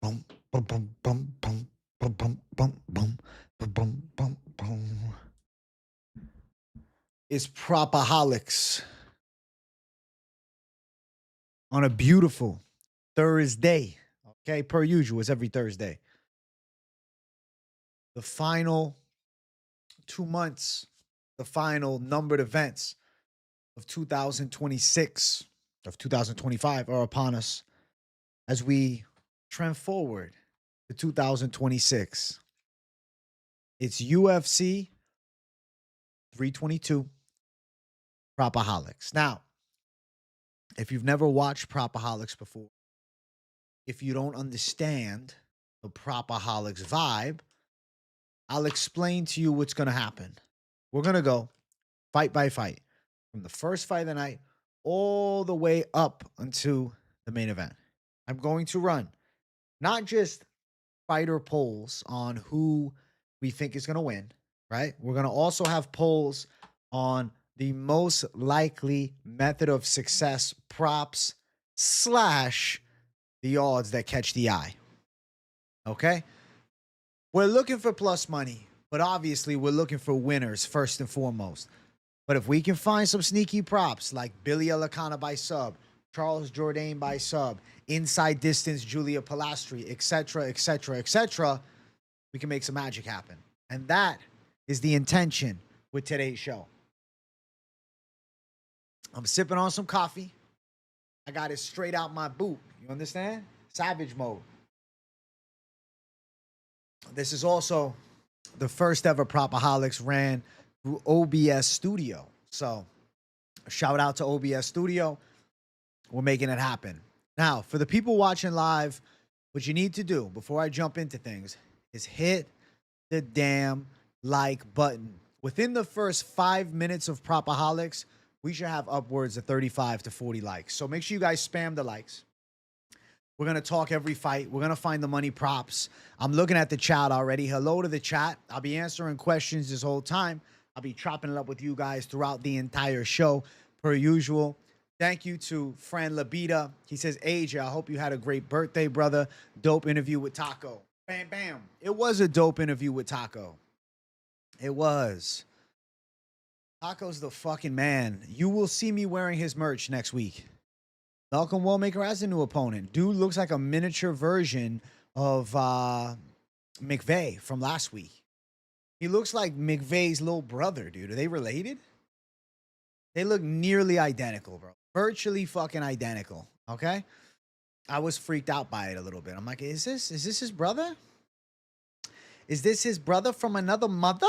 bum, bum, bum, bum, bum, bum, bum, bum, bum, bum, bum, bum, bum. It's PropAholics on a beautiful Thursday. Okay, per usual, it's every Thursday. The final 2 months, the final numbered events of 2026, of 2025 are upon us as we trend forward to 2026. It's UFC 322 PropAholics. Now, if you've never watched PropAholics before, if you don't understand the PropAholics vibe, I'll explain to you what's going to happen. We're going to go fight by fight from the first fight of the night all the way up until the main event. I'm going to run not just fighter polls on who we think is going to win, right? We're going to also have polls on the most likely method of success props / the odds that catch the eye. Okay? We're looking for plus money, but obviously we're looking for winners first and foremost. But if we can find some sneaky props like Billy Elicana by sub, Charles Jourdain by sub, inside distance Julia Pilastri, etc., etc., etc., we can make some magic happen. And that is the intention with today's show. I'm sipping on some coffee. I got it straight out my boot. You understand? Savage mode. This is also the first ever PropAholics ran through OBS Studio. So shout out to OBS Studio. We're making it happen. Now, for the people watching live, what you need to do before I jump into things is hit the damn like button. Within the first 5 minutes of PropAholics, we should have upwards of 35 to 40 likes. So make sure you guys spam the likes. We're going to talk every fight. We're going to find the money props. I'm looking at the chat already. Hello to the chat. I'll be answering questions this whole time. I'll be chopping it up with you guys throughout the entire show, per usual. Thank you to Fran Labita. He says, AJ, I hope you had a great birthday, brother. Dope interview with Taco. Bam, bam. It was a dope interview with Taco. It was. Taco's the fucking man. You will see me wearing his merch next week. Malcolm Wellmaker has a new opponent. Dude looks like a miniature version of McVeigh from last week. He looks like McVeigh's little brother, dude. Are they related? They look nearly identical, bro. Virtually fucking identical, okay? I was freaked out by it a little bit. I'm like, is this his brother? Is this his brother from another mother?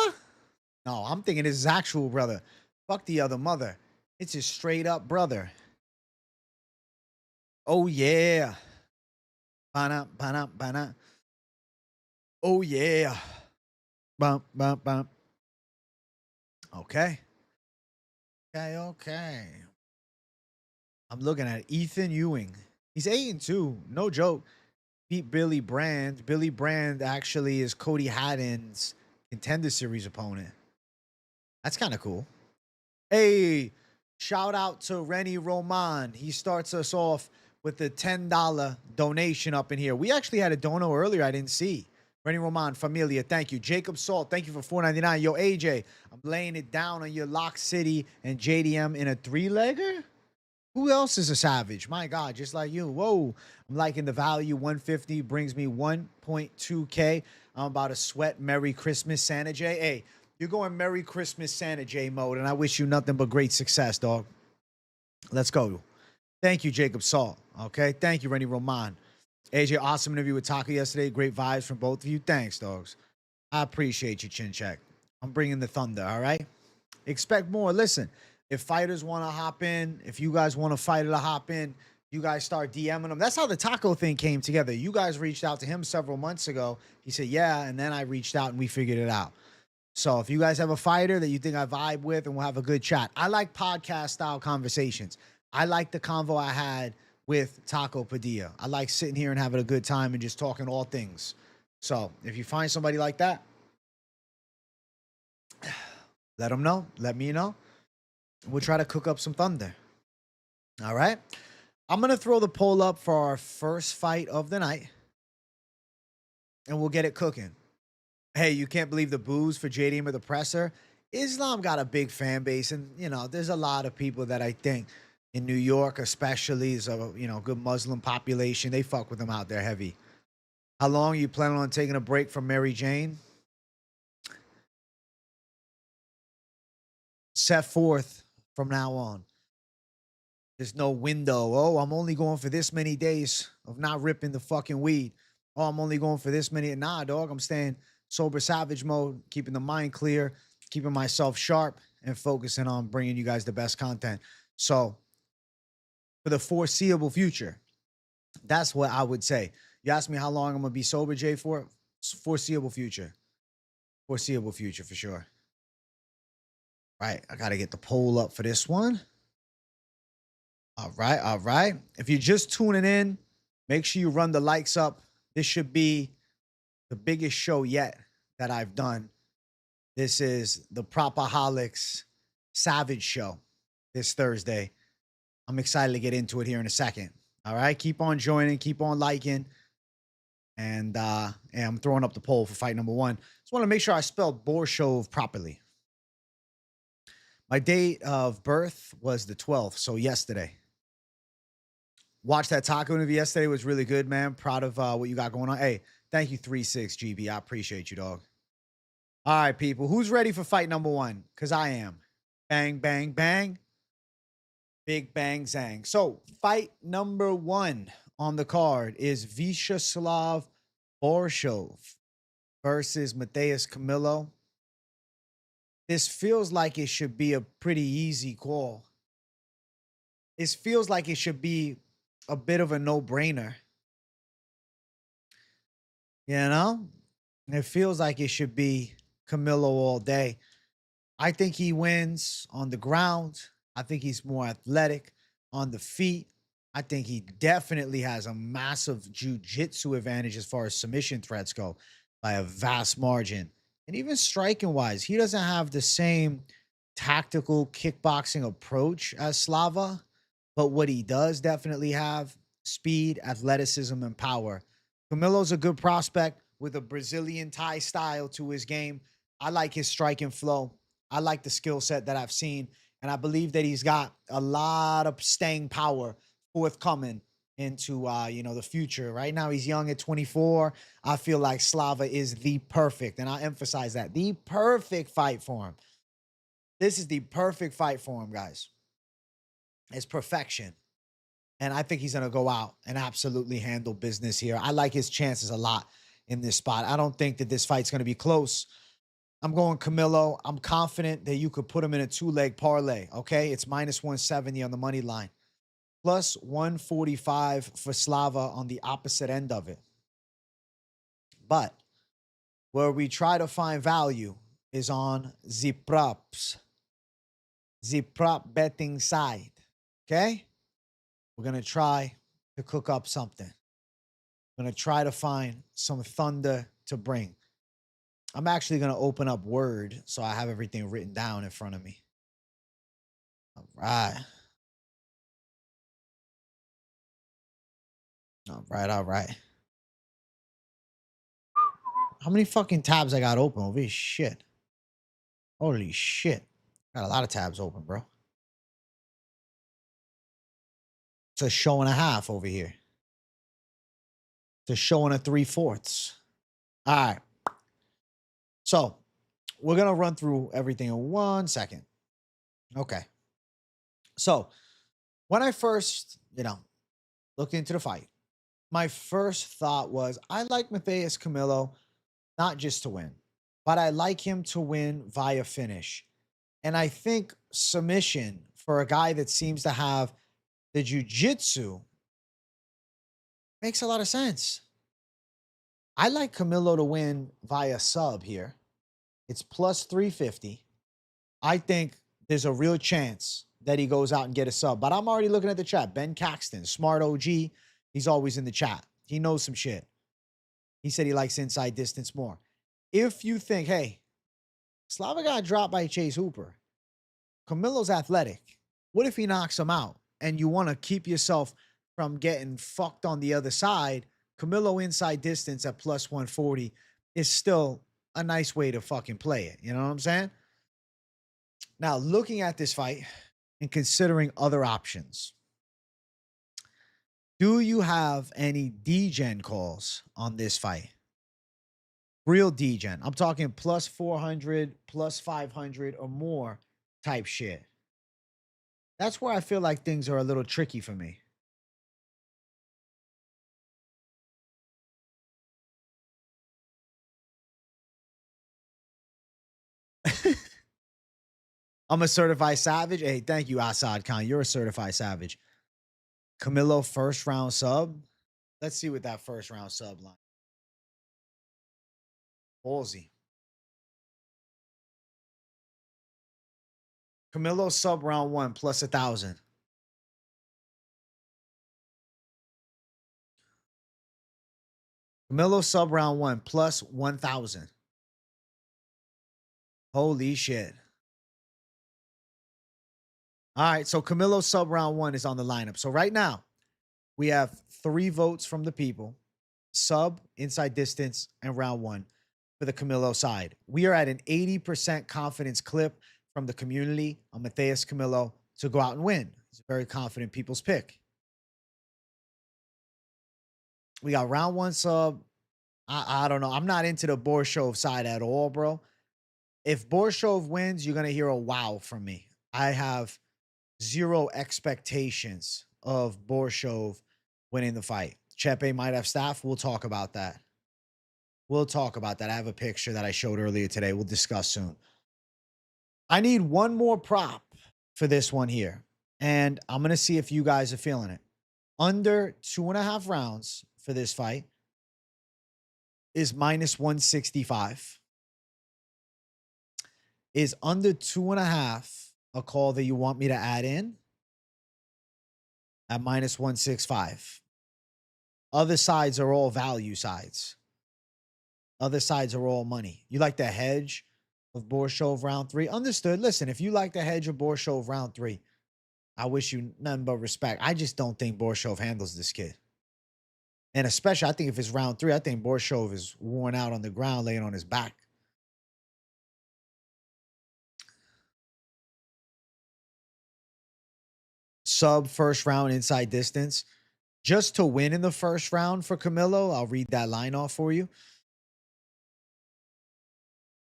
No, I'm thinking it's his actual brother. Fuck the other mother. It's his straight up brother. Oh, yeah. Ba-na, ba-na, ba-na. Oh, yeah. Bump, bump, bump. Okay. Okay. I'm looking at Ethyn Ewing. He's 8-2. No joke. Beat Billy Brand. Billy Brand actually is Cody Haddon's Contender Series opponent. That's kind of cool. Hey, shout out to Rennie Roman. He starts us off with the $10 donation up in here. We actually had a dono earlier I didn't see. Rennie Roman, Familia, thank you. Jacob Salt, thank you for $4.99. Yo, AJ, I'm laying it down on your Lock City and JDM in a 3-legger? Who else is a savage? My God, just like you. Whoa. I'm liking the value. 150 brings me 1.2K. I'm about to sweat Merry Christmas, Santa J. Hey, you're going Merry Christmas, Santa J mode, and I wish you nothing but great success, dog. Let's go. Thank you, Jacob Salt. Okay. Thank you, Rennie Roman. AJ, awesome interview with Taco yesterday. Great vibes from both of you. Thanks, dogs. I appreciate you, Chin Check. I'm bringing the thunder, all right? Expect more. Listen, if fighters want to hop in, if you guys want a fighter to hop in, you guys start DMing them. That's how the Taco thing came together. You guys reached out to him several months ago. He said, yeah, and then I reached out and we figured it out. So if you guys have a fighter that you think I vibe with and we'll have a good chat. I like podcast-style conversations. I like the convo I had with Taco Padilla. I like sitting here and having a good time and just talking all things. So if you find somebody like that, let them know. Let me know. We'll try to cook up some thunder. All right. I'm going to throw the poll up for our first fight of the night. and we'll get it cooking. Hey, you can't believe the booze for JDM at the presser. Islam got a big fan base, and there's a lot of people that I think in New York, especially, is a good Muslim population. They fuck with them out there heavy. How long are you planning on taking a break from Mary Jane? Set forth from now on. There's no window. Oh, I'm only going for this many days of not ripping the fucking weed. Oh, I'm only going for this many. Nah, dog, I'm staying sober savage mode, keeping the mind clear, keeping myself sharp, and focusing on bringing you guys the best content. So for the foreseeable future, that's what I would say. You ask me how long I'm going to be sober, Jay, for? Foreseeable future. Foreseeable future for sure. Right, I got to get the poll up for this one. All right, all right. If you're just tuning in, make sure you run the likes up. This should be the biggest show yet that I've done. This is the PropAholics Savage Show this Thursday. I'm excited to get into it here in a second. All right, keep on joining, keep on liking. And I'm throwing up the poll for fight number 1. Just want to make sure I spelled Borshchev properly. My date of birth was the 12th, so yesterday. Watched that taco interview yesterday. It was really good, man. Proud of what you got going on. Hey, thank you, 36GB. I appreciate you, dog. All right, people. Who's ready for fight number 1? Because I am. Bang, bang, bang. Big bang, zang. So, fight number 1 on the card is Vyacheslav Borshchev versus Matheus Camilo. This feels like it should be a pretty easy call. This feels like it should be a bit of a no-brainer. It feels like it should be Camilo all day. I think he wins on the ground. I think he's more athletic on the feet. I think he definitely has a massive jiu-jitsu advantage as far as submission threats go by a vast margin. And even striking-wise, he doesn't have the same tactical kickboxing approach as Slava, but what he does definitely have, speed, athleticism, and power. Camilo's a good prospect with a Brazilian Thai style to his game. I like his striking flow. I like the skill set that I've seen, and I believe that he's got a lot of staying power forthcoming into the future. Right now, he's young at 24. I feel like Slava is the perfect, and I emphasize that, the perfect fight for him. This is the perfect fight for him, guys. It's perfection. And I think he's going to go out and absolutely handle business here. I like his chances a lot in this spot. I don't think that this fight's going to be close. I'm going Camilo. I'm confident that you could put him in a 2-leg parlay, okay? It's minus 170 on the money line. Plus 145 for Slava on the opposite end of it. But where we try to find value is on the props. The prop betting side, okay? We're going to try to cook up something. We're going to try to find some thunder to bring. I'm actually going to open up Word so I have everything written down in front of me. All right. All right, all right. How many fucking tabs I got open? Holy shit. Holy shit. Got a lot of tabs open, bro. It's a show and a half over here. It's a show and a 3/4. All right. So we're going to run through everything in 1 second. Okay. So when I first, looked into the fight, my first thought was, I like Matheus Camilo, not just to win, but I like him to win via finish. And I think submission for a guy that seems to have the jiu-jitsu makes a lot of sense. I like Camilo to win via sub here. It's plus 350. I think there's a real chance that he goes out and get a sub. But I'm already looking at the chat. Ben Caxton, smart OG. He's always in the chat. He knows some shit. He said he likes inside distance more. If you think, hey, Slava got dropped by Chase Hooper, Camilo's athletic. What if he knocks him out? And you want to keep yourself from getting fucked on the other side, Camilo inside distance at plus 140 is still a nice way to fucking play it. You know what I'm saying? Now, looking at this fight and considering other options, do you have any degen calls on this fight? Real degen. I'm talking plus 400, plus 500 or more type shit. That's where I feel like things are a little tricky for me. I'm a certified savage. Hey, thank you, Assad Khan. You're a certified savage. Camilo first round sub. Let's see what that first round sub line. Ballsy. Camilo sub round 1 plus 1,000. Camilo sub round 1 plus 1,000. Holy shit. All right, so Camilo sub round 1 is on the lineup. So right now, we have 3 votes from the people, sub, inside distance, and round 1 for the Camilo side. We are at an 80% confidence clip from the community on Matheus Camilo to go out and win. It's a very confident people's pick. We got round 1 sub. I don't know. I'm not into the Borshchev side at all, bro. If Borshchev wins, you're going to hear a wow from me. I have 0 expectations of Borshchev winning the fight. Chepe might have staff. We'll talk about that. We'll talk about that. I have a picture that I showed earlier today. We'll discuss soon. I need one more prop for this one here. And I'm going to see if you guys are feeling it. Under 2.5 rounds for this fight is minus 165. Is under 2.5 a call that you want me to add in? At minus 165. Other sides are all value sides. Other sides are all money. You like the hedge of Borshchev round 3? Understood. Listen, if you like the hedge of Borshchev round 3, I wish you nothing but respect. I just don't think Borshchev handles this kid. And especially, I think if it's round 3, I think Borshchev is worn out on the ground, laying on his back. Sub first round inside distance. Just to win in the first round for Camilo, I'll read that line off for you.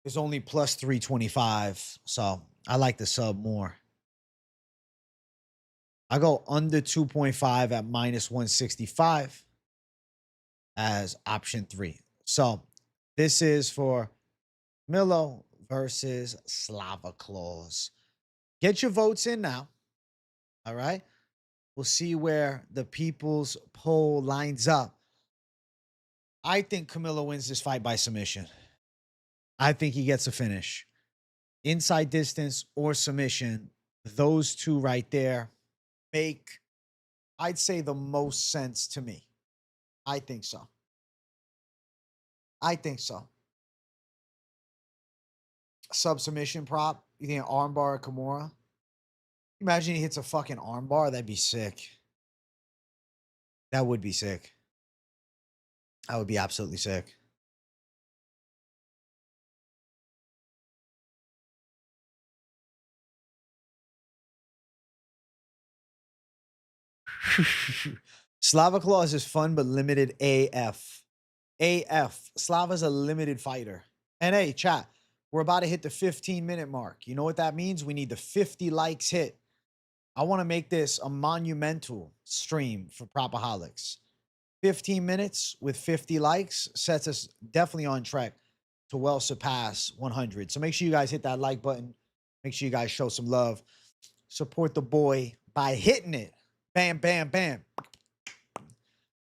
It's only plus 325. So I like the sub more. I go under 2.5 at minus 165 as option 3. So this is for Camilo versus Slava Claus. Get your votes in now. All right. We'll see where the people's poll lines up. I think Camilo wins this fight by submission. I think he gets a finish. Inside distance or submission, those two right there make, I'd say, the most sense to me. I think so. I think so. Sub-submission prop, you think armbar Kimura? Imagine he hits a fucking armbar. That'd be sick. That would be sick. That would be absolutely sick. Slava Claus is fun but limited AF. AF. Slava's a limited fighter. And hey, chat, we're about to hit the 15-minute mark. You know what that means? We need the 50 likes hit. I want to make this a monumental stream for PropAholics. 15 minutes with 50 likes sets us definitely on track to well surpass 100. So make sure you guys hit that like button. Make sure you guys show some love. Support the boy by hitting it. Bam, bam, bam.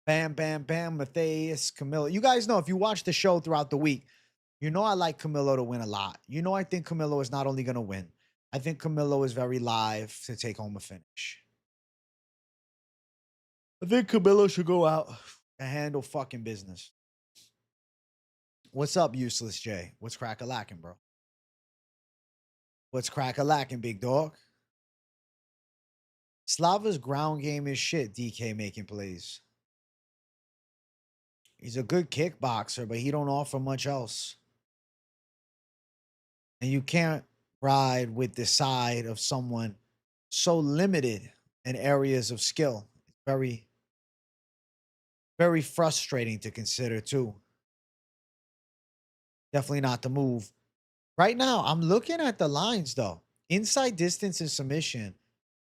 Bam, bam, bam. Matheus, Camilo. You guys know if you watch the show throughout the week, you know I like Camilo to win a lot. You know I think Camilo is not only going to win. I think Camilo is very live to take home a finish. I think Camilo should go out and handle fucking business. What's up, Useless J? What's crack-a-lacking, bro? What's crack-a-lacking, big dog? Slava's ground game is shit, DK making plays. He's a good kickboxer, but he don't offer much else. And you can't ride with the side of someone so limited in areas of skill. It's very, very frustrating to consider too. Definitely not the move. Right now, I'm looking at the lines though. Inside distance and submission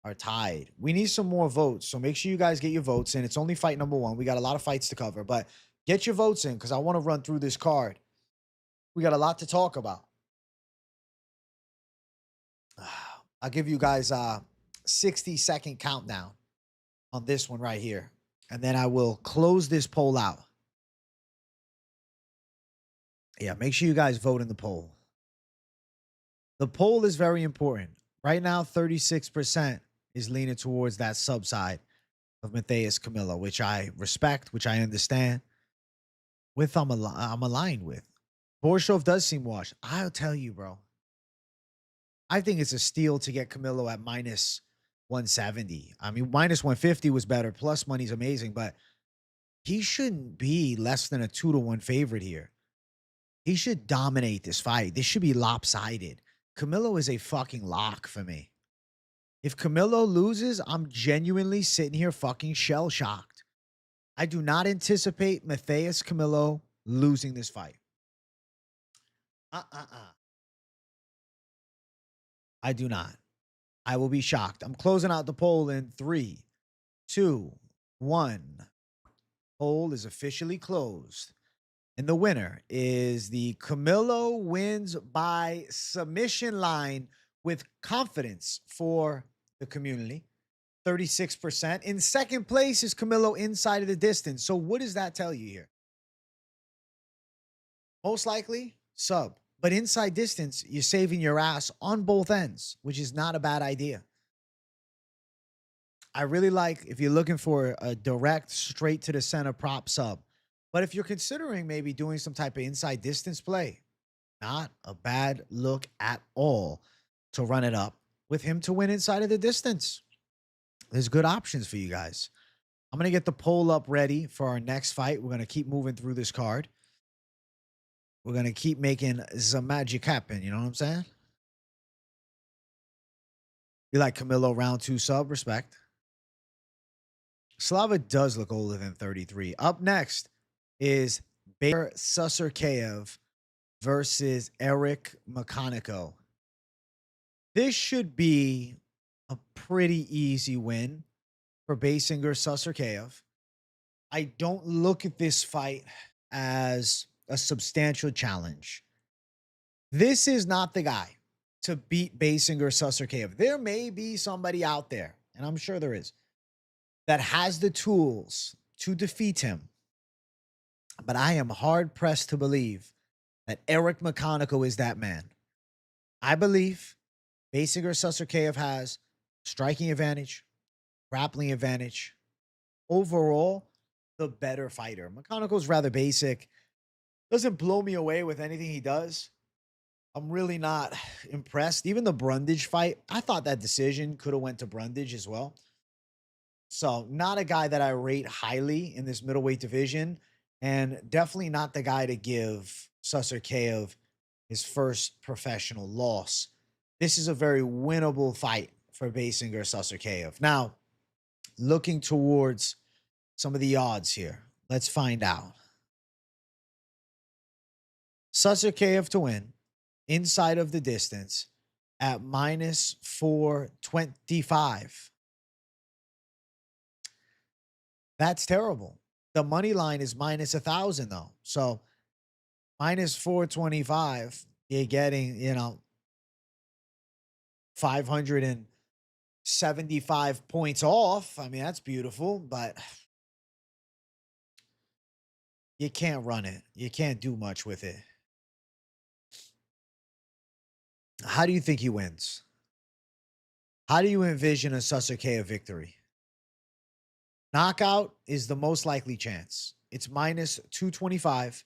are tied. We need some more votes. So make sure you guys get your votes in. It's only fight number 1. We got a lot of fights to cover, but get your votes in because I want to run through this card. We got a lot to talk about. I'll give you guys a 60-second countdown on this one right here. And then I will close this poll out. Yeah, make sure you guys vote in the poll. The poll is very important. Right now, 36% is leaning towards that sub side of Matheus Camilo, which I respect, which I understand. I'm aligned with. Borshchev does seem washed. I'll tell you, bro. I think it's a steal to get Camilo at minus 170. I mean, minus 150 was better. Plus money's amazing, but he shouldn't be less than a 2-1 favorite here. He should dominate this fight. This should be lopsided. Camilo is a fucking lock for me. If Camilo loses, I'm genuinely sitting here fucking shell-shocked. I do not anticipate Matheus Camilo losing this fight. I do not. I will be shocked. I'm closing out the poll in 3, 2, 1. Poll is officially closed. And the winner is the Camilo wins by submission line with confidence for the community. 36%. In second place is Camilo inside of the distance. So what does that tell you here? Most likely sub. But inside distance, you're saving your ass on both ends, which is not a bad idea. I really like if you're looking for a direct, straight to the center prop sub. But if you're considering maybe doing some type of inside distance play, not a bad look at all to run it up with him to win inside of the distance. There's good options for you guys. I'm going to get the poll up ready for our next fight. We're going to keep moving through this card. We're going to keep making the magic happen. You know what I'm saying? You like Camilo round 2 sub? Respect. Slava does look older than 33. Up next is Susurkaev versus Eric McConico. This should be a pretty easy win for Basinger Susurkaev. I don't look at this fight as a substantial challenge. This is not the guy to beat Basinger Susurkaev. There may be somebody out there, and I'm sure there is, that has the tools to defeat him. But I am hard-pressed to believe that Eric McConico is that man. I believe Basinger Susurkaev has striking advantage, grappling advantage. Overall, the better fighter. McConico's rather basic. Doesn't blow me away with anything he does. I'm really not impressed. Even the Brundage fight, I thought that decision could have went to Brundage as well. So not a guy that I rate highly in this middleweight division, and definitely not the guy to give Susurkaev his first professional loss. This is a very winnable fight for Basinger Susurkaev. Now, looking towards some of the odds here, let's find out. Susurkaev to win inside of the distance at minus 425. That's terrible. The money line is minus 1,000 though. So minus 425, you're getting, 575 points off. I mean, that's beautiful, but you can't run it. You can't do much with it. How do you think he wins? How do you envision a Susurkaev victory? Knockout is the most likely chance. It's minus 225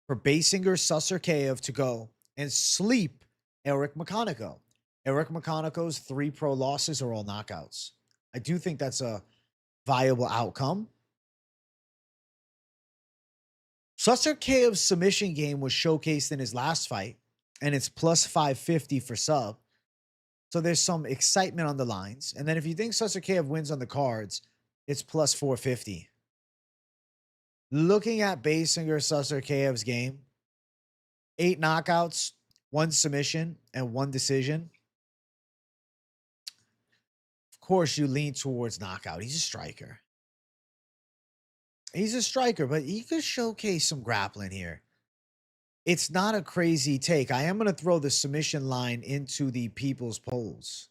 for Basinger Susurkaev to go and sleep Eric McConico. Eric McConico's 3 pro losses are all knockouts. I do think that's a viable outcome. Susurkaev's submission game was showcased in his last fight, and it's plus 550 for sub. So there's some excitement on the lines. And then if you think Susurkaev wins on the cards, it's plus 450. Looking at Basinger Susurkaev's game, 8 knockouts, 1 submission, and 1 decision. Of course, you lean towards knockout. He's a striker. He's a striker, but he could showcase some grappling here. It's not a crazy take. I am going to throw the submission line into the people's polls.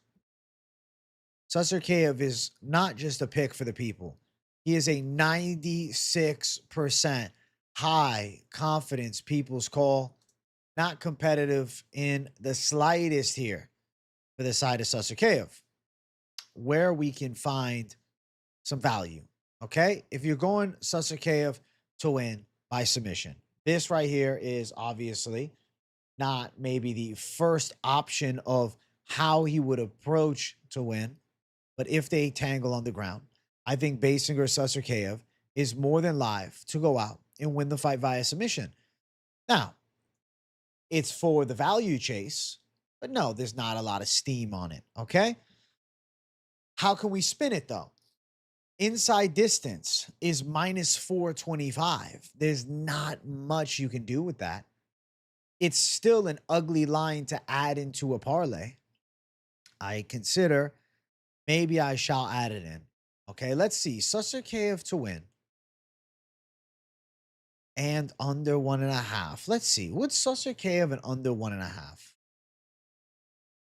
Susurkaev is not just a pick for the people. He is a 96% high confidence people's call. Not competitive in the slightest here for the side of Susurkaev, where we can find some value. Okay, if you're going Susurkaev to win by submission, this right here is obviously not maybe the first option of how he would approach to win. But if they tangle on the ground, I think Basinger Susurkaev is more than live to go out and win the fight via submission. Now, it's for the value chase, but no, there's not a lot of steam on it, okay? How can we spin it, though? Inside distance is minus 425. There's not much you can do with that. It's still an ugly line to add into a parlay. I consider maybe I shall add it in. Okay, let's see. Susurkaev to win. And under 1.5. Let's see. What's Susurkaev and under 1.5?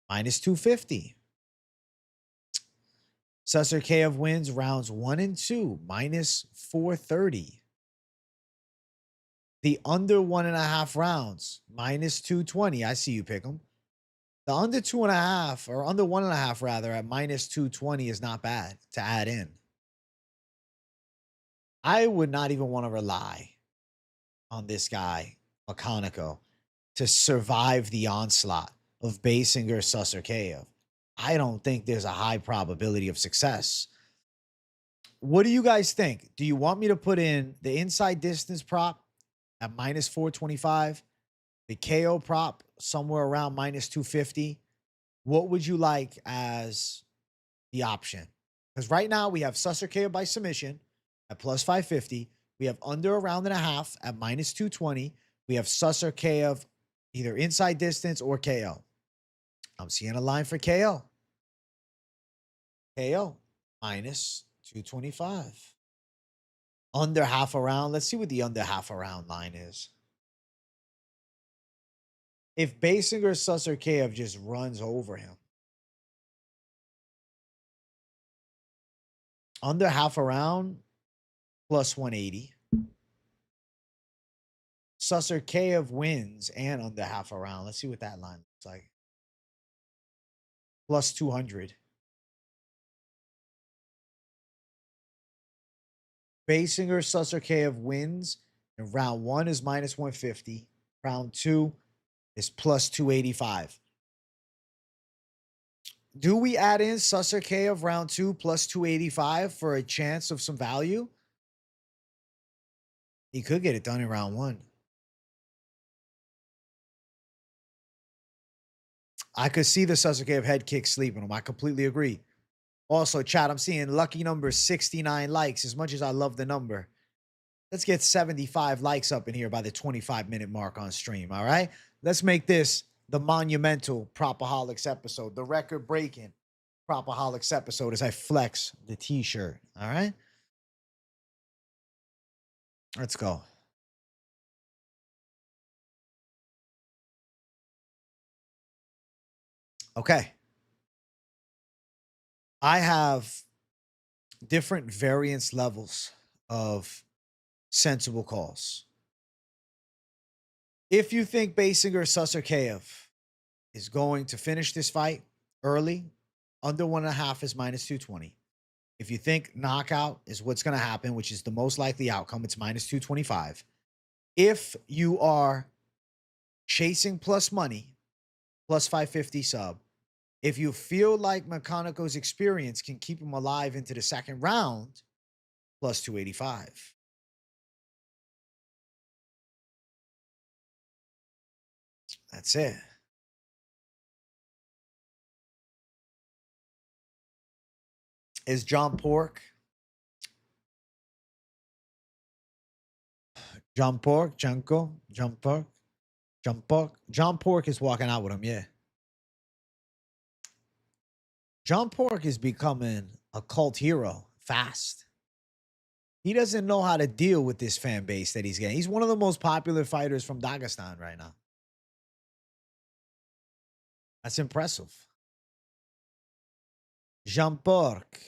Minus 250. Susurkaev wins rounds 1 and 2. Minus 430. The under 1.5 rounds. Minus 220. I see you pick them. The under 2.5 or under 1.5 rather at minus 220 is not bad to add in. I would not even want to rely on this guy, McConico, to survive the onslaught of Basinger Susurkaev. I don't think there's a high probability of success. What do you guys think? Do you want me to put in the inside distance prop at minus 425? The KO prop somewhere around minus 250. What would you like as the option? Because right now we have Susurkaev by submission at plus 550. We have under a round and a half at minus 220. We have Susurkaev either inside distance or KO. I'm seeing a line for KO. KO minus 225. Under half a round. Let's see what the under half a round line is. If Basinger Susurkaev just runs over him. Under half a round, plus 180. Susurkaev wins and under half a round. Let's see what that line looks like. Plus 200. Basinger Susurkaev wins, and round 1 is minus 150. Round 2 is plus 285. Do we add in Susurkaev round 2 plus 285 for a chance of some value? He could get it done in round 1. I could see the Susurkaev head kick sleeping him. I completely agree. Also, chat, I'm seeing lucky number 69 likes. As much as I love the number, let's get 75 likes up in here by the 25-minute mark on stream, all right? Let's make this the monumental PropAholics episode, the record-breaking PropAholics episode as I flex the T-shirt, all right? Let's go. Okay. I have different variance levels of sensible calls. If you think Basinger Susurkaev is going to finish this fight early, under 1.5 is minus 220. If you think knockout is what's going to happen, which is the most likely outcome, it's minus 225. If you are chasing plus money, plus 550 sub, if you feel like McConico's experience can keep him alive into the second round, plus 285. That's it. Is John Pork? John Pork? Janko? John Pork? John Pork? John Pork is walking out with him, yeah. John Pork is becoming a cult hero fast. He doesn't know how to deal with this fan base that he's getting. He's one of the most popular fighters from Dagestan right now. That's impressive. Jean Pork.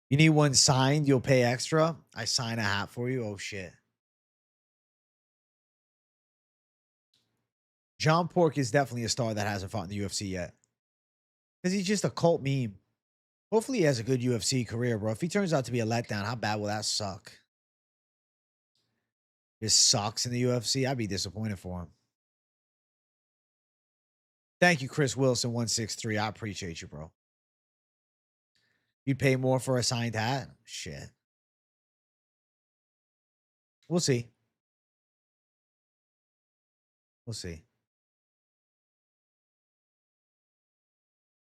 You need one signed, you'll pay extra. I sign a hat for you. Oh shit. John Pork is definitely a star that hasn't fought in the UFC yet. Because he's just a cult meme. Hopefully he has a good UFC career, bro. If he turns out to be a letdown, how bad will that suck? Just sucks in the UFC. I'd be disappointed for him. Thank you, Chris Wilson 163. I appreciate you, bro. You'd pay more for a signed hat? Shit. We'll see. We'll see.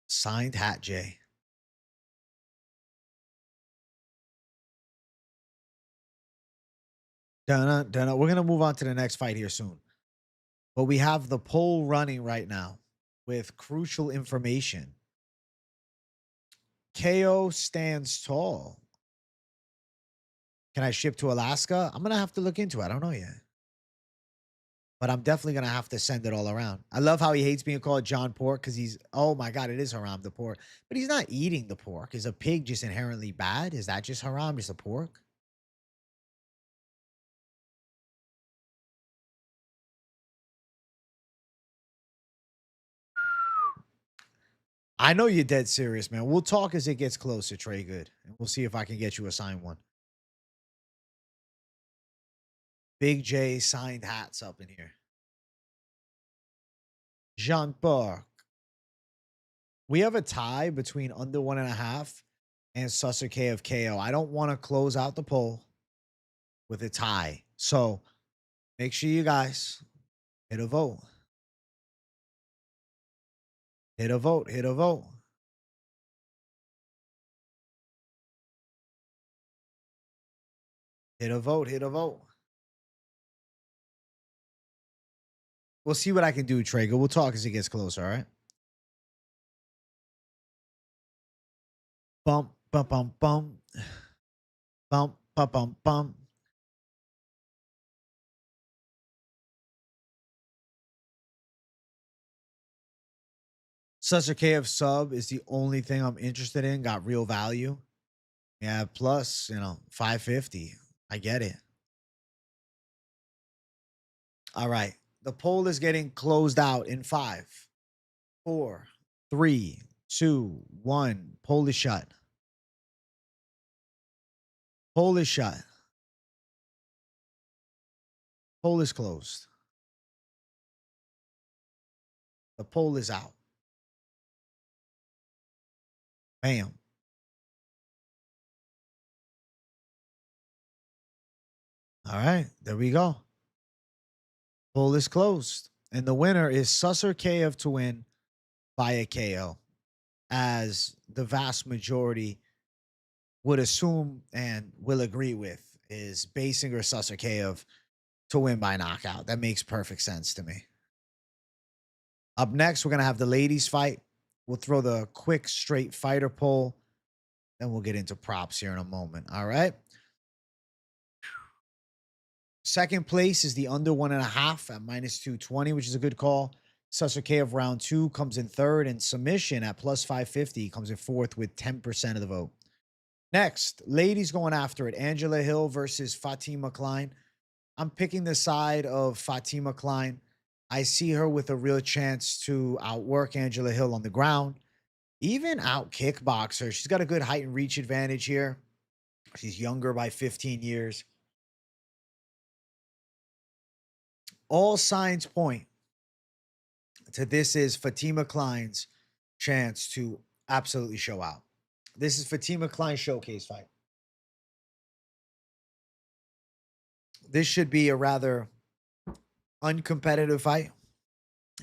Signed hat, Jay. Done. We're going to move on to the next fight here soon. But we have the poll running right now with crucial information. KO stands tall. Can I ship to Alaska? I'm going to have to look into it. I don't know yet. But I'm definitely going to have to send it all around. I love how he hates being called John Pork because he's, oh my God, it is haram, the pork. But he's not eating the pork. Is a pig just inherently bad? Is that just haram, just a pork? I know you're dead serious, man. We'll talk as it gets closer, Trey Good. And we'll see if I can get you a signed one. Big J signed hats up in here. Jean Pork. We have a tie between under 1.5 and Susurkaev KO. I don't want to close out the poll with a tie. So make sure you guys hit a vote. Hit a vote. Hit a vote. Hit a vote. Hit a vote. We'll see what I can do, Traeger. We'll talk as it gets closer, all right? Bump, bump, bump, bump. Bump, bump, bump, bump. Susurkaev sub is the only thing I'm interested in. Got real value. Yeah, plus, 550. I get it. All right. The poll is getting closed out in 5, 4, 3, 2, 1. Poll is shut. Poll is shut. Poll is closed. The poll is out. Bam. All right. There we go. Poll is closed. And the winner is Susurkaev to win via KO, as the vast majority would assume and will agree with, is Basinger Susurkaev to win by knockout. That makes perfect sense to me. Up next, we're going to have the ladies fight. We'll throw the quick straight fighter poll. Then we'll get into props here in a moment. All right. Second place is the under 1.5 at minus 220, which is a good call. Susurkaev round 2 comes in third, and submission at plus 550 comes in fourth with 10% of the vote. Next, ladies going after it. Angela Hill versus Fatima Kline. I'm picking the side of Fatima Kline. I see her with a real chance to outwork Angela Hill on the ground, even out kickbox her. She's got a good height and reach advantage here. She's younger by 15 years. All signs point to this is Fatima Kline's chance to absolutely show out. This is Fatima Kline showcase fight. This should be a rather uncompetitive fight.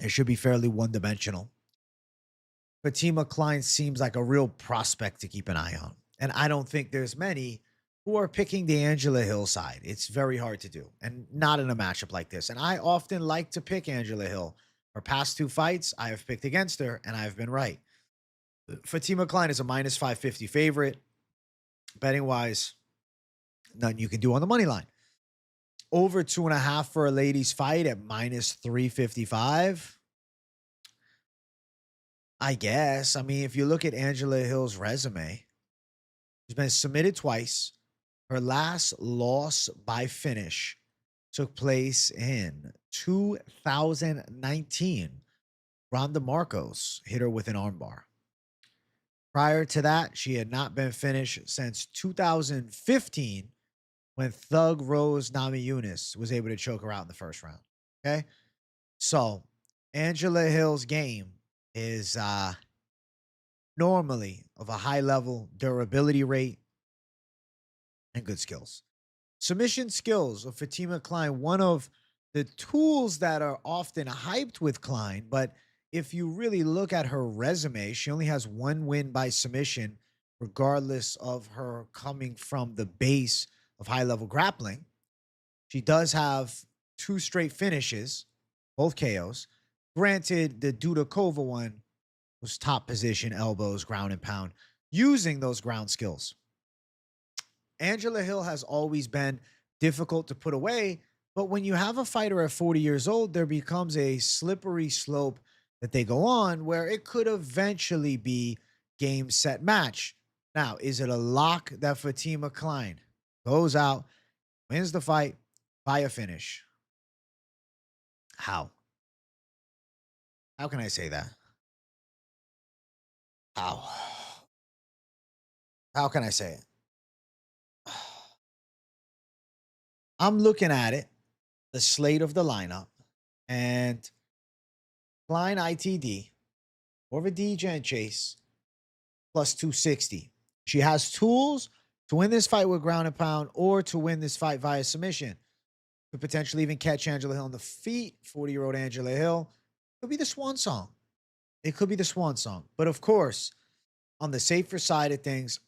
It should be fairly one-dimensional. Fatima Kline seems like a real prospect to keep an eye on. And I don't think there's many who are picking the Angela Hill side. It's very hard to do, and not in a matchup like this. And I often like to pick Angela Hill. Her past 2 fights, I have picked against her, and I've been right. Fatima Kline is a minus 550 favorite. Betting-wise, nothing you can do on the money line. Over 2.5 for a ladies fight at minus 355. I guess. I mean, if you look at Angela Hill's resume, she's been submitted twice. Her last loss by finish took place in 2019. Ronda Marcos hit her with an armbar. Prior to that, she had not been finished since 2015 when Thug Rose Namajunas was able to choke her out in the first round. Okay? So, Angela Hill's game is normally of a high level durability rate and good skills. Submission skills of Fatima Kline, one of the tools that are often hyped with Kline, but if you really look at her resume, she only has 1 win by submission, regardless of her coming from the base of high-level grappling. She does have 2 straight finishes, both KOs. Granted, the Dudakova one was top position, elbows, ground and pound, using those ground skills. Angela Hill has always been difficult to put away, but when you have a fighter at 40 years old, there becomes a slippery slope that they go on where it could eventually be game, set, match. Now, is it a lock that Fatima Kline goes out, wins the fight by a finish? How? How can I say that? How? How can I say it? I'm looking at it, the slate of the lineup, and Kline ITD over DJ and Chase plus 260. She has tools to win this fight with ground and pound or to win this fight via submission. Could potentially even catch Angela Hill on the feet. 40-year-old Angela Hill. Could be the swan song. It could be the swan song. But of course, on the safer side of things,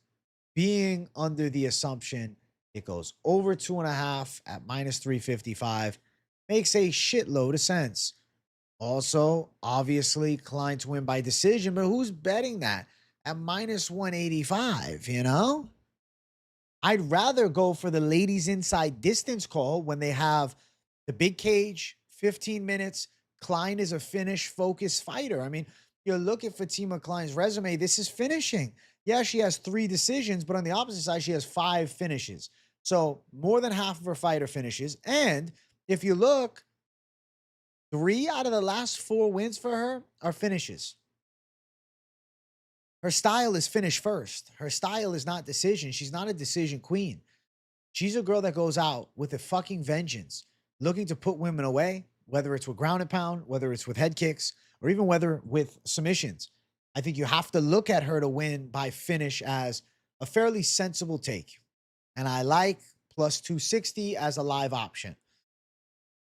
being under the assumption it goes over 2.5 at minus 355 makes a shitload of sense. Also, obviously, Kline to win by decision, but who's betting that at minus 185, you know? I'd rather go for the ladies inside distance call when they have the big cage, 15 minutes. Kline is a finish-focused fighter. I mean, you look at Fatima Kline's resume, this is finishing. Yeah, she has 3 decisions, but on the opposite side, she has 5 finishes. So more than half of her fighter finishes. And if you look, 3 out of the last 4 wins for her are finishes. Her style is finish first. Her style is not decision. She's not a decision queen. She's a girl that goes out with a fucking vengeance, looking to put women away, whether it's with ground and pound, whether it's with head kicks, or even whether with submissions. I think you have to look at her to win by finish as a fairly sensible take. And I like plus 260 as a live option.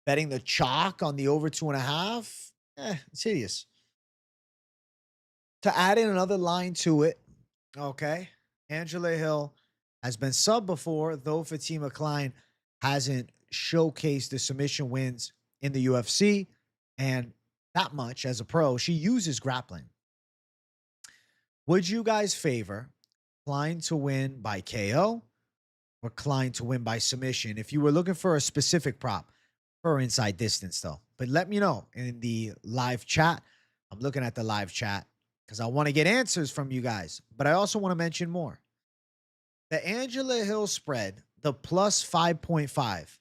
Betting the chalk on the over 2.5, it's hideous. To add in another line to it, okay, Angela Hill has been subbed before, though Fatima Kline hasn't showcased the submission wins in the UFC, and that much as a pro, she uses grappling. Would you guys favor Kline to win by KO or Kline to win by submission if you were looking for a specific prop for inside distance, though? But let me know in the live chat. I'm looking at the live chat because I want to get answers from you guys, but I also want to mention more. The Angela Hill spread, the plus 5.5.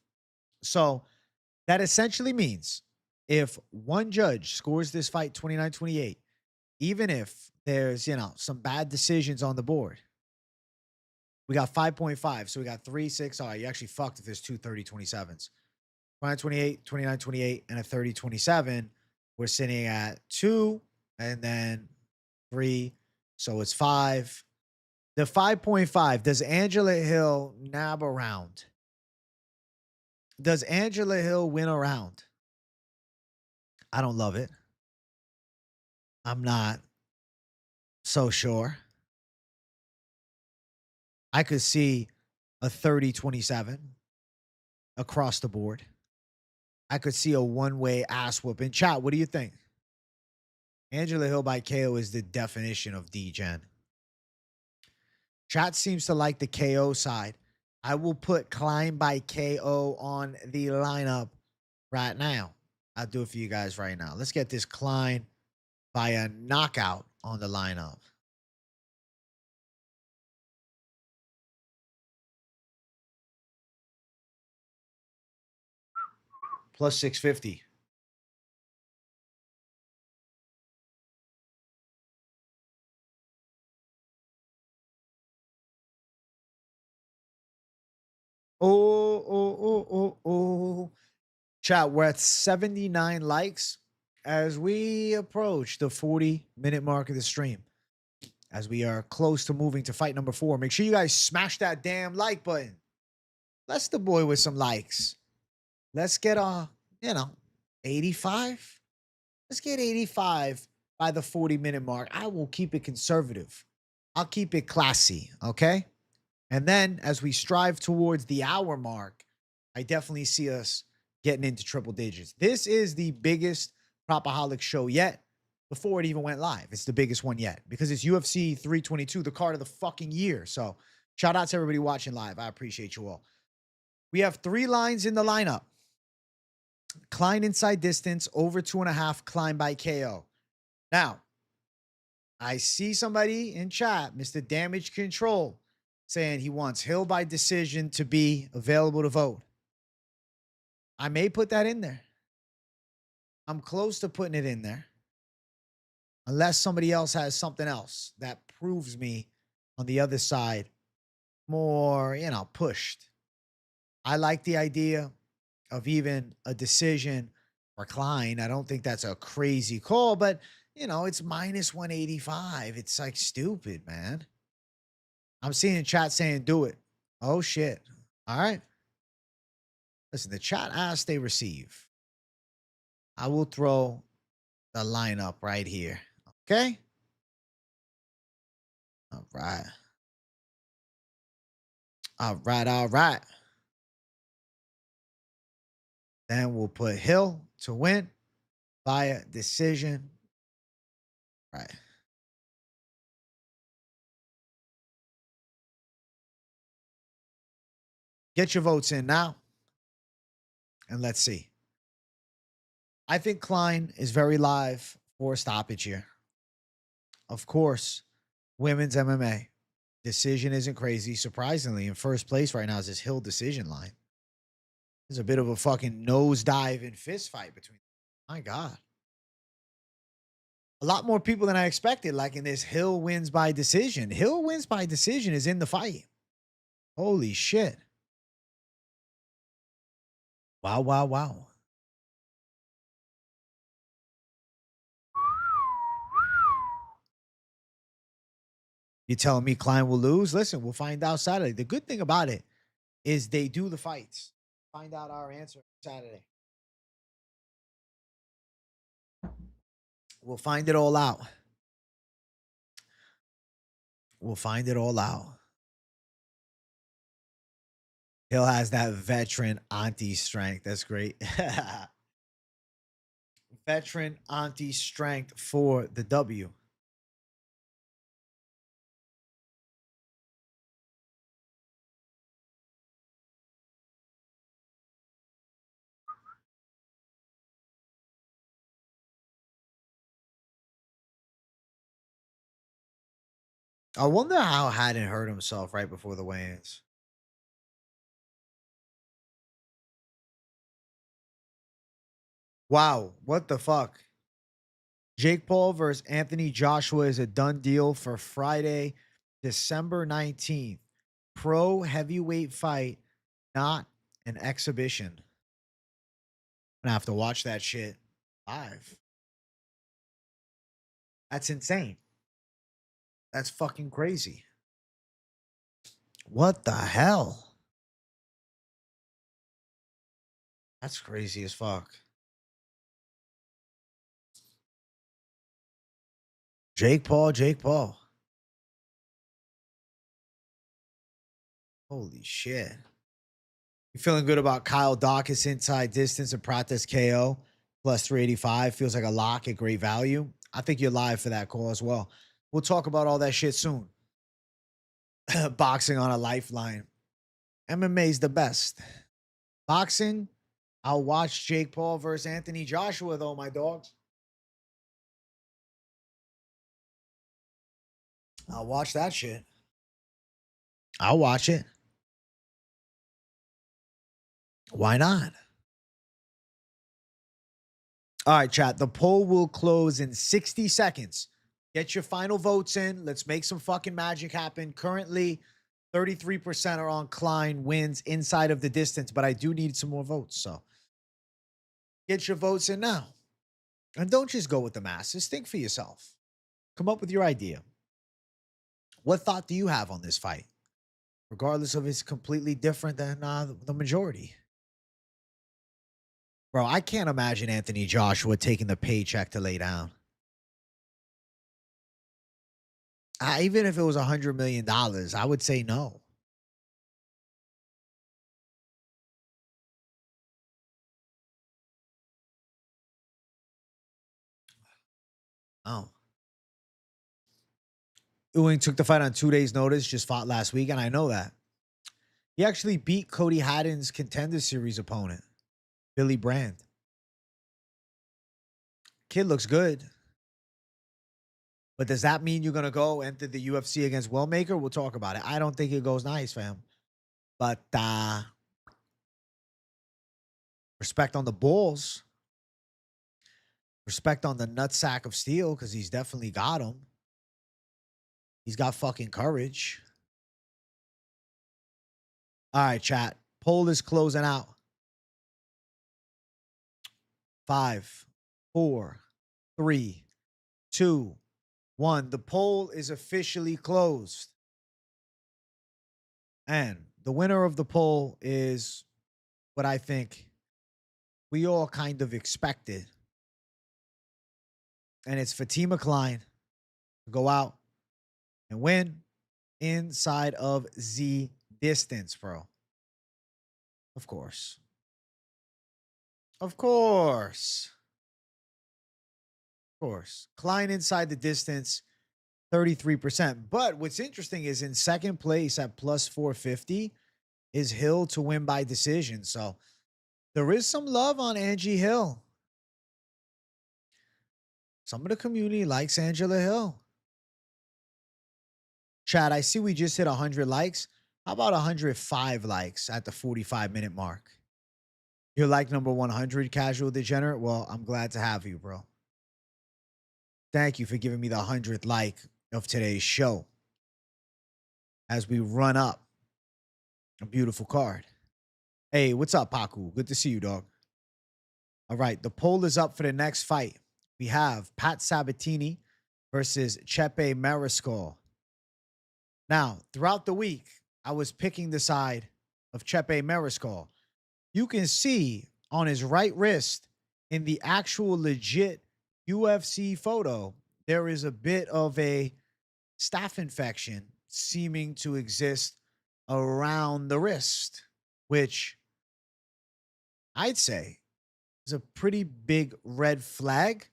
So that essentially means if one judge scores this fight 29-28, even if there's, some bad decisions on the board, we got 5.5. So we got 3, 6. All right, you actually fucked if there's 2 30-27s. 29-28, 29-28, and a 30-27. We're sitting at 2 and then 3. So it's 5. The 5.5. Does Angela Hill nab a round? Does Angela Hill win a round? I don't love it. I'm not so sure. I could see a 30-27 across the board. I could see a one-way ass whooping. Chat, what do you think? Angela Hill by KO is the definition of D-Gen. Chat seems to like the KO side. I will put Kline by KO on the lineup right now. I'll do it for you guys right now. Let's get this Kline by a knockout on the lineup. Plus 650. Oh. Chat, we're at 79 likes as we approach the 40-minute mark of the stream. As we are close to moving to fight number 4. Make sure you guys smash that damn like button. Bless the boy with some likes. Let's get 85. Let's get 85 by the 40-minute mark. I will keep it conservative. I'll keep it classy, okay? And then as we strive towards the hour mark, I definitely see us getting into triple digits. This is the biggest PropAholics show yet before it even went live. It's the biggest one yet because it's UFC 322, the card of the fucking year. So shout out to everybody watching live. I appreciate you all. We have 3 lines in the lineup. Kline inside distance, over 2.5, Kline by KO. Now, I see somebody in chat, Mr. Damage Control, saying he wants Hill by decision to be available to vote. I may put that in there. I'm close to putting it in there. Unless somebody else has something else that proves me on the other side more, pushed. I like the idea of even a decision for Kline. I don't think that's a crazy call, but, it's minus 185. It's like stupid, man. I'm seeing chat saying do it. Oh, shit. All right. Listen, the chat asks, they receive. I will throw the lineup right here. Okay? All right. All right. Then we'll put Hill to win via decision. Right. Get your votes in now. And let's see. I think Kline is very live for a stoppage here. Of course, women's MMA. Decision isn't crazy. Surprisingly, in first place right now is this Hill decision line. There's a bit of a fucking nosedive and fist fight between them. My God. A lot more people than I expected, like in this Hill wins by decision. Hill wins by decision is in the fight. Holy shit. Wow. You telling me Kline will lose? Listen, we'll find out Saturday. The good thing about it is they do the fights. Find out our answer Saturday. We'll find it all out. Hill has that veteran auntie strength. That's great. Veteran auntie strength for the W. I wonder how Haddon hurt himself right before the weigh-ins. Wow, what the fuck? Jake Paul versus Anthony Joshua is a done deal for Friday, December 19th. Pro heavyweight fight, not an exhibition. I'm gonna have to watch that shit live. That's insane. That's fucking crazy. What the hell? That's crazy as fuck. Jake Paul. Holy shit. You feeling good about Kyle Daukaus inside distance and Prates KO plus 385? Feels like a lock at great value. I think you're live for that call as well. We'll talk about all that shit soon. Boxing on a lifeline. MMA's the best. Boxing, I'll watch Jake Paul versus Anthony Joshua, though, my dogs. I'll watch that shit. I'll watch it. Why not? All right, chat. The poll will close in 60 seconds. Get your final votes in. Let's make some fucking magic happen. Currently, 33% are on Kline wins inside of the distance, but I do need some more votes. So get your votes in now. And don't just go with the masses. Think for yourself. Come up with your idea. What thought do you have on this fight? Regardless of it's completely different than the majority. Bro, I can't imagine Anthony Joshua taking the paycheck to lay down. Even if it was $100 million, I would say no. Oh. Ewing took the fight on 2 days' notice, just fought last week, and I know that. He actually beat Cody Haddon's Contender Series opponent, Billy Brand. Kid looks good. But does that mean you're going to go enter the UFC against Wellmaker? We'll talk about it. I don't think it goes nice for him. But respect on the balls. Respect on the nutsack of steel, because he's definitely got them. He's got fucking courage. All right, chat. Poll is closing out. 5, 4, 3, 2, 1. The poll is officially closed. And the winner of the poll is what I think we all kind of expected. And it's Fatima Kline to go out and win inside of Z distance, bro. Of course. Of course. Of course. Kline inside the distance, 33%. But what's interesting is in second place at plus 450 is Hill to win by decision. So there is some love on Angie Hill. Some of the community likes Angela Hill. Chat, I see we just hit 100 likes. How about 105 likes at the 45-minute mark? You're like number 100, Casual Degenerate? Well, I'm glad to have you, bro. Thank you for giving me the 100th like of today's show as we run up a beautiful card. Hey, what's up, Paku? Good to see you, dog. All right, the poll is up for the next fight. We have Pat Sabatini versus Chepe Mariscal. Now, throughout the week, I was picking the side of Chepe Mariscal. You can see on his right wrist in the actual legit UFC photo, there is a bit of a staph infection seeming to exist around the wrist, which I'd say is a pretty big red flag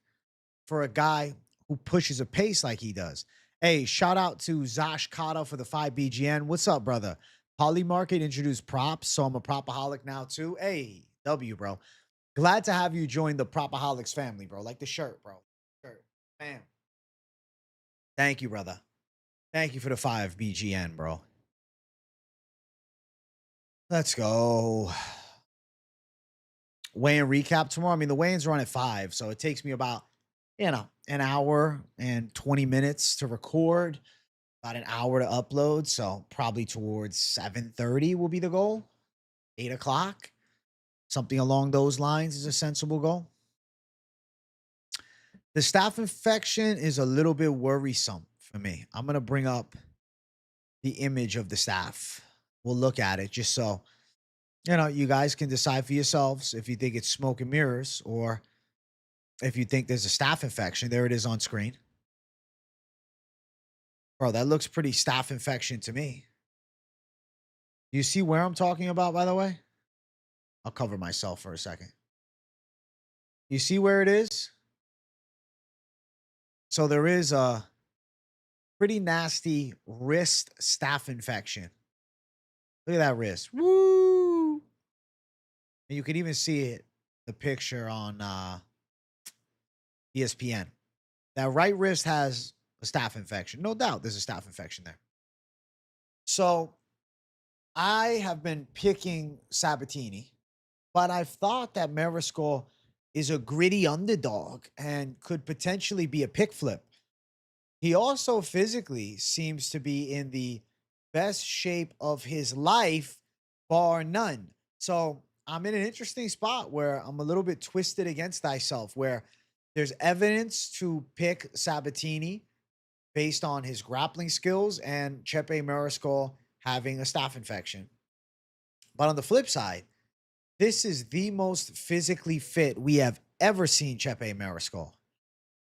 for a guy who pushes a pace like he does. Hey, shout out to Zash Kata for the 5 BGN. What's up, brother? Polymarket introduced props, so I'm a propaholic now too. Hey, W, bro. Glad to have you join the Propaholics family, bro. Like the shirt, bro. Shirt. Bam. Thank you, brother. Thank you for the 5 BGN, bro. Let's go. Weigh-in recap tomorrow. I mean, the weigh-ins are on at 5, so it takes me about, an hour and 20 minutes to record, about an hour to upload. So probably towards 7:30 will be the goal. 8 o'clock. Something along those lines is a sensible goal. The staph infection is a little bit worrisome for me. I'm going to bring up the image of the staph. we'll look at it just so, you guys can decide for yourselves if you think it's smoke and mirrors or if you think there's a staph infection. There it is on screen. Bro, that looks pretty staph infection to me. You see where I'm talking about, by the way? I'll cover myself for a second. You see where it is? So there is a pretty nasty wrist staph infection. Look at that wrist. Woo! And you can even see it, the picture on ESPN. That right wrist has a staph infection. No doubt there's a staph infection there. So I have been picking Sabatini, but I've thought that Mariscal is a gritty underdog and could potentially be a pick flip. He also physically seems to be in the best shape of his life, bar none. So I'm in an interesting spot where I'm a little bit twisted against thyself, where there's evidence to pick Sabatini based on his grappling skills and Chepe Mariscal having a staph infection. But on the flip side, this is the most physically fit we have ever seen Chepe Mariscal.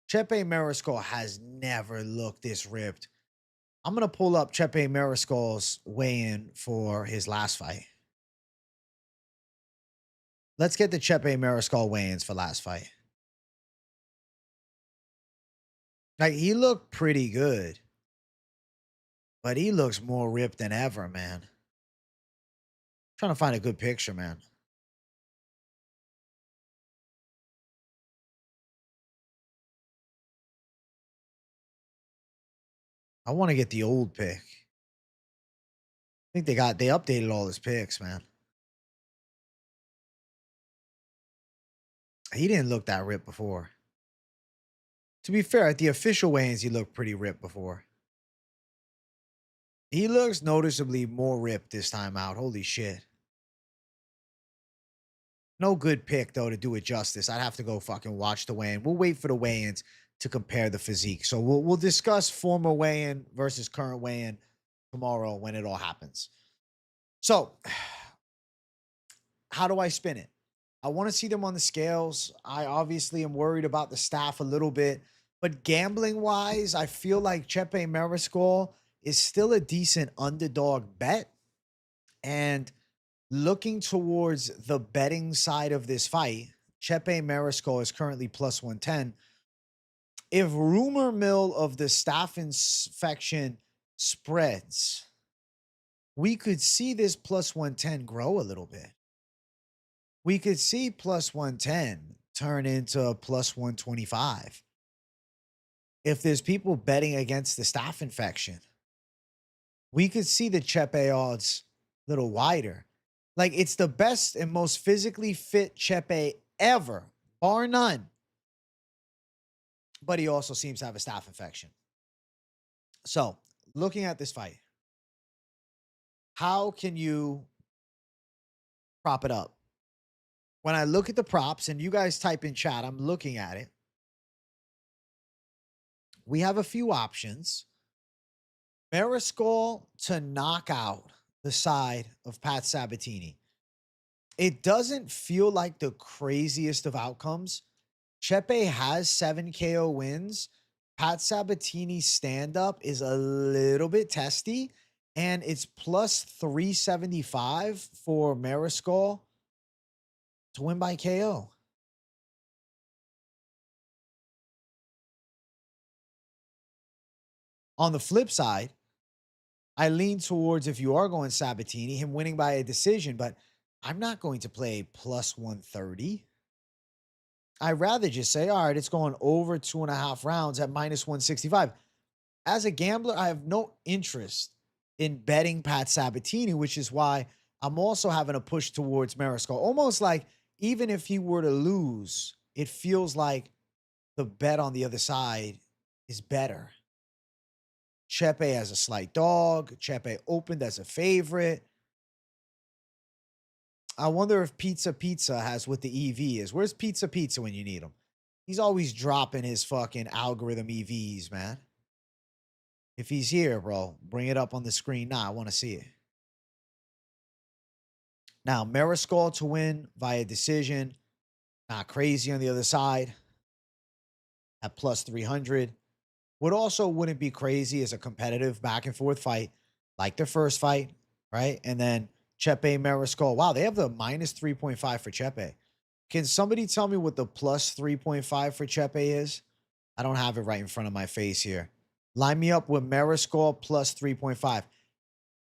Chepe Mariscal has never looked this ripped. I'm going to pull up Chepe Mariscal's weigh-in for his last fight. Let's get the Chepe Mariscal weigh-ins for last fight. Like, he looked pretty good, but he looks more ripped than ever, man. Trying to find a good picture, man. I want to get the old pic. I think they updated all his pics, man. He didn't look that ripped before. To be fair, at the official weigh-ins, he looked pretty ripped before. He looks noticeably more ripped this time out. Holy shit. No good pick, though, to do it justice. I'd have to go fucking watch the weigh-in. We'll wait for the weigh-ins to compare the physique. So we'll discuss former weigh-in versus current weigh-in tomorrow when it all happens. So, how do I spin it? I want to see them on the scales. I obviously am worried about the staff a little bit. But gambling-wise, I feel like Chepe Mariscal is still a decent underdog bet. And looking towards the betting side of this fight, Chepe Mariscal is currently plus 110. If rumor mill of the staph infection spreads, we could see this plus 110 grow a little bit. We could see plus 110 turn into plus 125. If there's people betting against the staph infection, we could see the Chepe odds a little wider. Like, it's the best and most physically fit Chepe ever, bar none. But he also seems to have a staph infection. So, looking at this fight, how can you prop it up? When I look at the props, and you guys type in chat, I'm looking at it. We have a few options. Mariscal to knock out the side of Pat Sabatini. It doesn't feel like the craziest of outcomes. Chepe has 7 KO wins. Pat Sabatini's stand-up is a little bit testy, and it's plus 375 for Mariscal to win by KO. On the flip side, I lean towards, if you are going Sabatini, him winning by a decision, but I'm not going to play plus 130. I'd rather just say, all right, it's going over 2.5 rounds at minus 165. As a gambler, I have no interest in betting Pat Sabatini, which is why I'm also having a push towards Mariscal. Almost like even if he were to lose, it feels like the bet on the other side is better. Chepe as a slight dog. Chepe opened as a favorite. I wonder if Pizza has what the EV is. Where's Pizza when you need him? He's always dropping his fucking algorithm EVs, man. If he's here, bro, bring it up on the screen now. I want to see it. Now, Mariscal to win via decision. Not crazy on the other side at plus 300. What also wouldn't be crazy is a competitive back and forth fight like their first fight, right? And then Chepe Mariscal. Wow, they have the minus 3.5 for Chepe. Can somebody tell me what the plus 3.5 for Chepe is? I don't have it right in front of my face here. Line me up with Mariscal plus 3.5.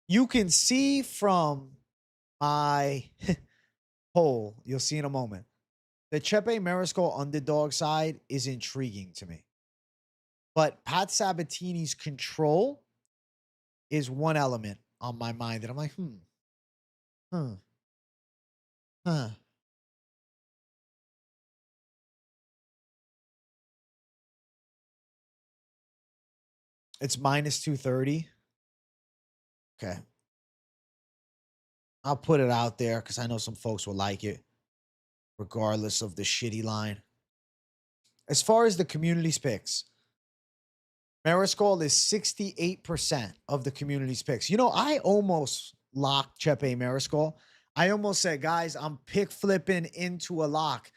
You can see from my poll, you'll see in a moment, the Chepe Mariscal underdog side is intriguing to me. But Pat Sabatini's control is one element on my mind that I'm like, huh. It's minus 230. Okay. I'll put it out there because I know some folks will like it, regardless of the shitty line. As far as the community's picks, Mariscal is 68% of the community's picks. You know, I almost locked Chepe Mariscal. I almost said, guys, I'm pick flipping into a lock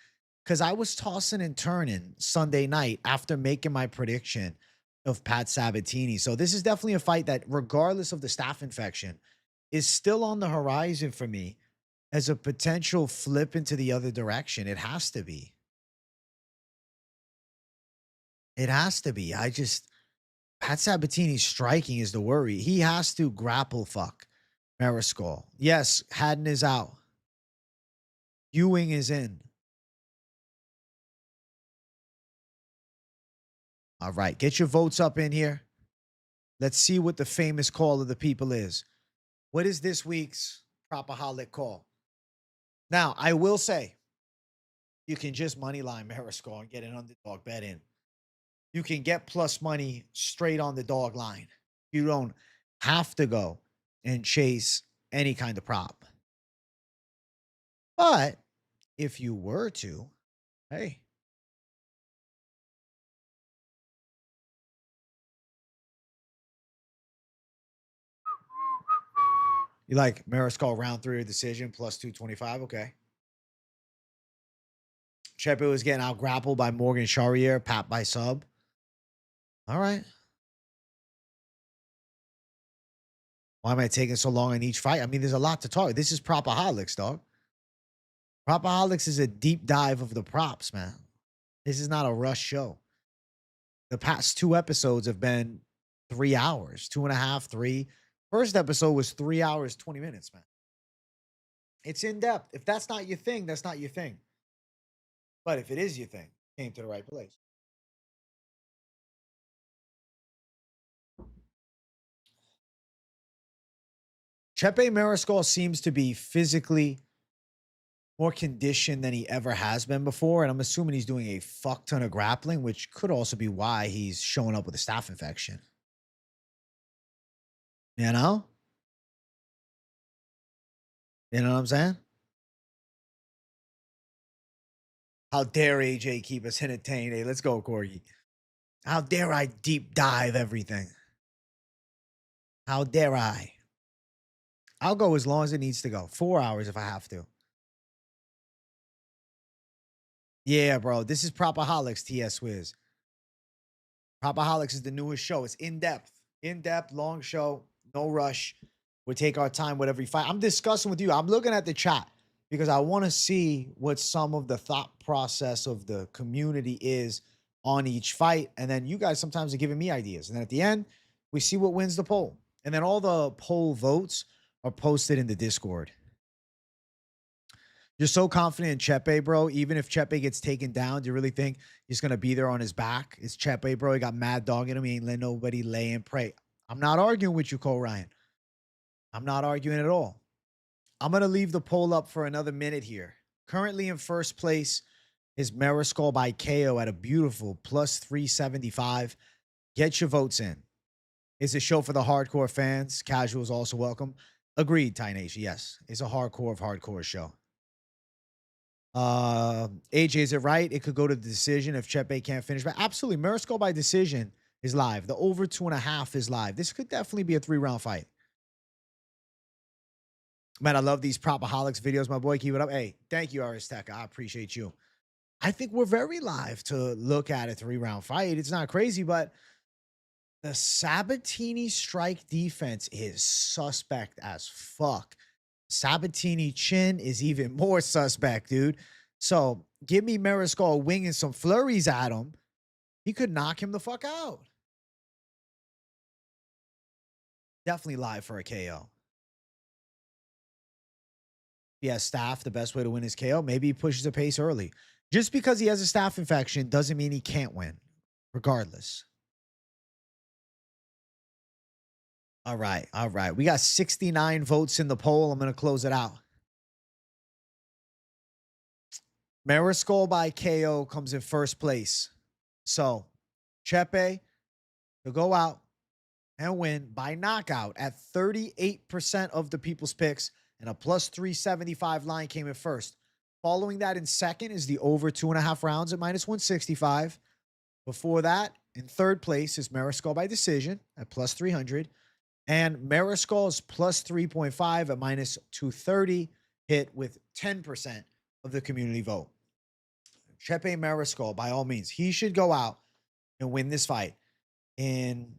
because I was tossing and turning Sunday night after making my prediction of Pat Sabatini. So this is definitely a fight that, regardless of the staph infection, is still on the horizon for me as a potential flip into the other direction. It has to be. It has to be. Pat Sabatini's striking is the worry. He has to grapple fuck Mariscal. Yes, Haddon is out. Ewing is in. All right, get your votes up in here. Let's see what the famous call of the people is. What is this week's PropAholic call? Now, I will say, you can just moneyline Mariscal and get an underdog bet in. You can get plus money straight on the dog line. You don't have to go and chase any kind of prop. But if you were to, hey. You like Mariscal round 3 decision plus 225? Okay. Chepe was getting out grappled by Morgan Charrier, Pat by sub. All right. Why am I taking so long in each fight? I mean, there's a lot to talk. This is PropAholics, dog. PropAholics is a deep dive of the props, man. This is not a rush show. The past 2 episodes have been 3 hours, 2.5, 3. First episode was 3 hours, 20 minutes, man. It's in depth. If that's not your thing, that's not your thing. But if it is your thing, came to the right place. Chepe Mariscal seems to be physically more conditioned than he ever has been before. And I'm assuming he's doing a fuck ton of grappling, which could also be why he's showing up with a staph infection. You know? You know what I'm saying? How dare AJ keep us entertained? Hey, let's go, Corgi. How dare I deep dive everything? How dare I? I'll go as long as it needs to go. 4 hours if I have to. Yeah, bro. This is PropAholics, TS Wiz. PropAholics is the newest show. It's in-depth. In-depth, long show. No rush. We take our time with every fight. I'm discussing with you. I'm looking at the chat because I want to see what some of the thought process of the community is on each fight. And then you guys sometimes are giving me ideas. And then at the end, we see what wins the poll. And then all the poll votes are posted in the Discord. You're so confident in Chepe, bro. Even if Chepe gets taken down, do you really think he's going to be there on his back? It's Chepe, bro. He got mad dog in him. He ain't let nobody lay and pray. I'm not arguing with you, Cole Ryan. I'm not arguing at all. I'm going to leave the poll up for another minute here. Currently in first place is Mariscal by KO at a beautiful plus 375. Get your votes in. It's a show for the hardcore fans. Casuals also welcome. Agreed, Ty Nation. Yes, it's a hardcore of hardcore show. AJ, is it right? It could go to the decision if Chepe can't finish. But absolutely, Mariscal by decision is live. The over 2.5 is live. This could definitely be a 3-round fight. Man, I love these PropAholics videos, my boy. Keep it up. Hey, thank you, Aristech. I appreciate you. I think we're very live to look at a 3-round fight. It's not crazy, but the Sabatini strike defense is suspect as fuck. Sabatini chin is even more suspect, dude. So give me Mariscal winging some flurries at him. He could knock him the fuck out. Definitely live for a KO. He has staph. The best way to win is KO. Maybe he pushes the pace early. Just because he has a staph infection doesn't mean he can't win, regardless. All right. All right. We got 69 votes in the poll. I'm going to close it out. Mariscal by KO comes in first place. So, Chepe to go out and win by knockout at 38% of the people's picks, and a plus 375 line came in first. Following that in second is the over 2.5 rounds at minus 165. Before that, in third place is Mariscal by decision at plus 300. And Mariscal's plus 3.5 at minus 230 hit with 10% of the community vote. Chepe Mariscal, by all means, he should go out and win this fight in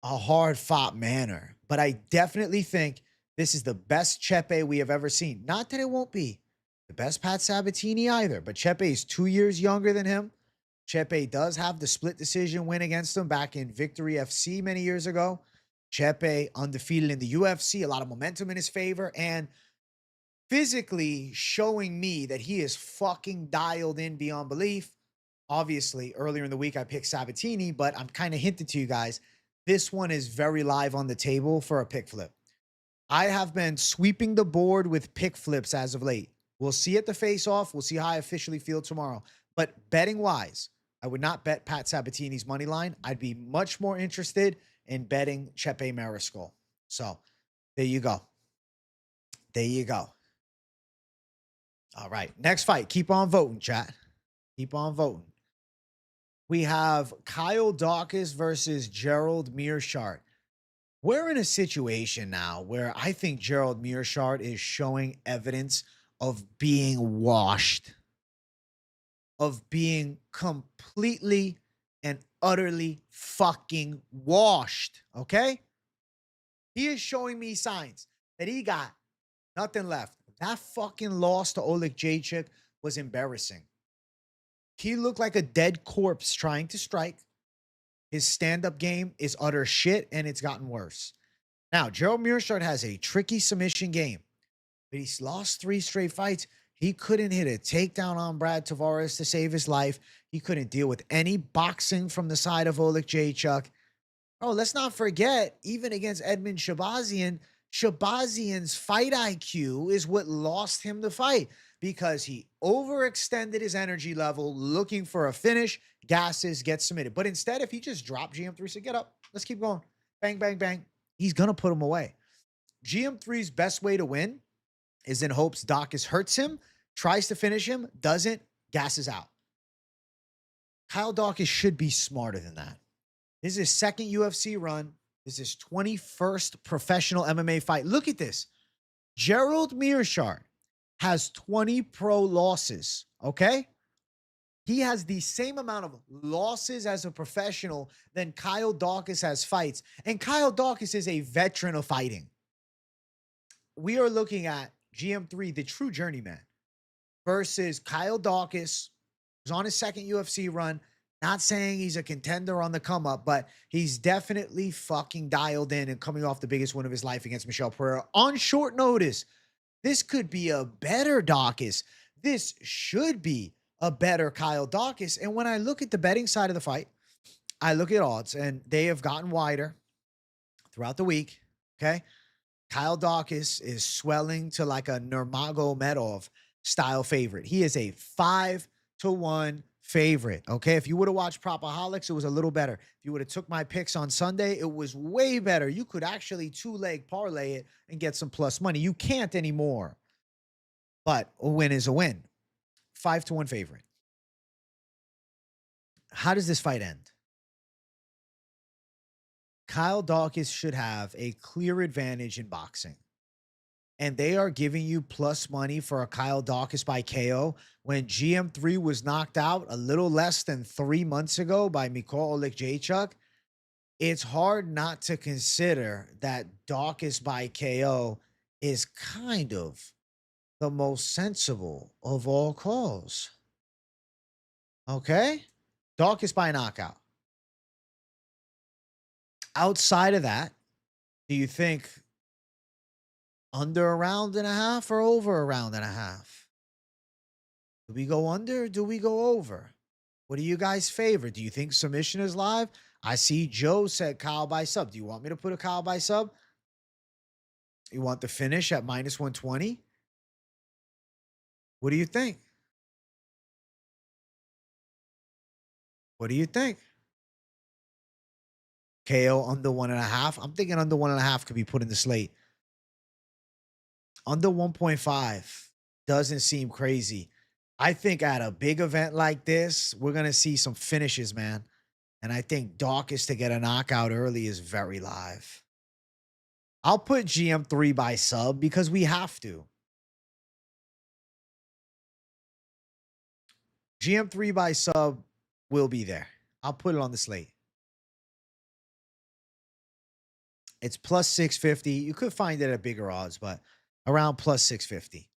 a hard-fought manner. But I definitely think this is the best Chepe we have ever seen. Not that it won't be the best Pat Sabatini either, but Chepe is 2 years younger than him. Chepe does have the split decision win against him back in Victory FC many years ago. Chepe undefeated in the UFC, a lot of momentum in his favor, and physically showing me that he is fucking dialed in beyond belief. Obviously, earlier in the week, I picked Sabatini, but I'm kind of hinted to you guys, this one is very live on the table for a pick flip. I have been sweeping the board with pick flips as of late. We'll see at the face-off. We'll see how I officially feel tomorrow. But betting-wise, I would not bet Pat Sabatini's money line. I'd be much more interested in betting Chepe Mariscal. So, there you go. There you go. All right. Next fight. Keep on voting, chat. Keep on voting. We have Kyle Daukaus versus Gerald Meerschaert. We're in a situation now where I think Gerald Meerschaert is showing evidence of being washed, of being completely and utterly fucking washed, okay? He is showing me signs that he got nothing left. That fucking loss to Oleg Jacek was embarrassing. He looked like a dead corpse trying to strike. His stand-up game is utter shit, and it's gotten worse. Now, Gerald Meerschaert has a tricky submission game, but he's lost 3 straight fights. He couldn't hit a takedown on Brad Tavares to save his life. He couldn't deal with any boxing from the side of Oleg Jacek. Oh, let's not forget, even against Edmund Shabazian, Shabazian's fight IQ is what lost him the fight because he overextended his energy level looking for a finish, gasses, gets submitted. But instead, if he just dropped GM3, said, get up, let's keep going. Bang, bang, bang. He's going to put him away. GM3's best way to win is in hopes Daukaus hurts him, tries to finish him, doesn't, gasses out. Kyle Daukaus should be smarter than that. This is his second UFC run. This is his 21st professional MMA fight. Look at this. Gerald Meerschaert has 20 pro losses, okay? He has the same amount of losses as a professional than Kyle Daukaus has fights. And Kyle Daukaus is a veteran of fighting. We are looking at GM3, the true journeyman, versus Kyle Daukaus, who's on his second UFC run. Not saying he's a contender on the come up, but he's definitely fucking dialed in and coming off the biggest win of his life against Michel Pereira on short notice. This could be a better Daukaus. This should be a better Kyle Daukaus. And when I look at the betting side of the fight, I look at odds, and they have gotten wider throughout the week. Okay. Kyle Daukaus is swelling to like a Nurmagomedov style favorite. He is a 5-1 favorite. Okay. If you would have watched PropAholics, it was a little better. If you would have took my picks on Sunday, it was way better. You could actually 2-leg parlay it and get some plus money. You can't anymore, but a win is a win. 5-1 favorite. How does this fight end? Kyle Daukaus should have a clear advantage in boxing. and they are giving you plus money for a Kyle Daukaus by KO when GM3 was knocked out a little less than 3 months ago by Mikhail Jachuk, it's hard not to consider that Daukaus by KO is kind of the most sensible of all calls. Okay? Daukaus by knockout. Outside of that, do you think under a round and a half or over a round and a half? Do we go under or do we go over? What do you guys favor? Do you think submission is live? I see Joe said Kyle by sub. Do you want me to put a Kyle by sub? You want the finish at minus 120? What do you think? What do you think? KO under 1.5. I'm thinking under 1.5 could be put in the slate. Under 1.5 doesn't seem crazy. I think at a big event like this, we're going to see some finishes, man. And I think Daukaus to get a knockout early is very live. I'll put GM3 by sub because we have to. GM3 by sub will be there. I'll put it on the slate. It's plus 650. You could find it at bigger odds, but around plus 650.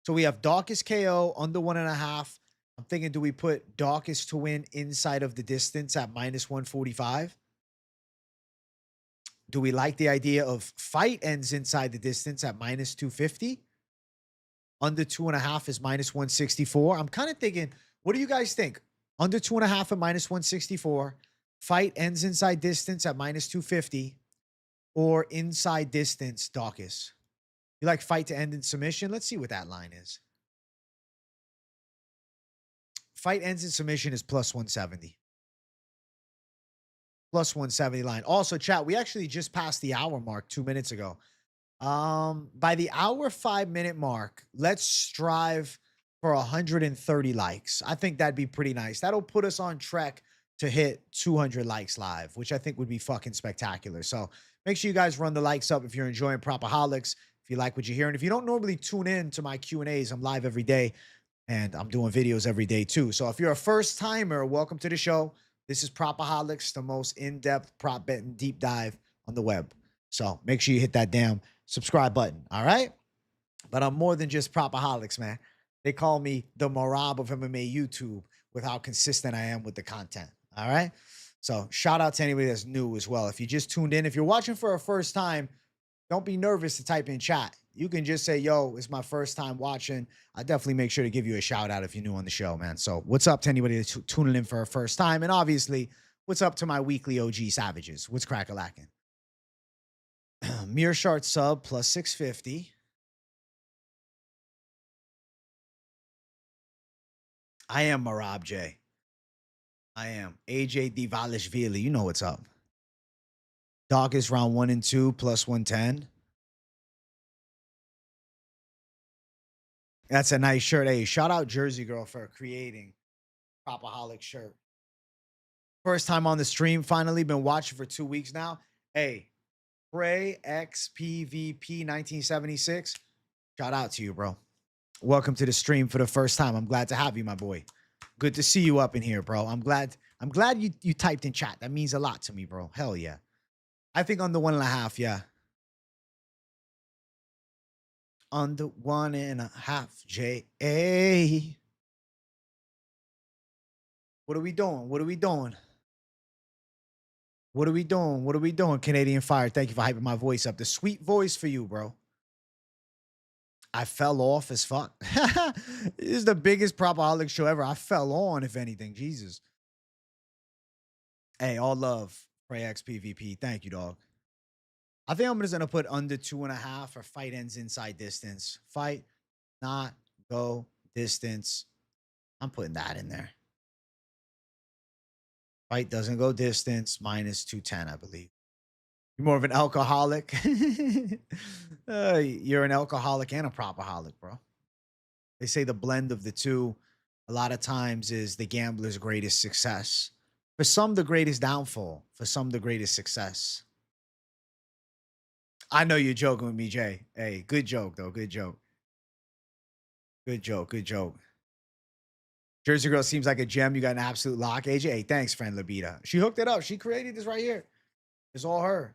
So we have Daukaus KO under 1.5. I'm thinking, do we put Daukaus to win inside of the distance at minus 145? Do we like the idea of fight ends inside the distance at minus 250? Under 2.5 is minus 164. I'm kind of thinking, what do you guys think? Under 2.5 at minus 164. Fight ends inside distance at minus 250. Or inside distance Daukaus. You like fight to end in submission? Let's see what that line is. Fight ends in submission is plus 170. Plus 170 line. Also, chat, we actually just passed the hour mark 2 minutes ago. By the hour 5 minute mark, let's strive for 130 likes. I think that'd be pretty nice. That'll put us on track to hit 200 likes live, which I think would be fucking spectacular. So make sure you guys run the likes up if you're enjoying PropAholics, if you like what you hear. And if you don't normally tune in to my Q&As, I'm live every day and I'm doing videos every day too. So if you're a first timer, welcome to the show. This is PropAholics, the most in-depth prop betting deep dive on the web. So make sure you hit that damn subscribe button. All right. But I'm more than just PropAholics, man. They call me the Marab of MMA YouTube with how consistent I am with the content. All right. So shout out to anybody that's new as well. If you just tuned in, if you're watching for a first time, don't be nervous to type in chat. You can just say, yo, it's my first time watching. I definitely make sure to give you a shout out if you're new on the show, man. So what's up to anybody that's tuning in for a first time? And obviously, what's up to my weekly OG savages? What's crack-a-lackin'? Meerschaert sub plus 650. I am Marab J. I am AJ Divalishvili. You know what's up. Daukaus round 1 and 2 plus 110. That's a nice shirt. Hey, shout out Jersey Girl for creating PropAholics shirt. First time on the stream. Finally been watching for 2 weeks now. Hey, Pray XPVP 1976. Shout out to you, bro. Welcome to the stream for the first time. I'm glad to have you, my boy. Good to see you up in here, bro. I'm glad you typed in chat. That means a lot to me, bro. Hell yeah. I think under 1.5, yeah. Under 1.5, J.A. What are we doing? What are we doing? What are we doing? What are we doing? Canadian Fire, thank you for hyping my voice up. The sweet voice for you, bro. I fell off as fuck. This is the biggest PropAholics show ever. I fell on, if anything. Jesus. Hey, all love. Pray XPVP. Thank you, dog. I think I'm just going to put under 2.5 or fight ends inside distance. Fight, not go distance. I'm putting that in there. Fight doesn't go distance. Minus 210, I believe. You're more of an alcoholic. You're an alcoholic and a PropAholic, bro. They say the blend of the two a lot of times is the gambler's greatest success. For some, the greatest downfall. For some, the greatest success. I know you're joking with me, Jay. Hey, good joke, though. Good joke. Good joke. Good joke. Jersey Girl seems like a gem. You got an absolute lock, AJ. Hey, thanks, friend Labita. She hooked it up. She created this right here. It's all her.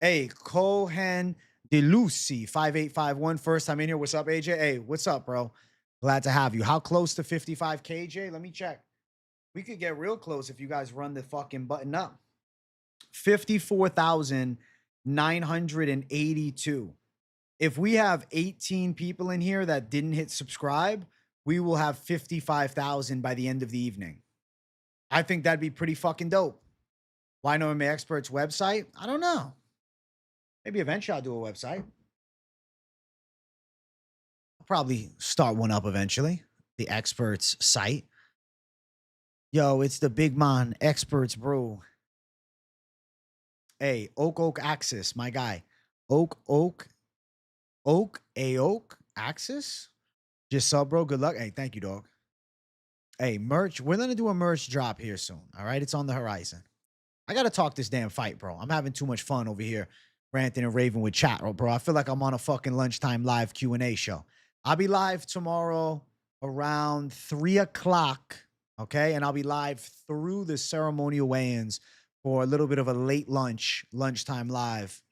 Hey, Cohen DeLucy, 5851. First time in here. What's up, AJ? Hey, what's up, bro? Glad to have you. How close to 55 KJ? Let me check. We could get real close if you guys run the fucking button up. 54,982. If we have 18 people in here that didn't hit subscribe, we will have 55,000 by the end of the evening. I think that'd be pretty fucking dope. Why no MMA Experts website? I don't know. Maybe eventually I'll do a website. I'll probably start one up eventually. The Experts site. Yo, it's the Big Man Experts, bro. Hey, Oak Axis, my guy. Oak Axis. Just sub, bro. Good luck. Hey, thank you, dog. Hey, merch. We're gonna do a merch drop here soon. All right, it's on the horizon. I gotta talk this damn fight, bro. I'm having too much fun over here, ranting and raving with chat, bro. I feel like I'm on a fucking lunchtime live Q&A show. I'll be live tomorrow around 3 o'clock. Okay, and I'll be live through the ceremonial weigh-ins for a little bit of a late lunchtime live.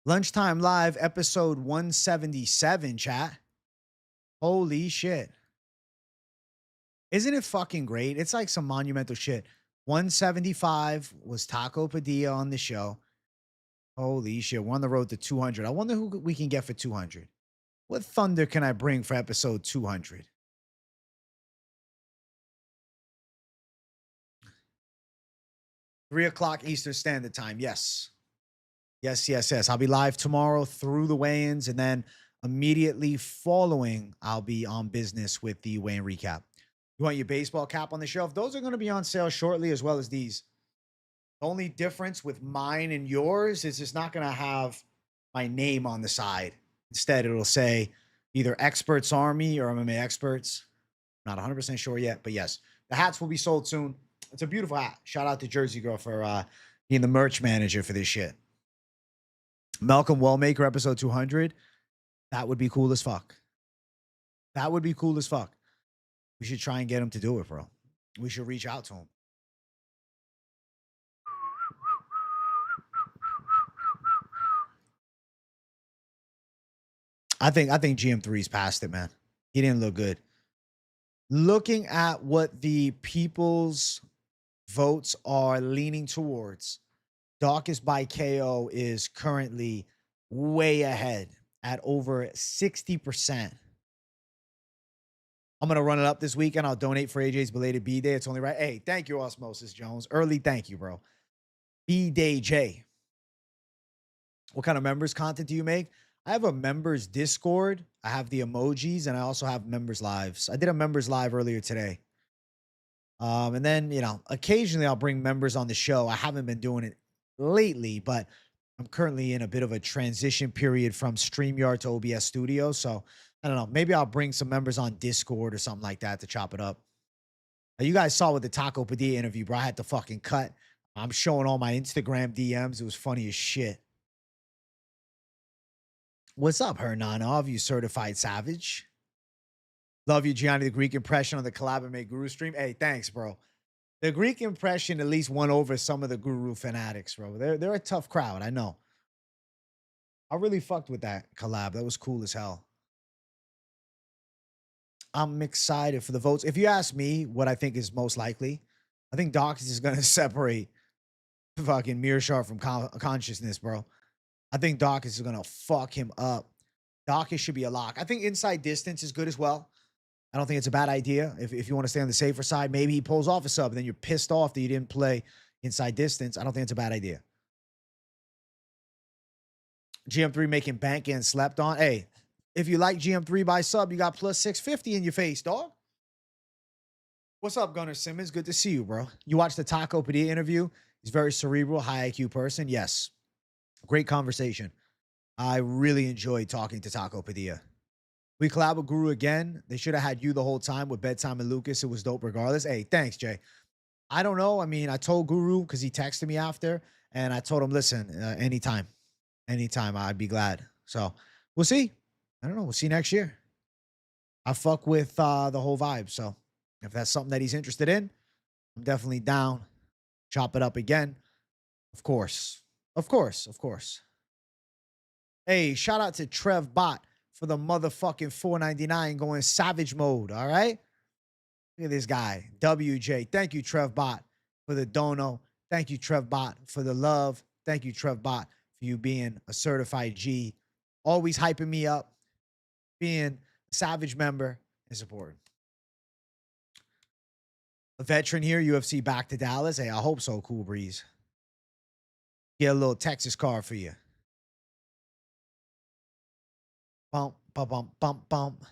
Lunchtime live, episode 177, chat. Holy shit. Isn't it fucking great? It's like some monumental shit. 175 was Taco Padilla on the show. Holy shit. We're on the road to 200. I wonder who we can get for 200. What thunder can I bring for episode 200? Three o'clock Eastern Standard Time. Yes. Yes. I'll be live tomorrow through the weigh-ins, and then immediately following, I'll be on business with the weigh-in recap. You want your baseball cap on the shelf? Those are going to be on sale shortly, as well as these. The only difference with mine and yours is it's not going to have my name on the side. Instead, it'll say either Experts Army or MMA Experts. Not 100% sure yet, but yes. The hats will be sold soon. It's a beautiful hat. Shout out to Jersey Girl for being the merch manager for this shit. Malcolm Wellmaker, episode 200. That would be cool as fuck. That would be cool as fuck. We should try and get him to do it, bro. We should reach out to him. I think GM3's past it, man. He didn't look good. Looking at what the people's votes are leaning towards, Daukaus by KO is currently way ahead at over 60%. I'm going to run it up this weekend. I'll donate for AJ's belated B-Day. It's only right. Hey, thank you, Osmosis Jones. Early thank you, bro. B-Day J. What kind of members content do you make? I have a members Discord. I have the emojis, and I also have members lives. I did a members live earlier today. And then, occasionally I'll bring members on the show. I haven't been doing it lately, but I'm currently in a bit of a transition period from StreamYard to OBS Studio. So I don't know. Maybe I'll bring some members on Discord or something like that to chop it up. Now, you guys saw with the Taco Padilla interview, bro. I had to fucking cut. I'm showing all my Instagram DMs. It was funny as shit. What's up, Hernanov, you certified savage? Love you, Gianni, the Greek impression on the Collab and Make Guru stream. Hey, thanks, bro. The Greek impression at least won over some of the Guru fanatics, bro. They're a tough crowd, I know. I really fucked with that collab. That was cool as hell. I'm excited for the votes. If you ask me what I think is most likely, I think Daukaus is going to separate fucking Meerschaert from consciousness, bro. I think Daukaus is going to fuck him up. Daukaus should be a lock. I think inside distance is good as well. I don't think it's a bad idea. If you want to stay on the safer side, maybe he pulls off a sub, and then you're pissed off that you didn't play inside distance. I don't think it's a bad idea. GM3 making bank and slept on. Hey, if you like GM3 by sub, you got plus 650 in your face, dog. What's up, Gunnar Simmons? Good to see you, bro. You watched the Taco Padilla interview. He's very cerebral, high IQ person. Yes. Great conversation. I really enjoyed talking to Taco Padilla. We collab with Guru again. They should have had you the whole time with Bedtime and Lucas. It was dope regardless. Hey, thanks, Jay. I don't know. I mean, I told Guru because he texted me after, and I told him, listen, anytime. anytime, I'd be glad. So we'll see. I don't know. We'll see next year. I fuck with the whole vibe. So if that's something that he's interested in, I'm definitely down. Chop it up again. Of course. Of course. Of course. Hey, shout out to Trev Bot for the motherfucking $4.99 going savage mode. All right. Look at this guy. WJ. Thank you, Trev Bot, for the dono. Thank you, Trev Bot, for the love. Thank you, Trev Bot, for you being a certified G. Always hyping me up. Being a savage member and supporting. A veteran here, UFC back to Dallas. Hey, I hope so, Cool Breeze. Get a little Texas card for you. Bump, bump, bump, bump, bump.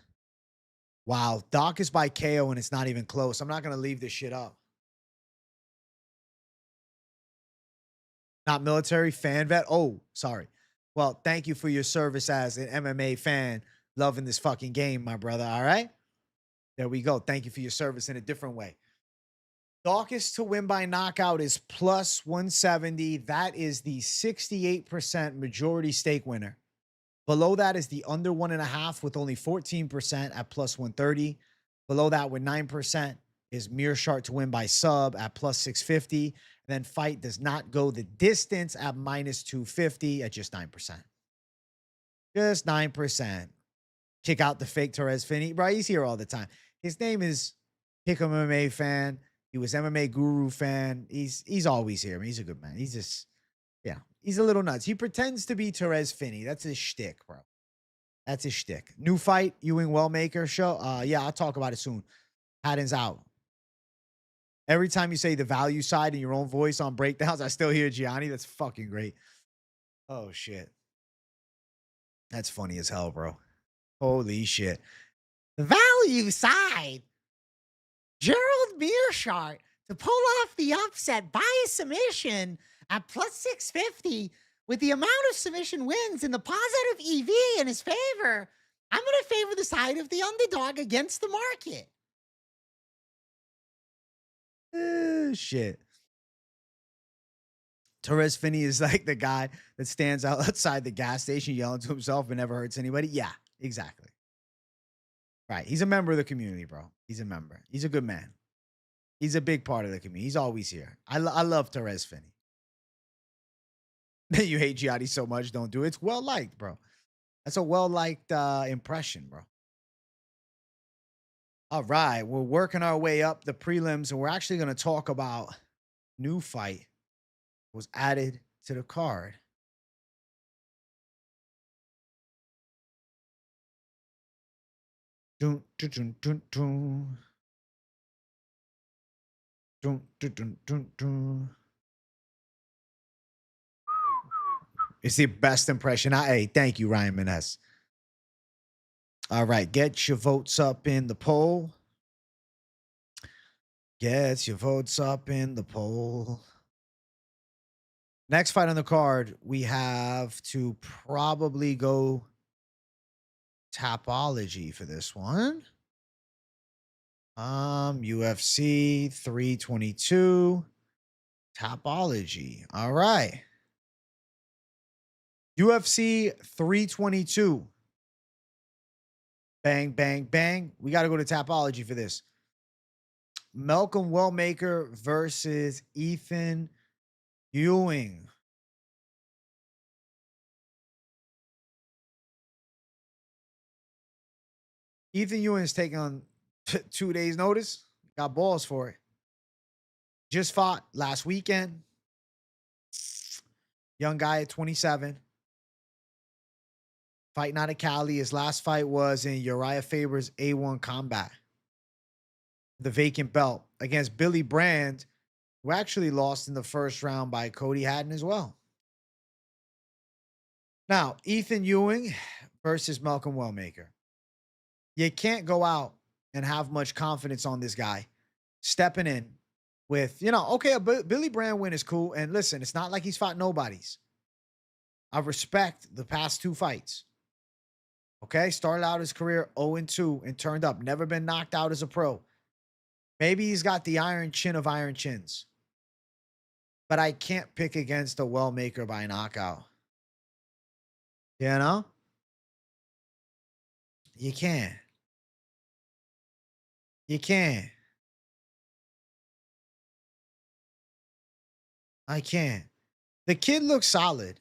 Wow, Daukaus by KO and it's not even close. I'm not going to leave this shit up. Not military, fan vet. Oh, sorry. Well, thank you for your service as an MMA fan. Loving this fucking game, my brother. All right? There we go. Thank you for your service in a different way. Daukaus to win by knockout is plus 170. That is the 68% majority stake winner. Below that is the under 1.5 with only 14% at plus 130. Below that with 9% is Meerschaert to win by sub at plus 650. And then fight does not go the distance at minus 250 at just 9%. Just 9%. Kick out the fake Torres Finney. Bro, he's here all the time. His name is Pick'em MMA fan. He was MMA Guru fan. He's always here. I mean, he's a good man. He's just, yeah, he's a little nuts. He pretends to be Torres Finney. That's his shtick, bro. That's his shtick. New fight, Ewing Wellmaker show. Yeah, I'll talk about it soon. Haddon's out. Every time you say the value side in your own voice on breakdowns, I still hear Gianni. That's fucking great. Oh, shit. That's funny as hell, bro. Holy shit. The value side. Gerald Meerschaert to pull off the upset by a submission at plus 650 with the amount of submission wins and the positive EV in his favor. I'm going to favor the side of the underdog against the market. Shit. Torres Finney is like the guy that stands outside the gas station yelling to himself and never hurts anybody. Yeah, exactly. Right. He's a member of the community, bro. He's a member. He's a good man. He's a big part of the community. He's always here. I love Torres Finney. You hate Gianni so much, don't do it. It's well-liked, bro. That's a well-liked impression, bro. All right. We're working our way up the prelims, and we're actually going to talk about new fight was added to the card. Dun, dun, dun, dun, dun. Dun, dun, dun, dun, dun. It's the best impression. Hey, thank you, Ryan Menes. All right, get your votes up in the poll. Get your votes up in the poll. Next fight on the card, we have to probably go Tapology for this one. UFC 322. Tapology. All right. UFC 322. Bang, bang, bang. We got to go to Tapology for this. Malcolm Wellmaker versus Ethyn Ewing. Ethyn Ewing is taking on 2 days' notice. Got balls for it. Just fought last weekend. Young guy at 27. Fighting out of Cali. His last fight was in Uriah Faber's A1 combat. The vacant belt against Billy Brand, who actually lost in the first round by Cody Haddon as well. Now, Ethyn Ewing versus Malcolm Wellmaker. You can't go out and have much confidence on this guy stepping in with, okay, a Billy Brand win is cool. And listen, it's not like he's fought nobodies. I respect the past 2 fights. Okay, started out his career 0-2 and turned up. Never been knocked out as a pro. Maybe he's got the iron chin of iron chins. But I can't pick against a Wellmaker by knockout. You know? You can't. You can't. I can't. The kid looks solid.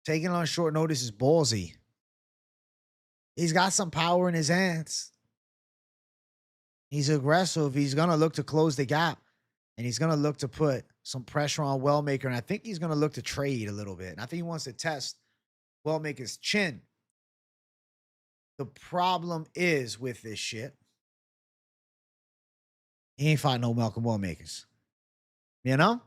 Taking on short notice is ballsy. He's got some power in his hands. He's aggressive. He's going to look to close the gap. And he's going to look to put some pressure on Wellmaker. And I think he's going to look to trade a little bit. And I think he wants to test Wellmaker's chin. The problem is with this shit, he ain't fighting no Malcolm Wellmakers. You know?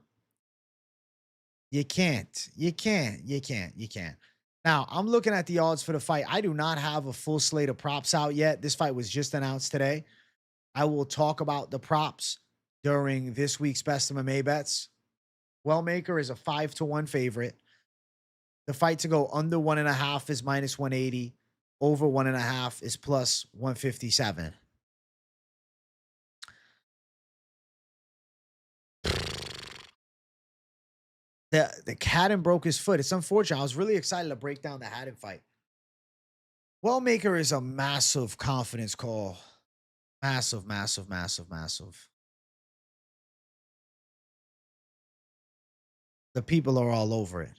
You can't. You can't. You can't. You can't. Now, I'm looking at the odds for the fight. I do not have a full slate of props out yet. This fight was just announced today. I will talk about the props during this week's Best MMA Bets. Wellmaker is a 5-1 favorite. The fight to go under 1.5 is minus 180. Over 1.5 is plus 157. The Haddon broke his foot. It's unfortunate. I was really excited to break down the Haddon fight. Wellmaker is a massive confidence call. Massive, massive, massive, massive. The people are all over it.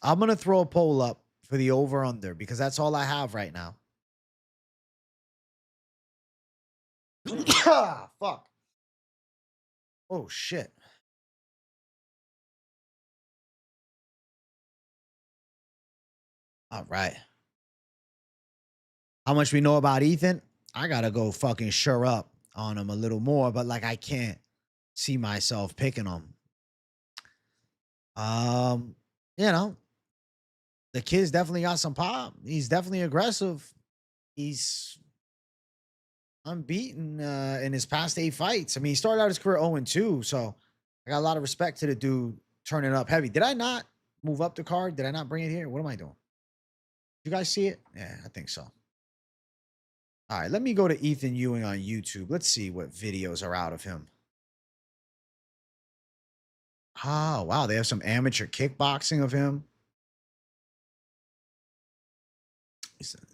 I'm going to throw a poll up for the over-under because that's all I have right now. Fuck. Oh, shit. All right. How much we know about Ethyn? I got to go fucking sure up on him a little more, but like I can't see myself picking him. You know, the kid's definitely got some pop. He's definitely aggressive. He's unbeaten in his past 8 fights. I mean, he started out his career 0-2, so I got a lot of respect to the dude turning up heavy. Did I not move up the card? Did I not bring it here? What am I doing? You guys see it? Yeah, I think so. All right, let me go to Ethyn Ewing on YouTube. Let's see what videos are out of him. Oh, wow. They have some amateur kickboxing of him.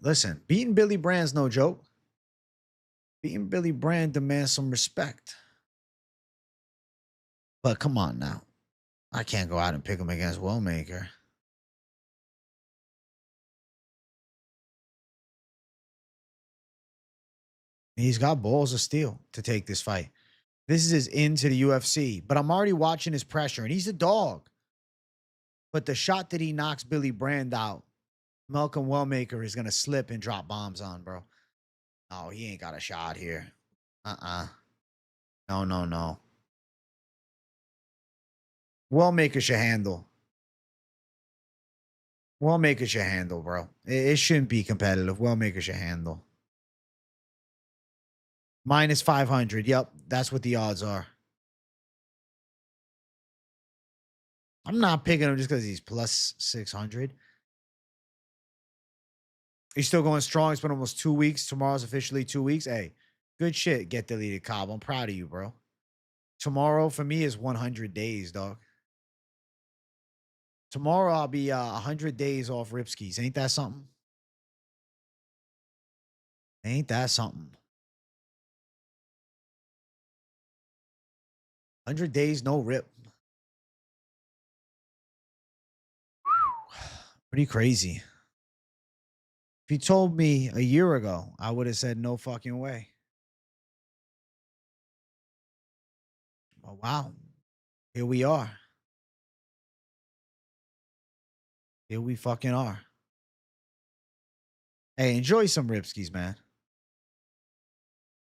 Listen, beating Billy Brand's no joke. Beating Billy Brand demands some respect. But come on now. I can't go out and pick him against Wellmaker. He's got balls of steel to take this fight. This is his into the UFC. But I'm already watching his pressure, and he's a dog. But the shot that he knocks Billy Brand out, Malcolm Wellmaker is going to slip and drop bombs on, bro. Oh, he ain't got a shot here. No, no, no. Wellmaker should handle. Wellmaker should handle, bro. It shouldn't be competitive. Wellmaker should handle. Minus 500. Yep, that's what the odds are. I'm not picking him just because he's plus 600. He's still going strong. It's been almost 2 weeks. Tomorrow's officially 2 weeks. Hey, good shit. Get deleted, Cobb. I'm proud of you, bro. Tomorrow for me is 100 days, dog. Tomorrow I'll be 100 days off Ripskis. Ain't that something? Ain't that something? 100 days, no rip. Pretty crazy. If you told me a year ago, I would have said no fucking way. Oh, wow. Here we are. Here we fucking are. Hey, enjoy some Ripskis, man.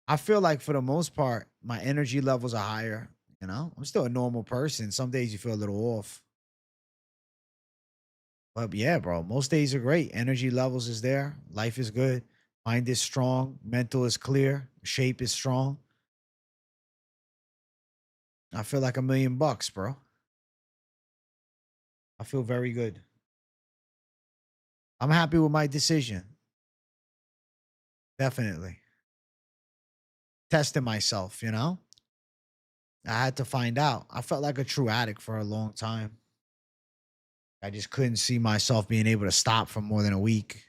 I feel like for the most part, my energy levels are higher. You know, I'm still a normal person. Some days you feel a little off. But yeah, bro, most days are great. Energy levels is there. Life is good. Mind is strong. Mental is clear. Shape is strong. I feel like $1,000,000, bro. I feel very good. I'm happy with my decision. Definitely. Testing myself, you know? I had to find out. I felt like a true addict for a long time. I just couldn't see myself being able to stop for more than a week.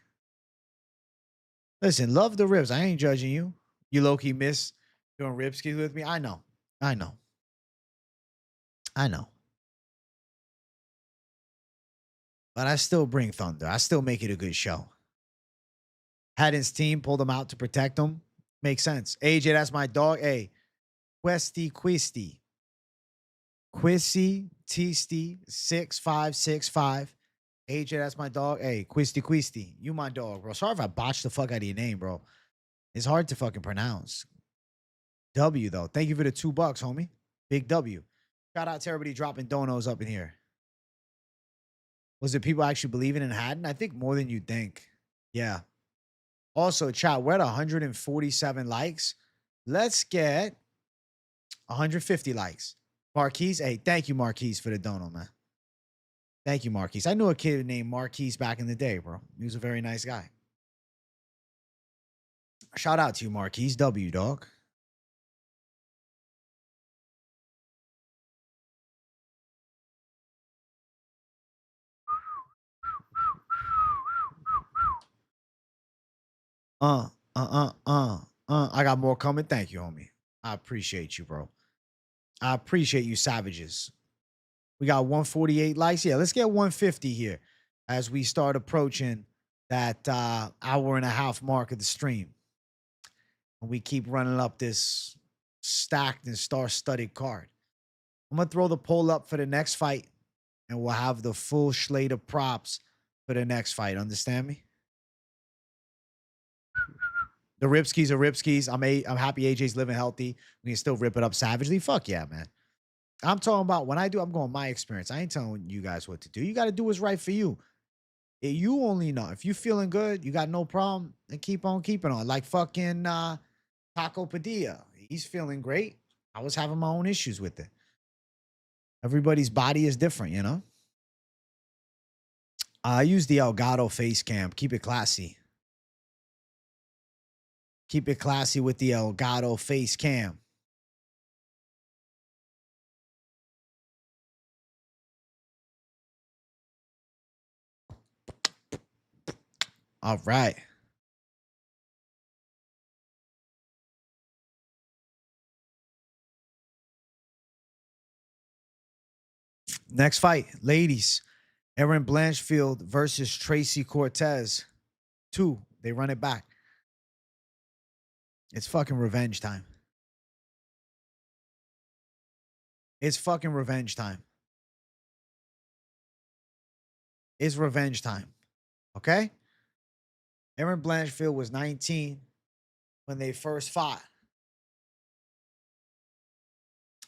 Listen, love the ribs. I ain't judging you. You low-key miss doing rib skis with me. I know. I know. I know. But I still bring thunder. I still make it a good show. Haddon's team pulled him out to protect him. Makes sense. AJ, that's my dog. Hey, Quisty. Quissy Teasty 6565. AJ, that's my dog. Hey, Quisty. You my dog, bro. Sorry if I botched the fuck out of your name, bro. It's hard to fucking pronounce. W, though. Thank you for the $2, homie. Big W. Shout out to everybody dropping donos up in here. Was it people actually believing in Haddon? I think more than you think. Yeah. Also, chat, we're at 147 likes. Let's get 150 likes. Marquise, hey, thank you, Marquise, for the dono, man. Thank you, Marquise. I knew a kid named Marquise back in the day, bro. He was a very nice guy. Shout out to you, Marquise. W, dog. I got more coming. Thank you, homie. I appreciate you, bro. I appreciate you, savages. We got 148 likes. Yeah, let's get 150 here as we start approaching that hour and a half mark of the stream. And we keep running up this stacked and star-studded card. I'm going to throw the poll up for the next fight, and we'll have the full slate of props for the next fight. Understand me? The Ripskis are Ripskis. I'm happy AJ's living healthy. We can still rip it up savagely. Fuck yeah, man. I'm talking about when I do, I'm going my experience. I ain't telling you guys what to do. You got to do what's right for you. You only know. If you feeling good, you got no problem, then keep on keeping on. Like fucking Taco Padilla. He's feeling great. I was having my own issues with it. Everybody's body is different, you know? I use the Elgato face cam. Keep it classy. Keep it classy with the Elgato face cam. All right. Next fight, ladies. Erin Blanchfield versus Tracy Cortez. 2. They run it back. It's fucking revenge time. It's fucking revenge time. It's revenge time. Okay? Erin Blanchfield was 19 when they first fought.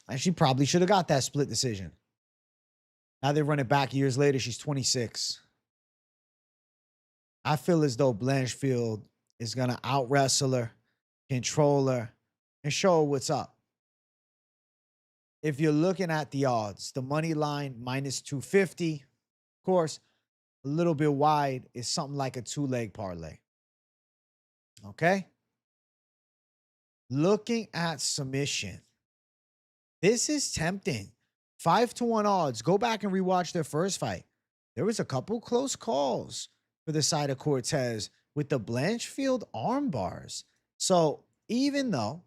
And she probably should have got that split decision. Now they run it back years later. She's 26. I feel as though Blanchfield is going to out wrestle her, control her, and show her what's up. If you're looking at the odds, the money line minus 250, of course, a little bit wide is something like a 2-leg parlay. Okay? Looking at submission, this is tempting. 5-1 odds. Go back and rewatch their first fight. There was a couple close calls for the side of Cortez with the Blanchfield arm bars. So even though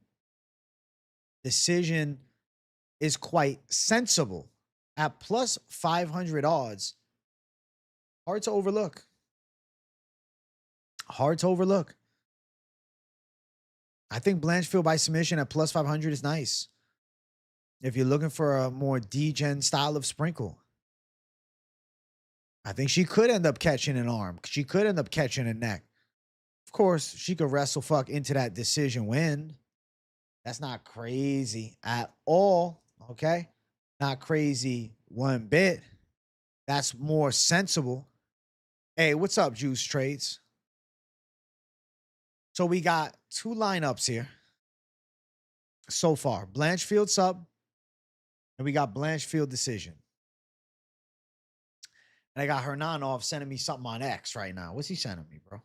decision is quite sensible at plus 500 odds, hard to overlook. Hard to overlook. I think Blanchfield by submission at plus 500 is nice. If you're looking for a more D-gen style of sprinkle. I think she could end up catching an arm. She could end up catching a neck. Of course, she could wrestle fuck into that decision win. That's not crazy at all, okay? Not crazy one bit. That's more sensible. Hey, what's up, Juice Trades? So we got 2 lineups here so far. Blanchfield sub, and we got Blanchfield decision. And I got Hernanov sending me something on X right now. What's he sending me, bro?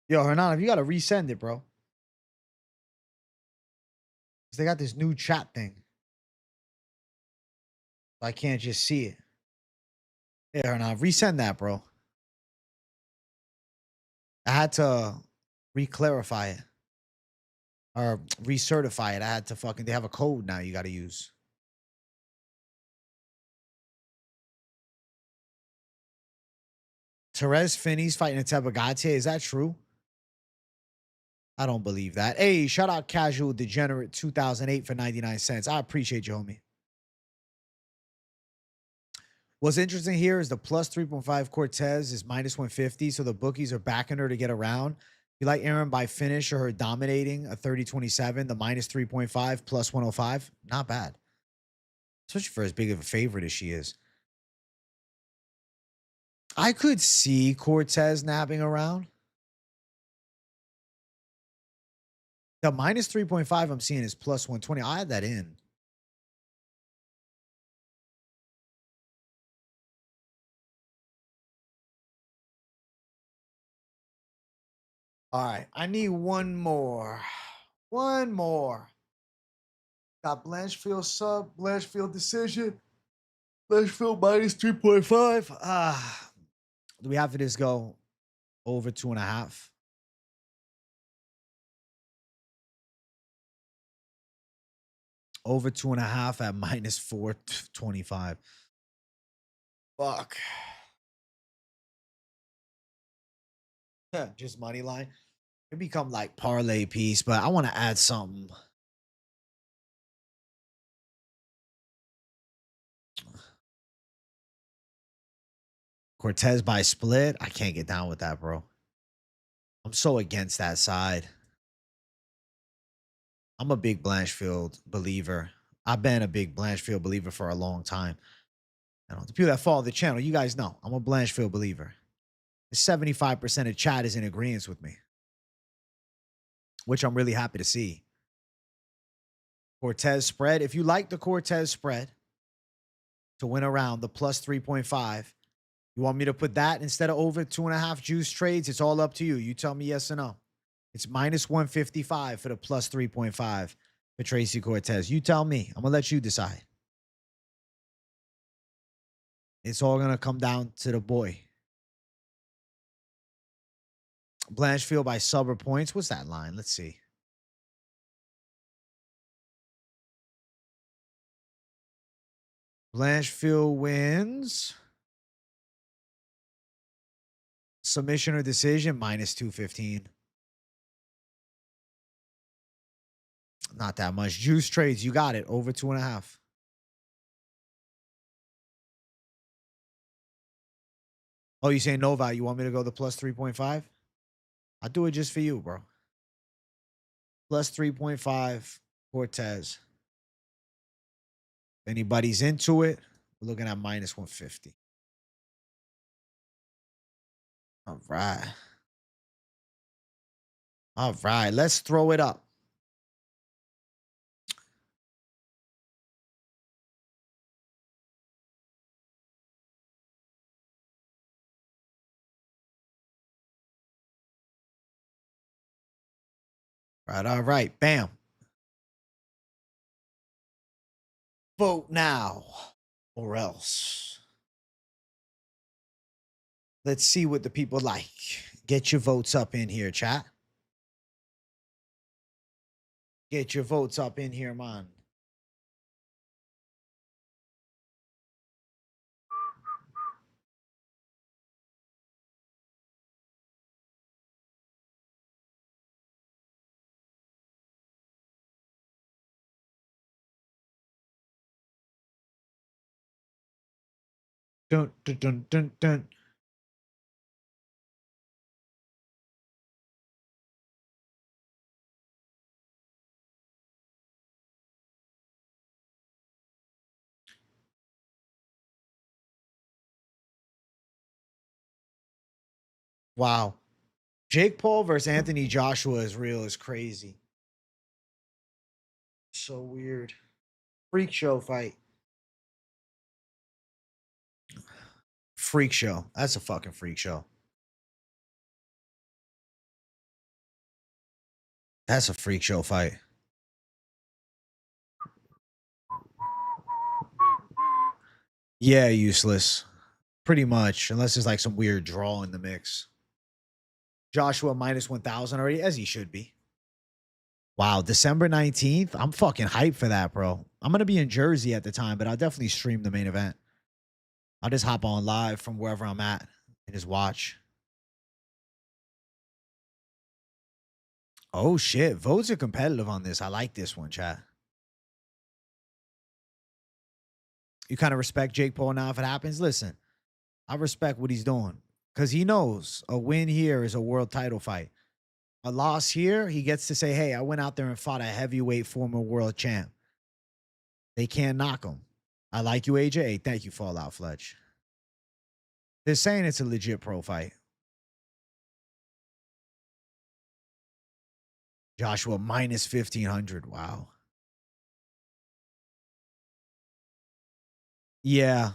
Yo, Hernan, you got to resend it, bro. 'Cause they got this new chat thing. I can't just see it. Yeah, Hernan, resend that, bro. I had to re-clarify it. Or recertify it. I had to fucking, they have a code now you got to use. Therese Finney's fighting a Tebagate. Is that true? I don't believe that. Hey, shout out Casual Degenerate 2008 for 99 cents. I appreciate you, homie. What's interesting here is the plus 3.5 Cortez is minus 150. So the bookies are backing her to get around. You like Aaron by finish or her dominating a 30-27, the minus 3.5 plus 105. Not bad. Especially for as big of a favorite as she is. I could see Cortez nabbing around. The minus 3.5 I'm seeing is plus 120. I'll add that in. All right. I need one more. One more. Got Blanchfield sub, Blanchfield decision. Blanchfield minus 3.5. Do we have to just go over 2.5? Over 2.5 at minus 425. Fuck. Just money line. It become like parlay piece, but I want to add something. Cortez by split. I can't get down with that, bro. I'm so against that side. I'm a big Blanchfield believer. I've been a big Blanchfield believer for a long time. You know, the people that follow the channel, you guys know I'm a Blanchfield believer. 75% of chat is in agreement with me, which I'm really happy to see. Cortez spread. If you like the Cortez spread to win around the plus 3.5, you want me to put that instead of over 2.5 juice trades? It's all up to you. You tell me yes or no. It's minus 155 for the plus 3.5 for Tracy Cortez. You tell me. I'm going to let you decide. It's all going to come down to the boy. Blanchfield by sub or points. What's that line? Let's see. Blanchfield wins. Submission or decision, minus 215. Not that much. Juice trades, you got it. Over 2.5. Oh, you saying no value? You want me to go the plus 3.5? I'll do it just for you, bro. Plus 3.5 Cortez. If anybody's into it, we're looking at minus 150. All right. All right. Let's throw it up. Right. All right. Bam. Vote now or else. Let's see what the people like. Get your votes up in here, chat. Get your votes up in here, man. Dun, dun, dun, dun, dun. Wow. Jake Paul versus Anthony Joshua is real. Is crazy. So weird. Freak show fight. Freak show. That's a fucking freak show. That's a freak show fight. Yeah, useless. Pretty much, unless there's like some weird draw in the mix. Joshua minus 1,000 already, as he should be. Wow, December 19th. I'm fucking hyped for that, bro. I'm going to be in Jersey at the time, but I'll definitely stream the main event. I'll just hop on live from wherever I'm at and just watch. Oh, shit. Votes are competitive on this. I like this one, chat. You kind of respect Jake Paul now if it happens? Listen, I respect what he's doing because he knows a win here is a world title fight. A loss here, he gets to say, hey, I went out there and fought a heavyweight former world champ. They can't knock him. I like you, AJ. Hey, thank you, Fallout Fletch. They're saying it's a legit pro fight. Joshua minus 1,500. Wow. Yeah.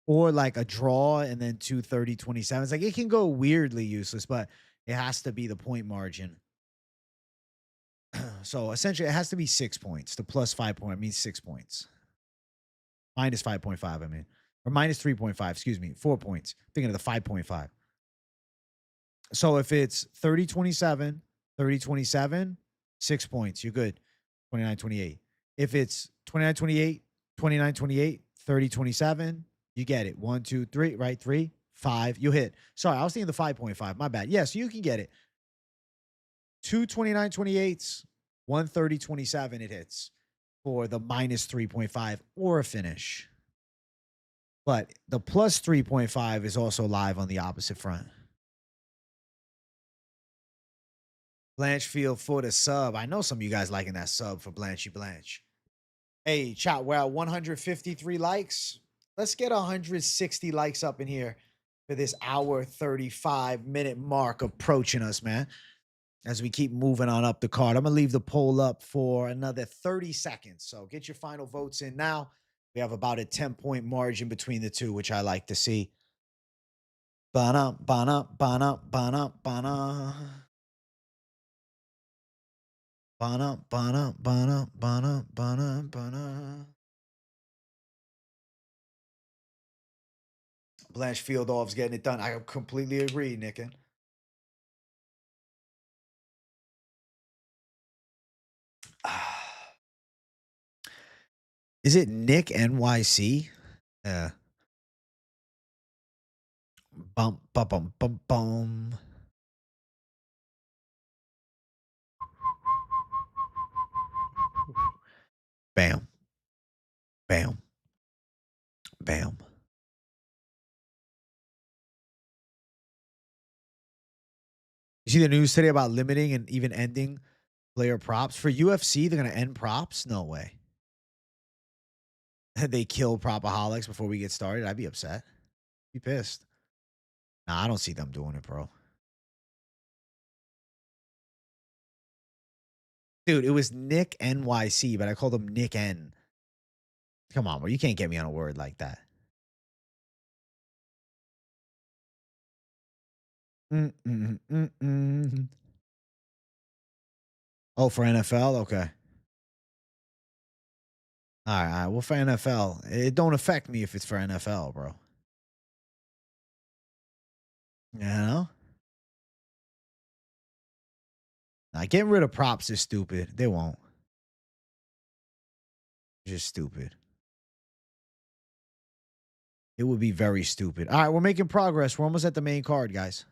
Or like a draw and then 230-27. It's like it can go weirdly useless, but it has to be the point margin. So essentially, it has to be 6 points. The plus 5 point means 6 points. Minus 5.5, I mean. Or minus 3.5, excuse me. 4 points. Thinking of the 5.5. So if it's 30-27, 30-27, 6 points. You're good. 29-28. If it's 29-28, 29-28, 30-27, you get it. 1, 2, 3, right? 3, 5. You hit. Sorry, I was thinking the 5.5. My bad. Yes, you can get it. 2 29-28s, 1 30-27, it hits for the minus 3.5 or a finish. But the plus 3.5 is also live on the opposite front. Blanchfield for the sub. I know some of you guys liking that sub for Blanchy Blanche. Hey, chat, we're at 153 likes. Let's get 160 likes up in here for this hour 35-minute mark approaching us, man. As we keep moving on up the card. I'm going to leave the poll up for another 30 seconds. So get your final votes in now. We have about a 10-point margin between the two, which I like to see. Ba-na, ba-na, ba-na, ba-na, ba-na. Ba-na, ba-na, ba-na, ba-na, ba-na, ba-na. Blanchfield off's getting it done. I completely agree, Nickal. Is it Nick NYC? Yeah. Bum, bum, bum, bum, bum. Bam. Bam. Bam. You see the news today about limiting and even ending player props? For UFC, they're going to end props? No way. They kill PropAholics before we get started. I'd be upset. Be pissed. Nah, I don't see them doing it, bro. Dude, it was Nick NYC, but I called him Nick N. Come on, bro. You can't get me on a word like that. Oh, for NFL? Okay. All right. Well, for NFL, it don't affect me if it's for NFL, bro. You know? Nah, getting rid of props is stupid. They won't. Just stupid. It would be very stupid. All right, we're making progress. We're almost at the main card, guys.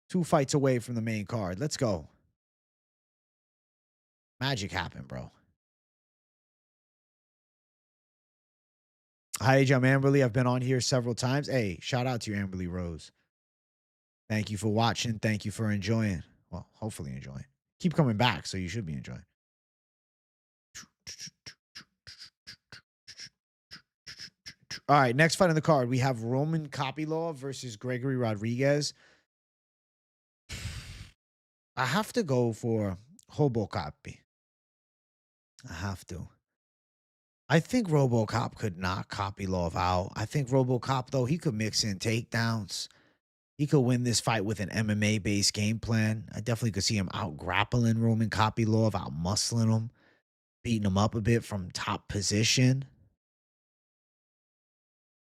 2 fights away from the main card. Let's go. Magic happened, bro. Hi, I'm Amberly. I've been on here several times. Hey, shout out to you, Amberly Rose. Thank you for watching. Thank you for enjoying. Well, hopefully enjoying. Keep coming back, so you should be enjoying. All right, next fight on the card, we have Roman Kopylov versus Gregory Rodrigues. I have to go for Hobokopi. I have to. I think RoboCop could knock Kopylov out. I think RoboCop, though, he could mix in takedowns. He could win this fight with an MMA-based game plan. I definitely could see him out-grappling Roman Kopylov, out-muscling him, beating him up a bit from top position.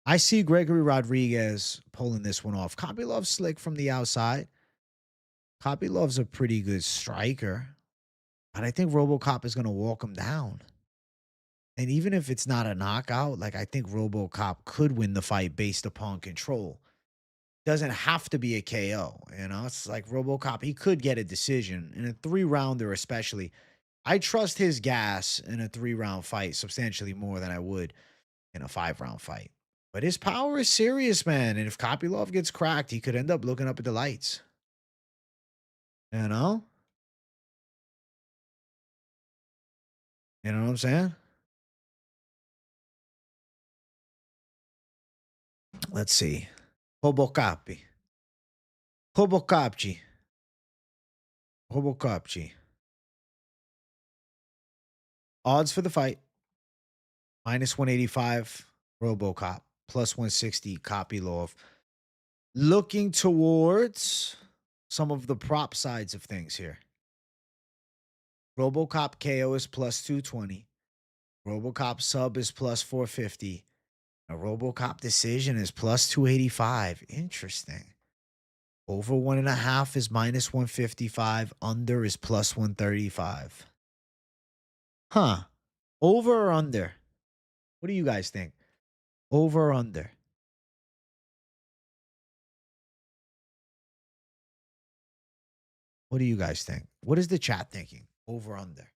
I see Gregory Rodrigues pulling this one off. Kopylov's slick from the outside. Kopylov's a pretty good striker. But I think RoboCop is going to walk him down. And even if it's not a knockout, like I think RoboCop could win the fight based upon control. Doesn't have to be a KO, you know? It's like RoboCop, he could get a decision in a 3-rounder especially. I trust his gas in a 3-round fight substantially more than I would in a 5-round fight. But his power is serious, man. And if Kopylov gets cracked, he could end up looking up at the lights. You know? You know what I'm saying? Let's see. Hobokapji. Hobokapji. Hobokapji. Odds for the fight. -185 RoboCop. +160 Kopylov. Looking towards some of the prop sides of things here. RoboCop KO is +220. RoboCop sub is +450. A RoboCop decision is +285. Interesting. Over 1.5 is -155. Under is +135. Huh. Over or under? What do you guys think? Over or under? What do you guys think? What is the chat thinking? Over or under?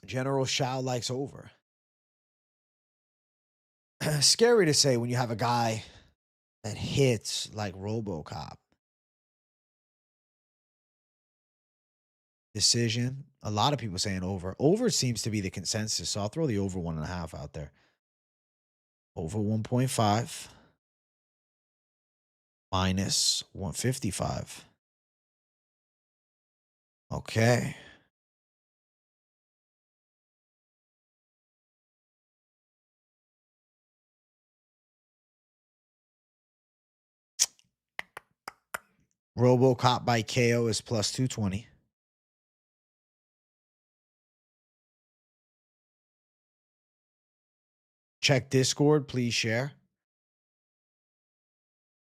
General Shao likes over. Scary to say when you have a guy that hits like RoboCop. Decision. A lot of people saying over. Over seems to be the consensus. So I'll throw the over 1.5 out there. Over 1.5. -155. Okay. RoboCop by KO is +220. Check Discord. Please share.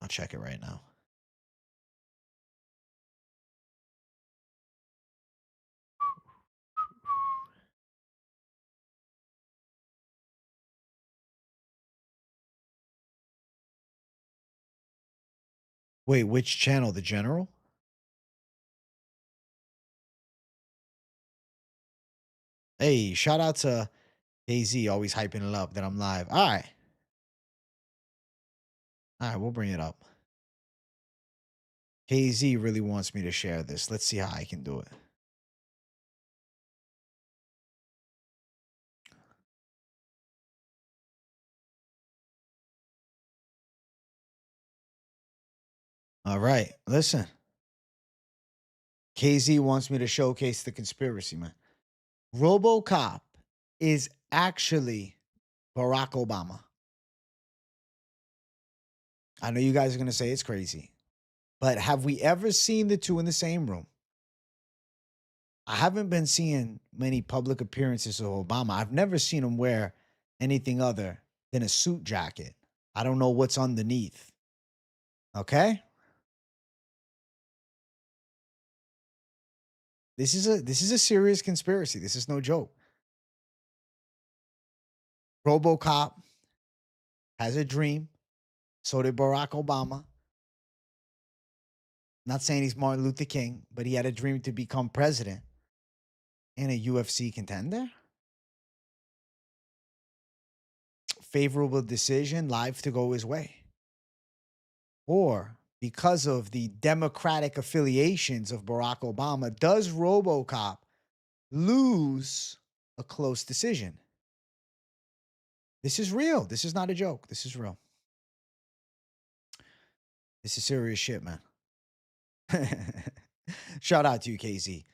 I'll check it right now. Wait, which channel? The General? Hey, shout out to KZ, always hyping it up that I'm live. All right. All right, we'll bring it up. KZ really wants me to share this. Let's see how I can do it. All right, listen. KZ wants me to showcase the conspiracy, man. RoboCop is actually Barack Obama. I know you guys are going to say it's crazy, but have we ever seen the two in the same room? I haven't been seeing many public appearances of Obama. I've never seen him wear anything other than a suit jacket. I don't know what's underneath. Okay? This is a serious conspiracy. This is no joke. RoboCop has a dream. So did Barack Obama. Not saying he's Martin Luther King, but he had a dream to become president and a UFC contender. Favorable decision, life to go his way. Or because of the Democratic affiliations of Barack Obama, does RoboCop lose a close decision? This is real. This is not a joke. This is real. This is serious shit, man. Shout out to you, KZ.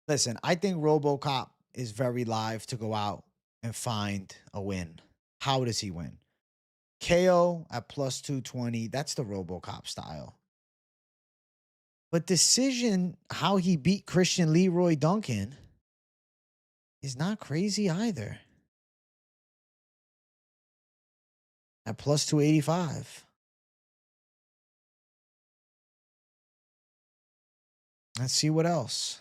Listen, I think RoboCop is very live to go out and find a win. How does he win? KO at plus 220. That's the RoboCop style. But decision, how he beat Christian Leroy Duncan, is not crazy either. At plus 285. Let's see what else.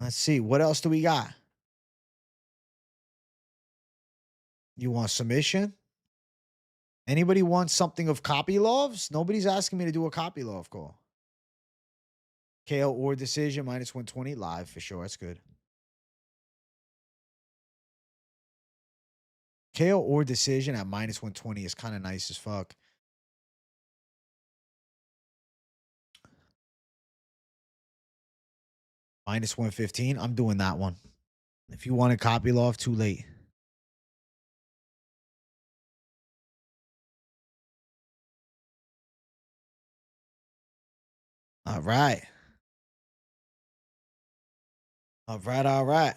Let's see. What else do we got? You want submission? Anybody want something of Kopylov's? Nobody's asking me to do a Kopylov call. KO or decision, minus 120 live for sure. That's good. KO or decision at minus 120 is kind of nice as fuck. Minus 115. I'm doing that one. If you want a Kopylov, too late. All right. All right. All right.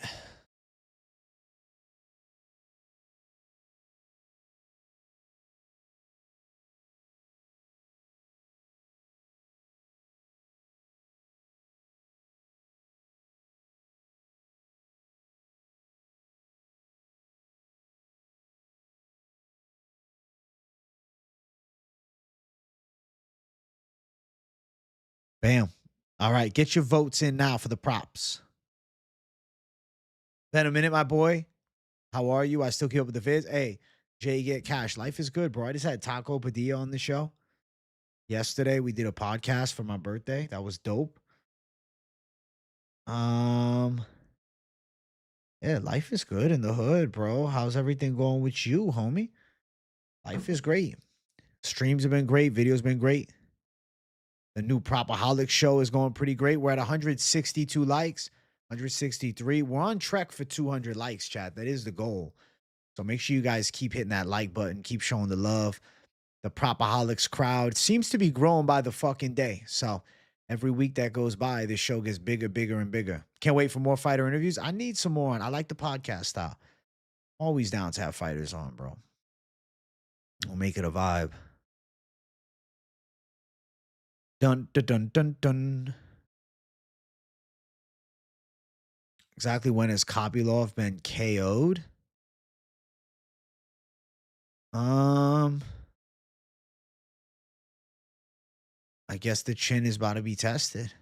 Bam. All right. Get your votes in now for the props. Been a minute, my boy. How are you? I still keep up with the vids. Hey, Jay, get cash. Life is good, bro. I just had Taco Padilla on the show. Yesterday, we did a podcast for my birthday. That was dope. Yeah, life is good in the hood, bro. How's everything going with you, homie? Life is great. Streams have been great. Videos been great. The new PropAholics show is going pretty great. We're at 162 likes, 163. We're on track for 200 likes, chat. That is the goal. So make sure you guys keep hitting that like button. Keep showing the love. The PropAholics crowd seems to be growing by the fucking day. So every week that goes by, this show gets bigger, bigger, and bigger. Can't wait for more fighter interviews. I need some more on. I like the podcast style. Always down to have fighters on, bro. We'll make it a vibe. Dun, dun, dun, dun, dun. Exactly when has Kopylov been KO'd? I guess the chin is about to be tested.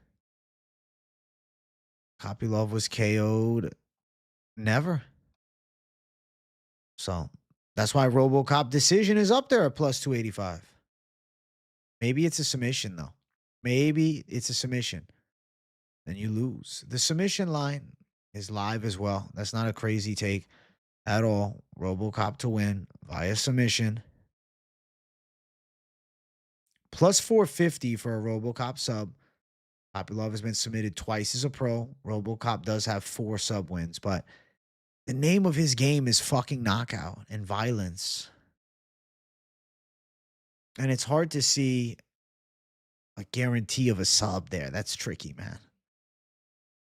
Kopylov was KO'd never. So that's why RoboCop decision is up there at plus 285. Maybe it's a submission, though. Maybe it's a submission. Then you lose. The submission line is live as well. That's not a crazy take at all. RoboCop to win via submission. Plus 450 for a RoboCop sub. Kopylov has been submitted twice as a pro. RoboCop does have 4 sub wins, but the name of his game is fucking knockout and violence. And it's hard to see a guarantee of a sub there. That's tricky, man.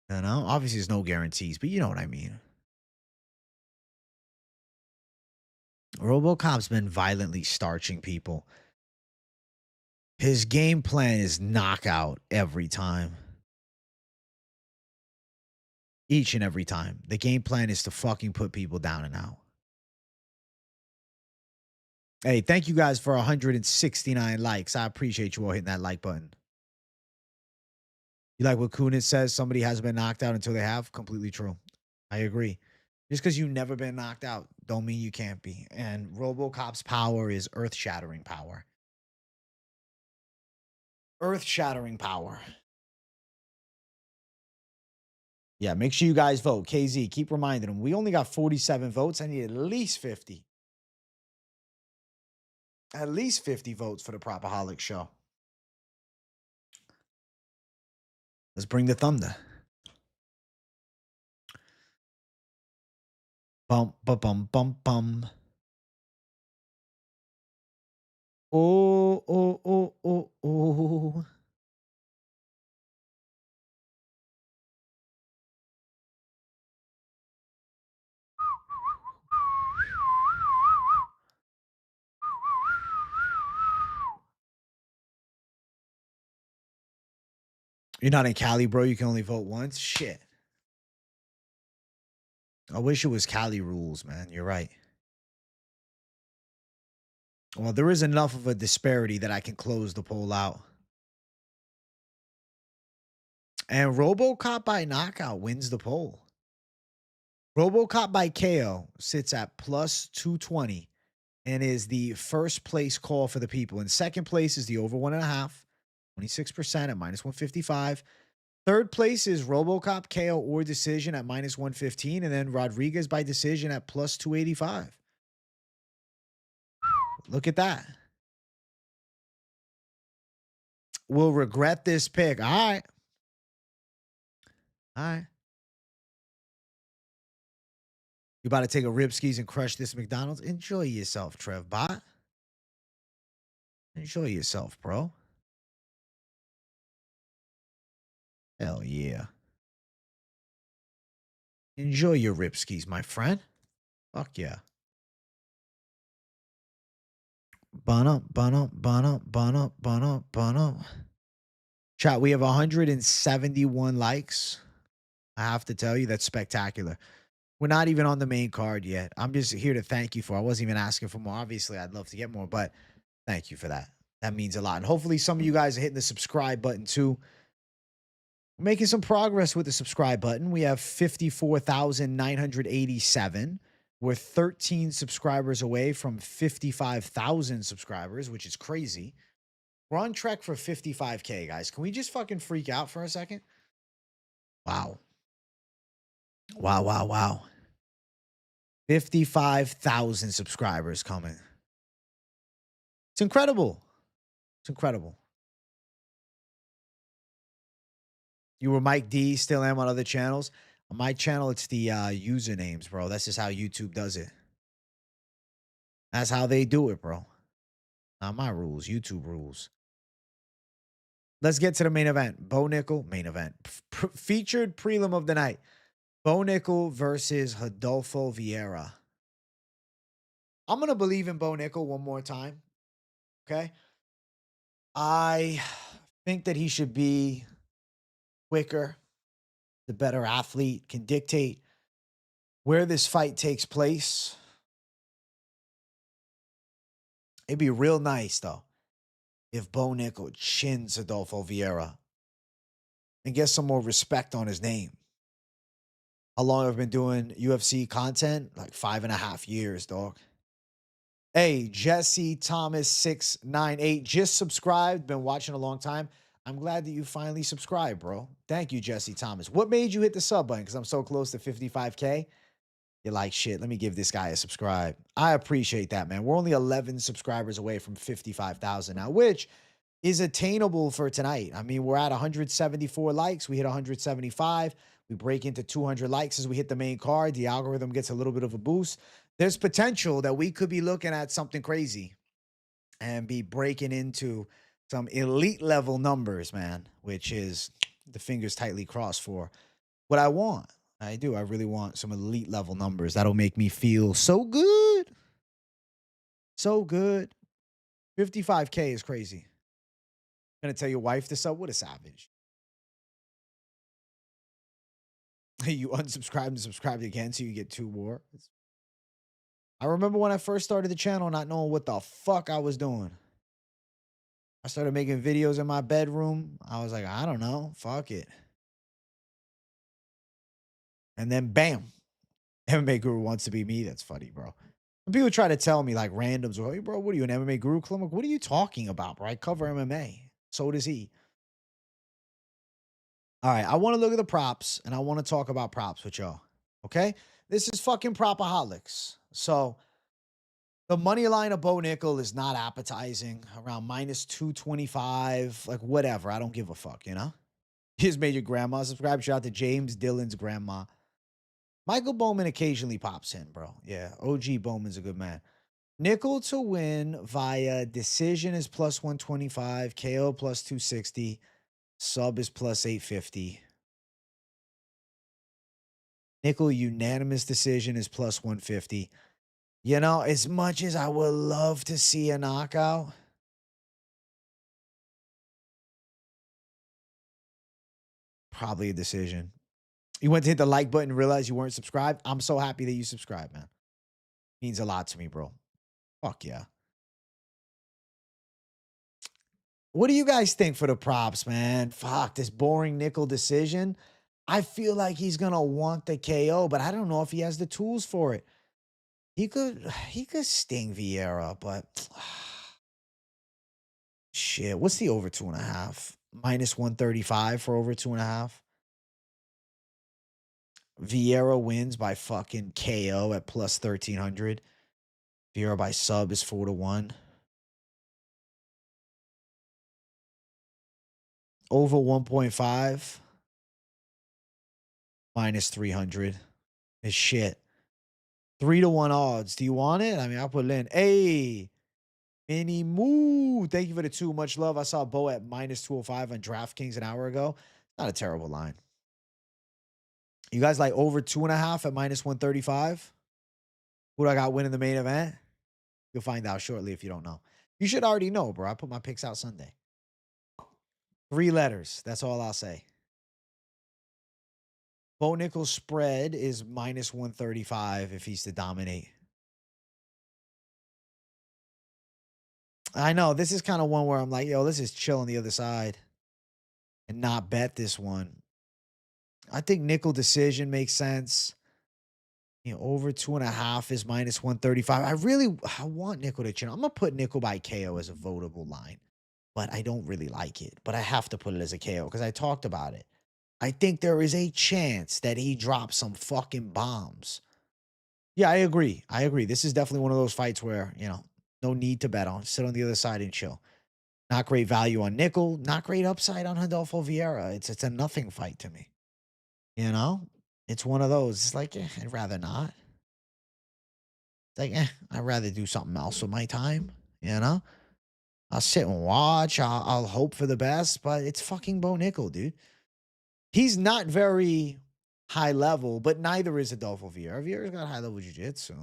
You know, obviously there's no guarantees, but you know what I mean. RoboCop's been violently starching people. His game plan is knockout every time. Each and every time. The game plan is to fucking put people down and out. Hey, thank you guys for 169 likes. I appreciate you all hitting that like button. You like what Kunitz says? Somebody hasn't been knocked out until they have? Completely true. I agree. Just because you've never been knocked out don't mean you can't be. And RoboCop's power is earth-shattering power. Earth-shattering power. Yeah, make sure you guys vote. KZ, keep reminding them. We only got 47 votes. I need at least 50. At least 50 votes for the PropAholics show. Let's bring the thunder. Bum, bum, bum, bum, bum. Oh, oh, oh, oh, oh. You're not in Cali, bro. You can only vote once. Shit. I wish it was Cali rules, man. You're right. Well, there is enough of a disparity that I can close the poll out. And RoboCop by knockout wins the poll. RoboCop by KO sits at plus 220 and is the first place call for the people. In second place is the over 1.5, 26% at minus 155. Third place is RoboCop KO or decision at minus 115. And then Rodrigues by decision at plus 285. Look at that. We'll regret this pick. All right. All right. You about to take a rib skis and crush this McDonald's? Enjoy yourself, Trev Bot. Enjoy yourself, bro. Hell yeah. Enjoy your rib skis, my friend. Fuck yeah. Bun up, bun up, bun up, bun up, bun up, bun up. Chat, we have 171 likes. I have to tell you, that's spectacular. We're not even on the main card yet. I'm just here to thank you for. I wasn't even asking for more. Obviously, I'd love to get more, but thank you for that. That means a lot. And hopefully some of you guys are hitting the subscribe button too. We're making some progress with the subscribe button. We have 54,987. We're 13 subscribers away from 55,000 subscribers, which is crazy. We're on track for 55K, guys. Can we just fucking freak out for a second? Wow. Wow, wow, wow. 55,000 subscribers coming. It's incredible. It's incredible. You were Mike D, still am on other channels. On my channel, it's the usernames, bro. That's just how YouTube does it. That's how they do it, bro. Not my rules, YouTube rules. Let's get to the main event. Bo Nickal, main event. Featured prelim of the night. Bo Nickal versus Rodolfo Vieira. I'm going to believe in Bo Nickal one more time. Okay? I think that he should be quicker, the better athlete, can dictate where this fight takes place. It'd be real nice, though, if Bo Nickal chins Rodolfo Vieira and gets some more respect on his name. How long have I been doing UFC content? Like 5.5 years, dog. Hey, Jesse Thomas 698 just subscribed. Been watching a long time. I'm glad that you finally subscribed, bro. Thank you, Jesse Thomas. What made you hit the sub button? Because I'm so close to 55K. You're like, shit, let me give this guy a subscribe. I appreciate that, man. We're only 11 subscribers away from 55,000 now, which is attainable for tonight. I mean, we're at 174 likes. We hit 175. We break into 200 likes as we hit the main card. The algorithm gets a little bit of a boost. There's potential that we could be looking at something crazy and be breaking into some elite level numbers, man, which is the fingers tightly crossed for what I want. I do. I really want some elite level numbers. That'll make me feel so good. So good. 55K is crazy. Gonna tell your wife this up? What a savage. You unsubscribed and subscribed again so you get 2 more. I remember when I first started the channel not knowing what the fuck I was doing. I started making videos in my bedroom. I was like, I don't know. Fuck it. And then bam. MMA Guru wants to be me. That's funny, bro. When people try to tell me like randoms, hey, bro, what are you, an MMA Guru club? Like, what are you talking about, bro? I cover MMA. So does he. All right, I want to look at the props, and I want to talk about props with y'all, okay? This is fucking PropAholics. So the money line of Bo Nickal is not appetizing, around minus 225, like whatever. I don't give a fuck, you know? Here's made your grandma subscribe. Shout out to James Dillon's grandma. Michael Bowman occasionally pops in, bro. Yeah, OG Bowman's a good man. Nickal to win via decision is plus 125, KO plus 260. Sub is plus 850. Nickal unanimous decision is plus 150. You know, as much as I would love to see a knockout, Probably a decision. You went to hit the like button and realized you weren't subscribed. I'm so happy that you subscribed, man. Means a lot to me, bro. Fuck yeah. What do you guys think for the props, man? Fuck, this boring Nickal decision. I feel like he's gonna want the KO, but I don't know if he has the tools for it. He could sting Vieira, but shit. What's the over 2.5? Minus 135 for over 2.5. Vieira wins by fucking KO at plus 1300. Vieira by sub is 4-1. Over 1.5. Minus 300 is shit. 3-1 odds. Do you want it? I mean, I'll put it in. Hey, Mini Moo. Thank you for the 2. Much love. I saw Bo at minus 205 on DraftKings an hour ago. Not a terrible line. You guys like over 2.5 at minus 135? Who do I got winning the main event? You'll find out shortly if you don't know. You should already know, bro. I put my picks out Sunday. 3 letters. That's all I'll say. Bo Nickal's spread is minus 135 if he's to dominate. I know. This is kind of one where I'm like, yo, let's just chill on the other side and not bet this one. I think Nickal decision makes sense. You know, over 2.5 is minus 135. I want Nickal to chin. I'm going to put Nickal by KO as a votable line, but I don't really like it. But I have to put it as a KO because I talked about it. I think there is a chance that he drops some fucking bombs. Yeah, I agree. This is definitely one of those fights where, you know, no need to bet on. Sit on the other side and chill. Not great value on Nickal. Not great upside on Rodolfo Vieira. It's a nothing fight to me. You know? It's one of those. It's like, I'd rather not. It's like, I'd rather do something else with my time. You know? I'll sit and watch. I'll hope for the best, but it's fucking Bo Nickal, dude. He's not very high level, but neither is Adolfo Vieira. Vieira's got high level jiu-jitsu.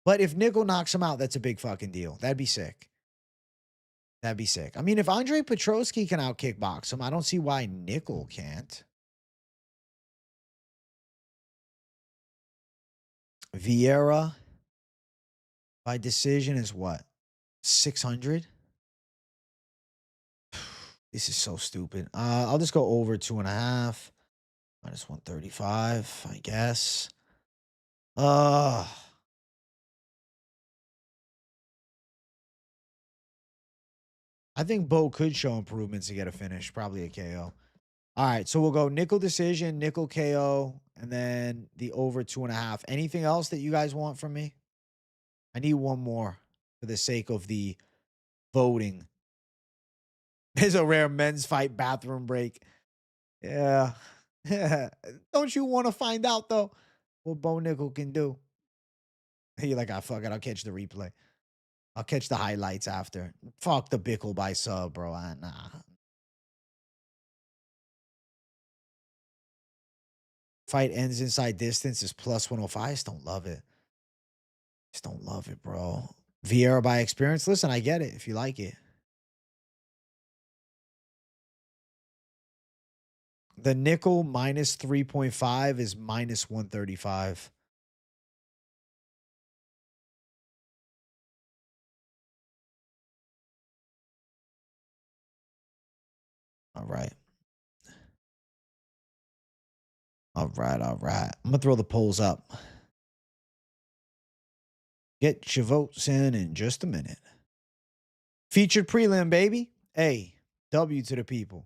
But if Nickal knocks him out, that's a big fucking deal. That'd be sick. That'd be sick. I mean, if Andre Petroski can out kickbox him, I don't see why Nickal can't. Vieira by decision is what? 600? This is so stupid. I'll just go over 2.5. Minus 135, I guess. I think Bo could show improvements to get a finish. Probably a KO. All right, so we'll go Nickal decision, Nickal KO, and then the over 2.5. Anything else that you guys want from me? I need one more for the sake of the voting. There's a rare men's fight bathroom break. Yeah. Don't you want to find out, though, what Bo Nickal can do? You're like, fuck it. I'll catch the replay. I'll catch the highlights after. Fuck the Bickle by sub, bro. Nah. Fight ends inside distance is plus 105. I just don't love it. Just don't love it, bro. Vieira by experience. Listen, I get it if you like it. The Nickal minus 3.5 is minus 135. All right. All right. I'm going to throw the polls up. Get your votes in just a minute. Featured prelim, baby. A, W to the people.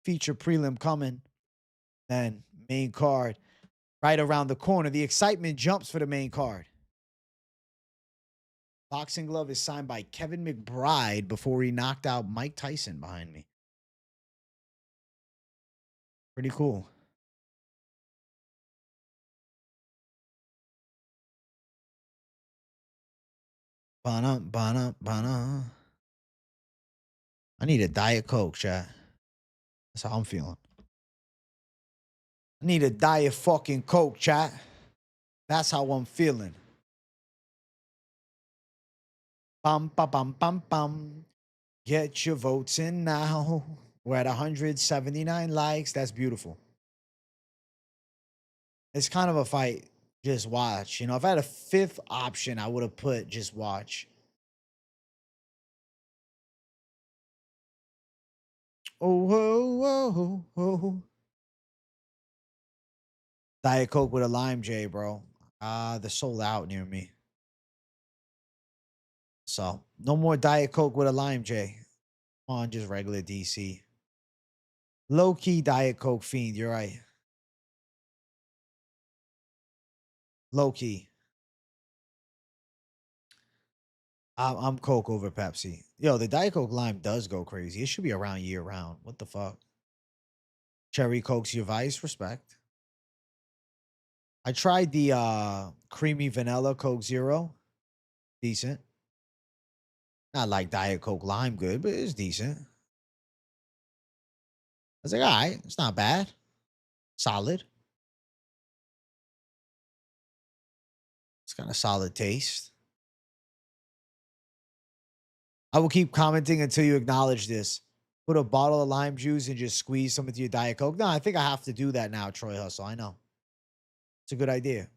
Featured prelim coming. Then main card right around the corner. The excitement jumps for the main card. Boxing glove is signed by Kevin McBride before he knocked out Mike Tyson behind me. Pretty cool. Ba-na. I need a Diet Coke, chat. That's how I'm feeling. I need a Diet fucking Coke, chat. That's how I'm feeling. Bum, ba, bum, bum, bum. Get your votes in now. We're at 179 likes. That's beautiful. It's kind of a fight. Just watch. You know, if I had a fifth option, I would have put just watch. Oh, whoa, whoa, whoa. Diet Coke with a lime J, bro. They're sold out near me. So no more Diet Coke with a lime J. Come on, just regular DC. Low key Diet Coke fiend. You're right. Low key. I'm Coke over Pepsi. Yo, the Diet Coke lime does go crazy. It should be around year round. What the fuck? Cherry Coke's your vice. Respect. I tried the creamy vanilla Coke Zero. Decent. Not like Diet Coke lime good, but it's decent. I was like, all right, it's not bad. Solid. It's got a solid taste. I will keep commenting until you acknowledge this. Put a bottle of lime juice and just squeeze some into your Diet Coke. No, I think I have to do that now, Troy Hustle. I know. It's a good idea.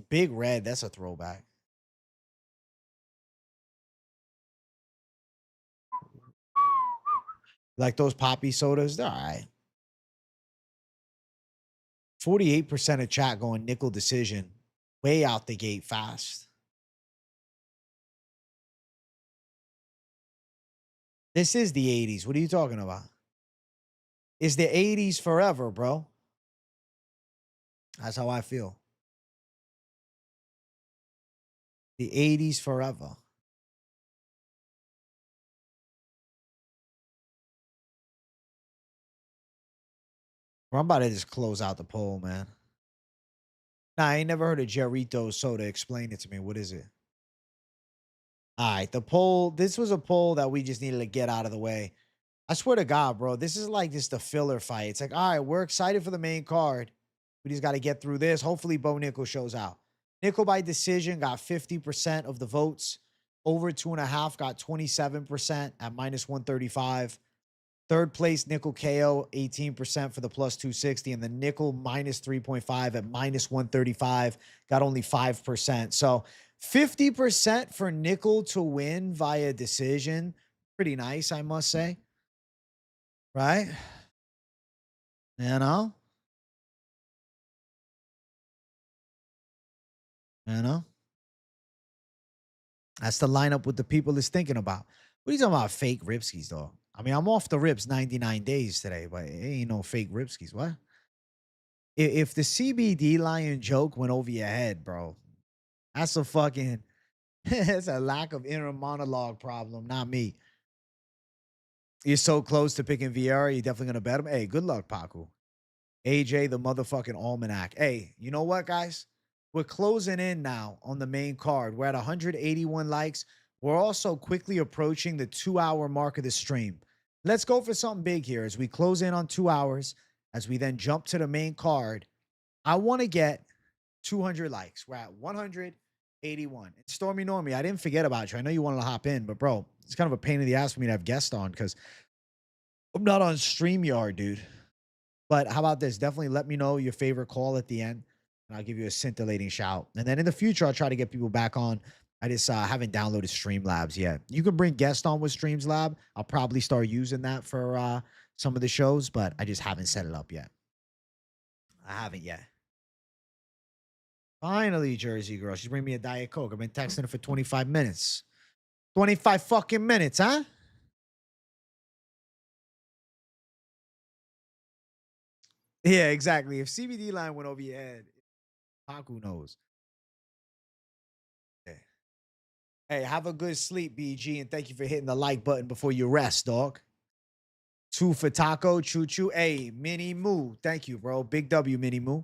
Big Red, that's a throwback. Like those poppy sodas, they're all right. 48% of chat going Nickal decision. Way out the gate fast. This is the 80s. What are you talking about? It's the 80s forever, bro. That's how I feel. The 80s forever. Bro, I'm about to just close out the poll, man. Nah, I ain't never heard of Jarrito soda. Explain it to me. What is it? All right, the poll. This was a poll that we just needed to get out of the way. I swear to God, bro, this is like just a filler fight. It's like, all right, we're excited for the main card. We just got to get through this. Hopefully, Bo Nickal shows out. Nickal by decision got 50% of the votes. Over 2.5 got 27% at minus 135. Third place, Nickal KO, 18% for the plus 260. And the Nickal minus 3.5 at minus 135 got only 5%. So 50% for Nickal to win via decision. Pretty nice, I must say. Right? You know? You know? That's the lineup what the people is thinking about. What are you talking about? Fake Ripskis, though. I mean, I'm off the rips 99 days today, but it ain't no fake Ripskis. What? If the CBD lion joke went over your head, bro, that's a fucking, that's a lack of inner monologue problem, not me. You're so close to picking Vieira, you're definitely going to bet him. Hey, good luck, Paku. AJ, the motherfucking almanac. Hey, you know what, guys? We're closing in now on the main card. We're at 181 likes. We're also quickly approaching the 2-hour mark of the stream. Let's go for something big here as we close in on 2 hours, as we then jump to the main card. I want to get 200 likes. We're at 181. And Stormy Normie, I didn't forget about you. I know you wanted to hop in, but bro, it's kind of a pain in the ass for me to have guests on because I'm not on StreamYard, dude. But how about this? Definitely let me know your favorite call at the end, and I'll give you a scintillating shout. And then in the future, I'll try to get people back on. I just haven't downloaded Streamlabs yet. You can bring guests on with Streamlabs. I'll probably start using that for some of the shows, but I just haven't set it up yet. I haven't yet. Finally, Jersey girl. She's bringing me a Diet Coke. I've been texting her for 25 minutes. 25 fucking minutes, huh? Yeah, exactly. If CBD line went over your head, Paku knows. Yeah. Hey, have a good sleep, BG, and thank you for hitting the like button before you rest, dog. Two for Taco, Choo Choo. Hey, Mini Moo. Thank you, bro. Big W, Mini Moo.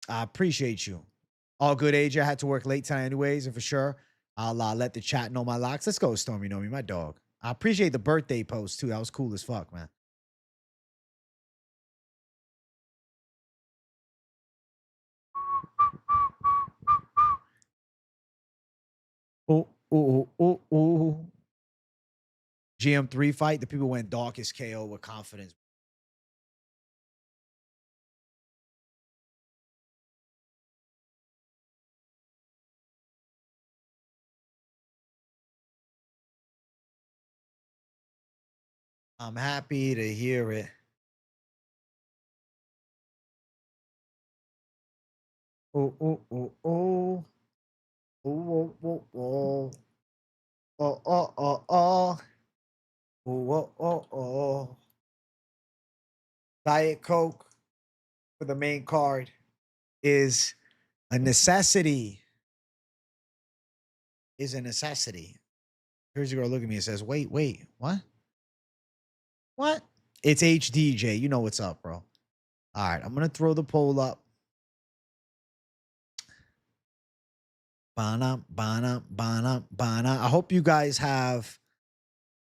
I appreciate you. All good, AJ. I had to work late tonight anyways, and for sure, I'll let the chat know my locks. Let's go, Stormy Know Me, my dog. I appreciate the birthday post, too. That was cool as fuck, man. Oh, oh, oh, oh. GM3 fight, the people went Daukaus KO with confidence. I'm happy to hear it. Oh, oh, oh, oh. Oh, oh, oh, oh. Oh, oh, oh, oh. Oh, oh, oh, oh. Diet Coke for the main card is a necessity. Is a necessity. Here's a girl look at me and says, wait, what? What? It's HDJ. You know what's up, bro. All right, I'm going to throw the poll up. Bana, bana, bana, bana. I hope you guys have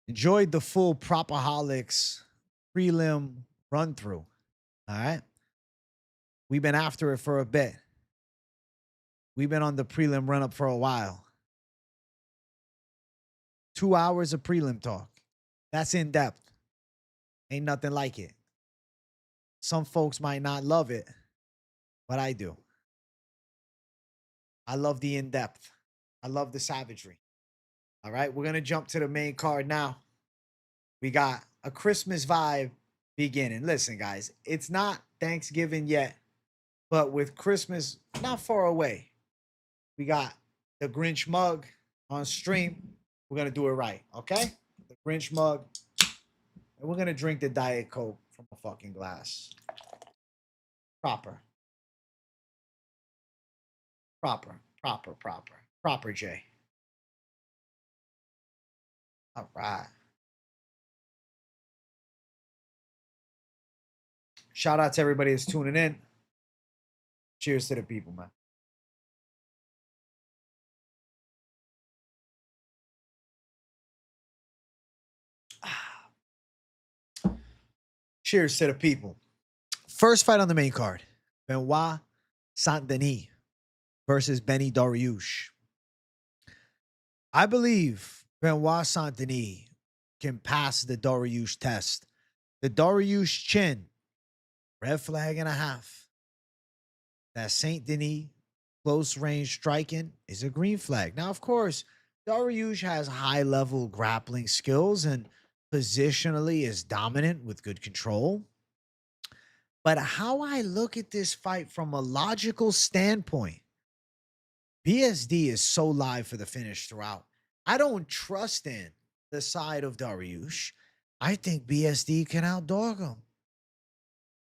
enjoyed the full PropAholics prelim run through. All right. We've been after it for a bit. We've been on the prelim run up for a while. 2 hours of prelim talk. That's in depth. Ain't nothing like it. Some folks might not love it, but I do. I love the in depth. I love the savagery. All right. We're going to jump to the main card now. We got a Christmas vibe beginning. Listen, guys, it's not Thanksgiving yet, but with Christmas not far away, we got the Grinch mug on stream. We're going to do it right, okay? The Grinch mug. And we're going to drink the Diet Coke from a fucking glass. Proper. Proper, Jay. All right. Shout out to everybody that's tuning in. Cheers to the people, man. Cheers to the people. First fight on the main card. Benoit Saint Denis versus Benny Dariush. I believe Benoit Saint Denis can pass the Dariush test. The Dariush chin, red flag and a half. That Saint Denis close range striking is a green flag. Now, of course, Dariush has high level grappling skills and positionally is dominant with good control. But how I look at this fight from a logical standpoint, BSD is so live for the finish throughout. I don't trust in the side of Dariush. I think BSD can outdog him.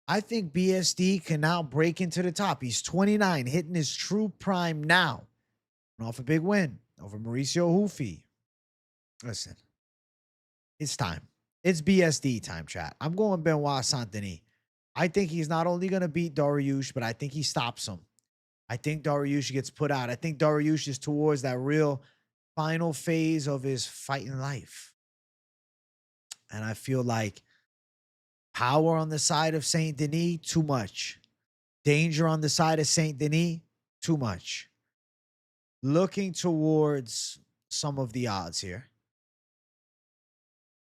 I think BSD can now break into the top. He's 29, hitting his true prime now. Off a big win over Mauricio Hufi. Listen, it's time. It's BSD time, chat. I'm going Benoit Saint Denis. I think he's not only going to beat Dariush, but I think he stops him. I think Dariush gets put out. I think Dariush is towards that real final phase of his fighting life. And I feel like power on the side of Saint Denis, too much. Danger on the side of Saint Denis, too much. Looking towards some of the odds here.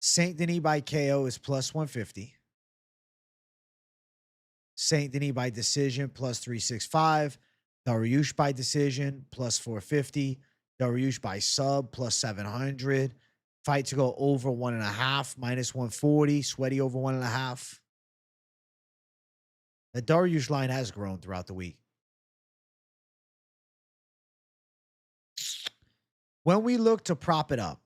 Saint Denis by KO is plus 150. Saint Denis by decision plus 365. Dariush by decision plus 450. Dariush by sub plus 700. Fight to go over 1.5 minus 140. Sweaty over 1.5. The Dariush line has grown throughout the week. When we look to prop it up,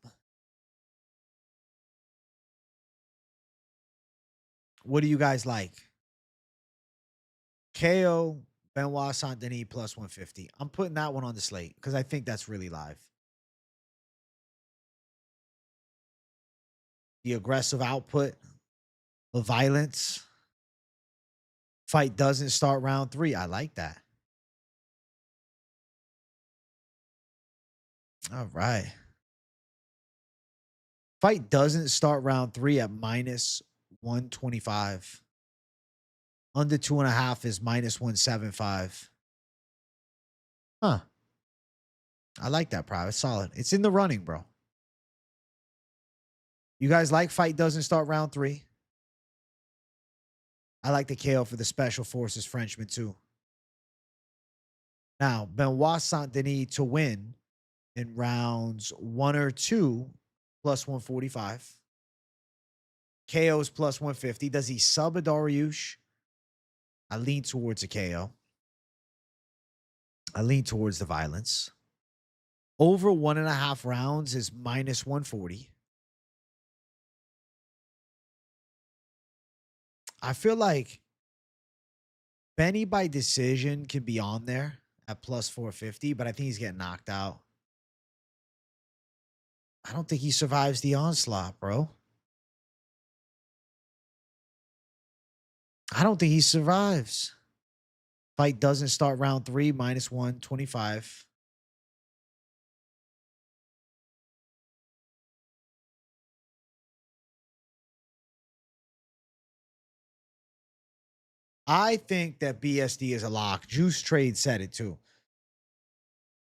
what do you guys like? KO, Benoit Saint Denis plus 150. I'm putting that one on the slate because I think that's really live. The aggressive output, the violence. Fight doesn't start round 3. I like that. All right. Fight doesn't start round 3 at minus 125. Under 2.5 is minus 175. Huh. I like that, private. Solid. It's in the running, bro. You guys like fight doesn't start round 3? I like the KO for the Special Forces Frenchman too. Now, Benoit Saint Denis to win in rounds 1 or 2, plus 145. KO's plus 150. Does he sub a Dariush? I lean towards a KO. I lean towards the violence. Over 1.5 rounds is minus 140. I feel like Benny by decision can be on there at plus 450, but I think he's getting knocked out. I don't think he survives the onslaught, bro. I don't think he survives. Fight doesn't start round 3, minus 125. I think that BSD is a lock. Juice Trade said it too.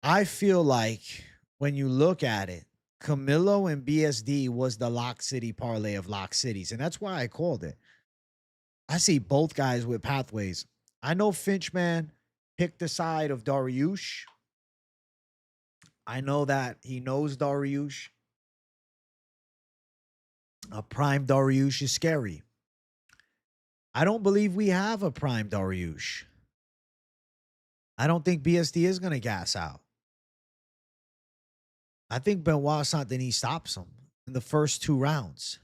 I feel like when you look at it, Camilo and BSD was the lock city parlay of lock cities. And that's why I called it. I see both guys with pathways. I know Finchman picked the side of Dariush. I know that he knows Dariush. A prime Dariush is scary. I don't believe we have a prime Dariush. I don't think BSD is going to gas out. I think Benoit Saint Denis stops him in the first 2 rounds.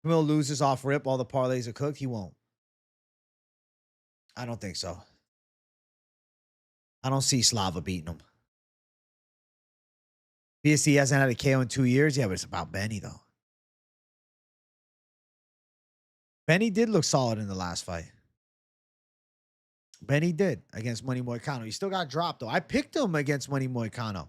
Camilo loses off rip. All the parlays are cooked. He won't. I don't think so. I don't see Slava beating him. BSD hasn't had a KO in 2 years. Yeah, but it's about Benny, though. Benny did look solid in the last fight. Benny did against Money Moicano. He still got dropped, though. I picked him against Money Moicano.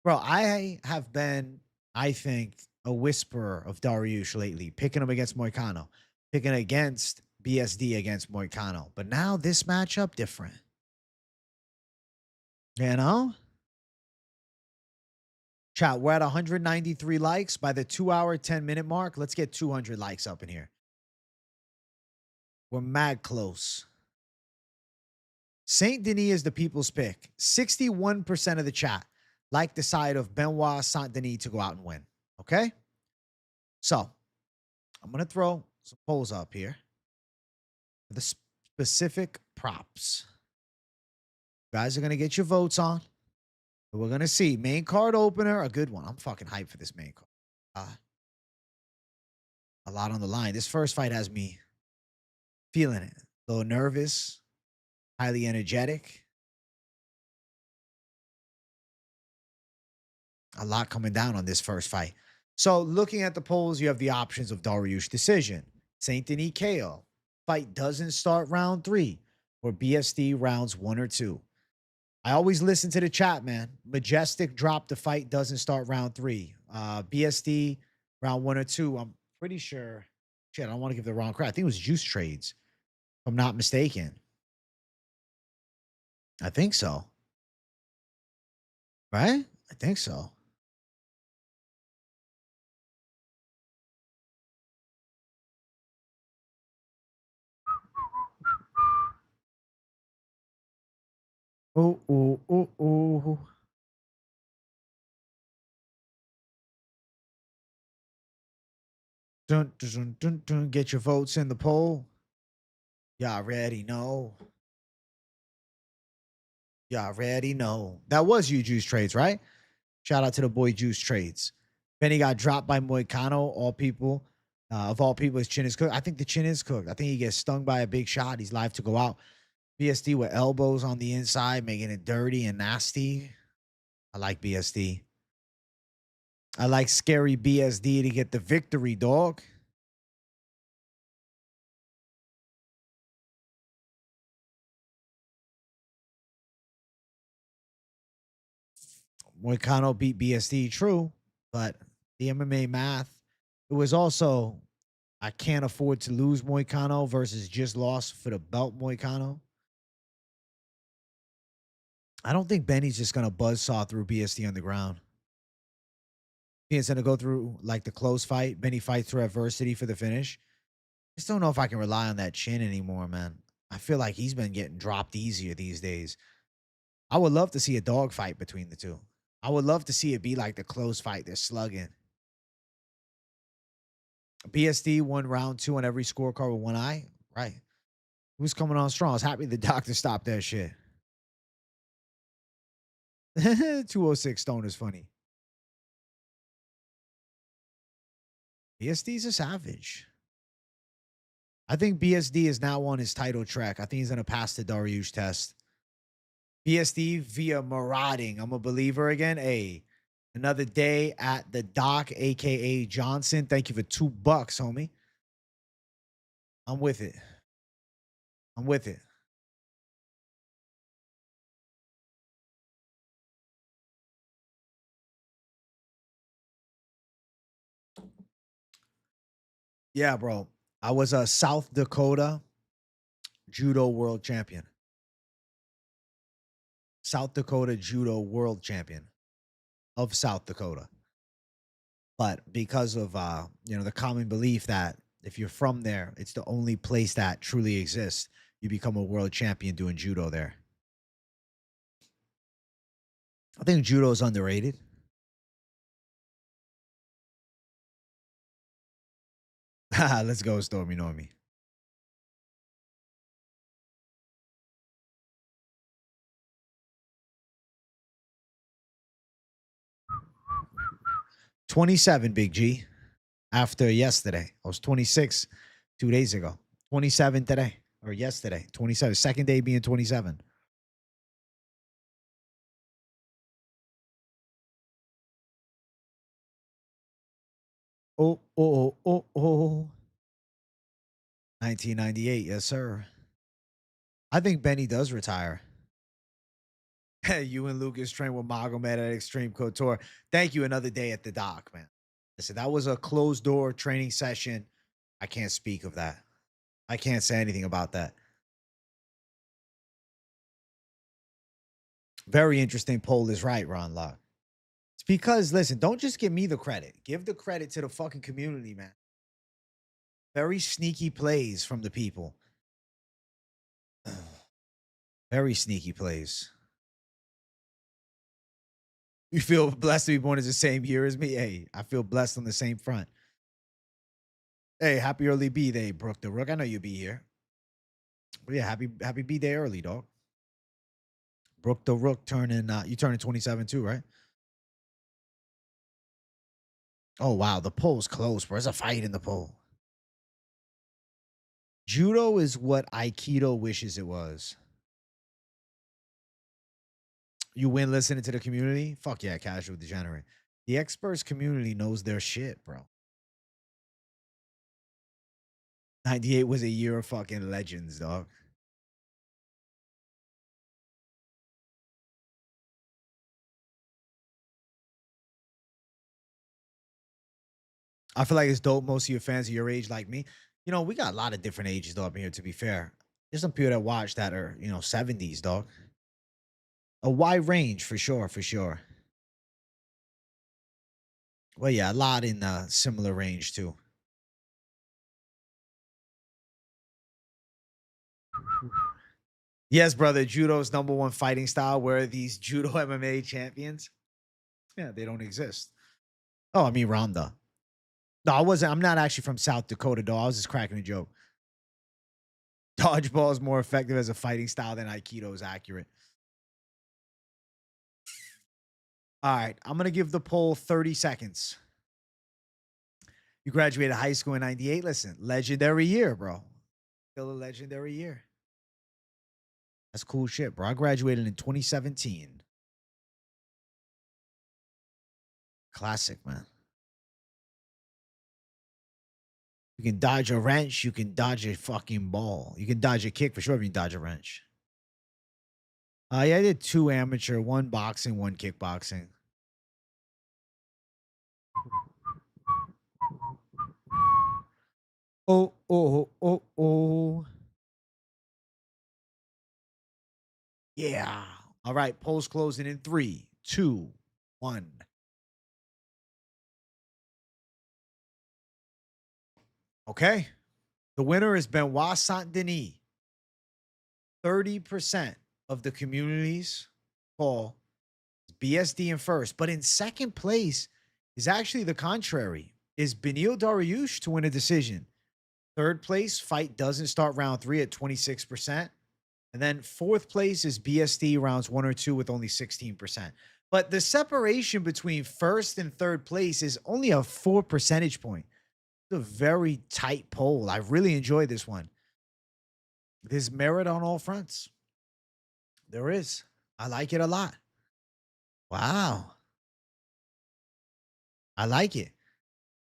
Bro, I have been, I think, a whisperer of Dariush lately, picking him against Moicano, picking against BSD against Moicano. But now this matchup, different. You know? Chat, we're at 193 likes by the 2-hour, 10-minute mark. Let's get 200 likes up in here. We're mad close. Saint Denis is the people's pick. 61% of the chat like the side of Benoit Saint Denis to go out and win. Okay? So, I'm going to throw some polls up here for the specific props. You guys are going to get your votes on. We're going to see. Main card opener, a good one. I'm fucking hyped for this main card. A lot on the line. This first fight has me feeling it. A little nervous, highly energetic. A lot coming down on this first fight. So looking at the polls, you have the options of Dariush decision, Saint Denis KO, fight doesn't start round 3, or BSD rounds 1 or 2. I always listen to the chat, man. Majestic dropped the fight doesn't start round 3. BSD round 1 or 2. I'm pretty sure. Shit, I don't want to give the wrong crap. I think it was Juice Trades, if I'm not mistaken. I think so. Right? I think so. Oh, oh, oh, oh. Dun, dun, dun, dun, dun. Get your votes in the poll. Y'all already know. Y'all already know. That was you, Juice Trades, right? Shout out to the boy Juice Trades. Benny got dropped by Moicano. All people, of all people, his chin is cooked. I think the chin is cooked. I think he gets stung by a big shot. He's live to go out. BSD with elbows on the inside, making it dirty and nasty. I like BSD. I like scary BSD to get the victory, dog. Moicano beat BSD, true, but the MMA math, it was also, I can't afford to lose Moicano versus just lost for the belt Moicano. I don't think Benny's just gonna buzzsaw through BSD on the ground. He's gonna go through like the close fight. Benny fights through adversity for the finish. Just don't know if I can rely on that chin anymore, man. I feel like he's been getting dropped easier these days. I would love to see a dog fight between the two. I would love to see it be like the close fight. They're slugging. BSD won round 2 on every scorecard with one eye. Right. Who's coming on strong? I was happy the doctor stopped that shit. 206 Stone is funny. BSD's a savage. I think BSD is now on his title track. I think he's going to pass the Dariush test. BSD via marauding. I'm a believer again. Hey, another day at the dock, a.k.a. Johnson. Thank you for $2, homie. I'm with it. I'm with it. Yeah, bro. I was a South Dakota judo world champion. South Dakota judo world champion of South Dakota. But because of the common belief that if you're from there, it's the only place that truly exists, you become a world champion doing judo there. I think judo is underrated. Let's go, Stormy Normie. $27, Big G. After yesterday, I was 26 2 days ago. 27 today or yesterday. 27. Second day being 27. Oh, oh, oh, oh. 1998, yes, sir. I think Benny does retire. You and Lucas train with Magomed at Extreme Couture. Thank you. Another day at the dock, man. Listen, that was a closed door training session. I can't speak of that. I can't say anything about that. Very interesting poll is right, Ron Locke. It's because, listen, don't just give me the credit. Give the credit to the fucking community, man. Very sneaky plays from the people. Very sneaky plays. You feel blessed to be born as the same year as me? Hey, I feel blessed on the same front. Hey, happy early B-Day, Brooke the Rook. I know you'll be here. But yeah, happy B-Day early, dog. Brooke the Rook turning, you turning 27 too, right? Oh, wow. The poll's close, bro. There's a fight in the poll. Judo is what Aikido wishes it was. You win listening to the community? Fuck yeah, casual degenerate. The experts community knows their shit, bro. 98 was a year of fucking legends, dog. I feel like it's dope. Most of your fans are your age, like me. You know, we got a lot of different ages though up here, to be fair. There's some people that watch that are, 70s, dog. A wide range for sure, for sure. Well, yeah, a lot in similar range too. Yes, brother. Judo's #1 fighting style. Where are these judo MMA champions? Yeah, they don't exist. Oh, I mean Ronda. No, I wasn't. I'm not actually from South Dakota, though. I was just cracking a joke. Dodgeball is more effective as a fighting style than Aikido is accurate. All right, I'm gonna give the poll 30 seconds. You graduated high school in '98. Listen, legendary year, bro. Still a legendary year. That's cool shit, bro. I graduated in 2017. Classic, man. You can dodge a wrench. You can dodge a fucking ball. You can dodge a kick for sure if you can dodge a wrench. Yeah, I did 2 amateur, 1 boxing, 1 kickboxing. Oh, oh, oh, oh. Yeah. All right, polls closing in 3, 2, 1. Okay. The winner is Benoit Saint Denis. 30% of the communities call BSD in first. But in second place is actually the contrary. Is Beneil Dariush to win a decision. Third place, fight doesn't start round 3 at 26%. And then fourth place is BSD rounds 1 or 2 with only 16%. But the separation between first and third place is only a 4 percentage point. It's a very tight poll. I really enjoyed this one. There's merit on all fronts. There is. I like it a lot. Wow. I like it.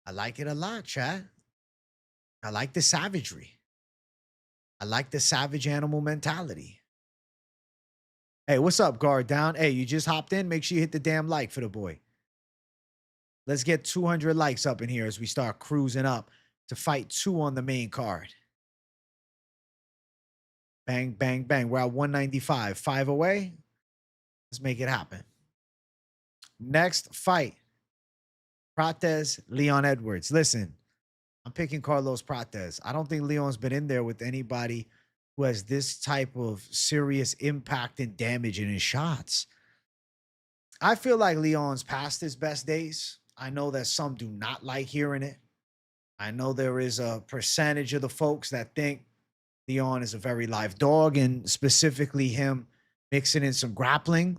I like it a lot, chat. I like the savagery. I like the savage animal mentality. Hey, what's up, guard down? Hey, you just hopped in. Make sure you hit the damn like for the boy. Let's get 200 likes up in here as we start cruising up to fight 2 on the main card. Bang, bang, bang. We're at 195. 5 away. Let's make it happen. Next fight. Prates, Leon Edwards. Listen, I'm picking Carlos Prates. I don't think Leon's been in there with anybody who has this type of serious impact and damage in his shots. I feel like Leon's past his best days. I know that some do not like hearing it. I know there is a percentage of the folks that think Leon is a very live dog, and specifically him mixing in some grappling.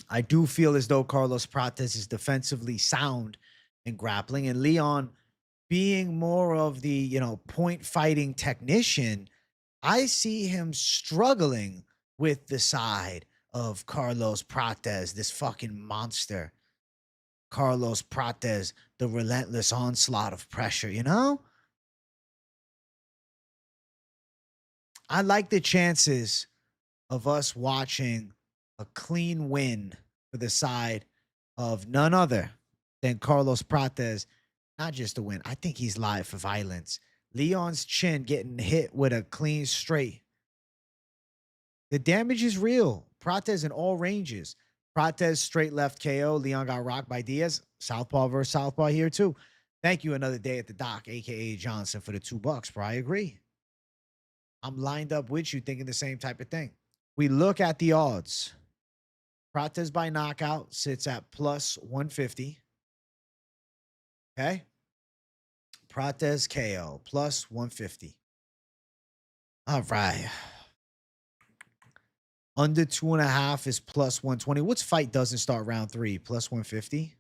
I do feel as though Carlos Prates is defensively sound in grappling, and Leon being more of the, point fighting technician, I see him struggling with the side of Carlos Prates, this fucking monster. Carlos Prates, the relentless onslaught of pressure, I like the chances of us watching a clean win for the side of none other than Carlos Prates. Not just a win. I think he's live for violence. Leon's chin getting hit with a clean straight. The damage is real. Prates in all ranges. Prates straight left KO. Leon got rocked by Diaz. Southpaw versus Southpaw here too. Thank you another day at the dock, a.k.a. Johnson, for the $2, bro. I agree. I'm lined up with you thinking the same type of thing. We look at the odds. Prates by knockout sits at plus 150. Okay. Prates KO plus 150. All right. Under 2.5 is plus 120. What's fight doesn't start round 3? Plus 150.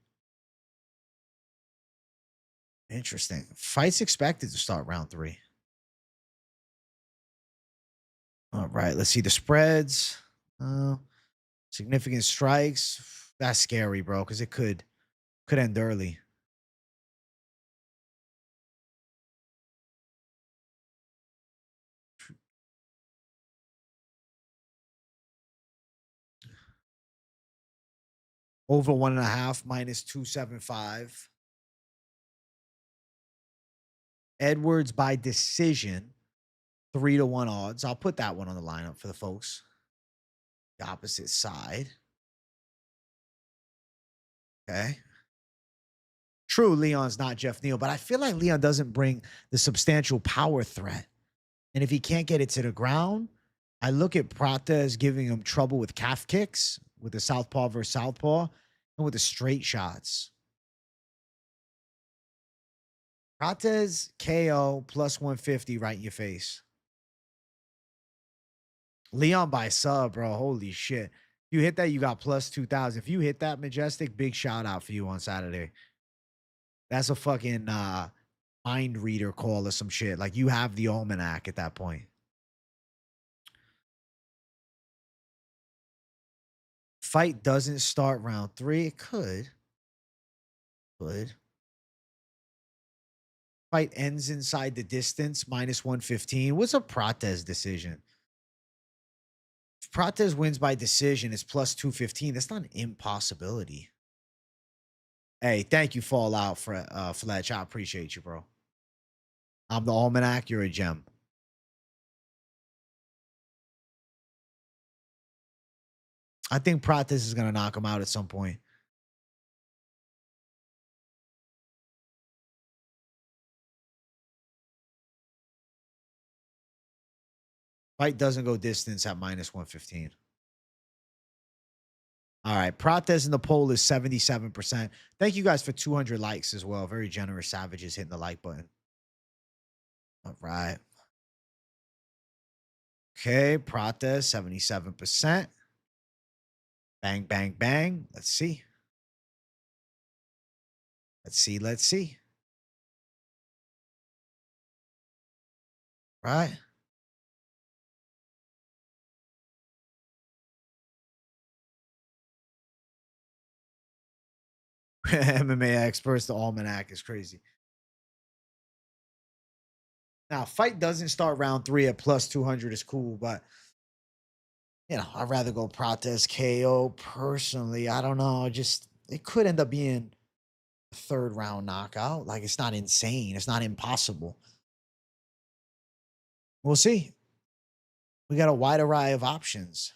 Interesting. Fight's expected to start round 3. All right. Let's see the spreads. Significant strikes. That's scary, bro, because it could end early. Over 1.5 minus 275. Edwards by decision, 3-1 odds. I'll put that one on the lineup for the folks. The opposite side. Okay. True, Leon's not Jeff Neal, but I feel like Leon doesn't bring the substantial power threat. And if he can't get it to the ground, I look at Prates giving him trouble with calf kicks, with the southpaw versus southpaw, and with the straight shots. Prates KO plus 150 right in your face. Leon by sub, bro. Holy shit. If you hit that, you got plus 2,000. If you hit that, Majestic, big shout out for you on Saturday. That's a fucking mind reader call or some shit. Like, you have the almanac at that point. Fight doesn't start round 3. It could. Fight ends inside the distance, minus 115. What's a Prates decision? If Prates wins by decision, it's plus 215. That's not an impossibility. Hey, thank you, Fallout, for Fletch. I appreciate you, bro. I'm the almanac. You're a gem. I think Prates is going to knock him out at some point. Fight doesn't go distance at -115. All right. Prates in the poll is 77%. Thank you guys for 200 likes as well. Very generous savages hitting the like button. All right. Okay. Prates, 77%. Bang, bang, bang. Let's see. Let's see. Let's see. Right. MMA experts, the almanac is crazy. Now, fight doesn't start round 3 at +200 is cool, but you know, I'd rather go Prates KO personally. I don't know. Just it could end up being a 3rd round knockout. Like it's not insane. It's not impossible. We'll see. We got a wide array of options.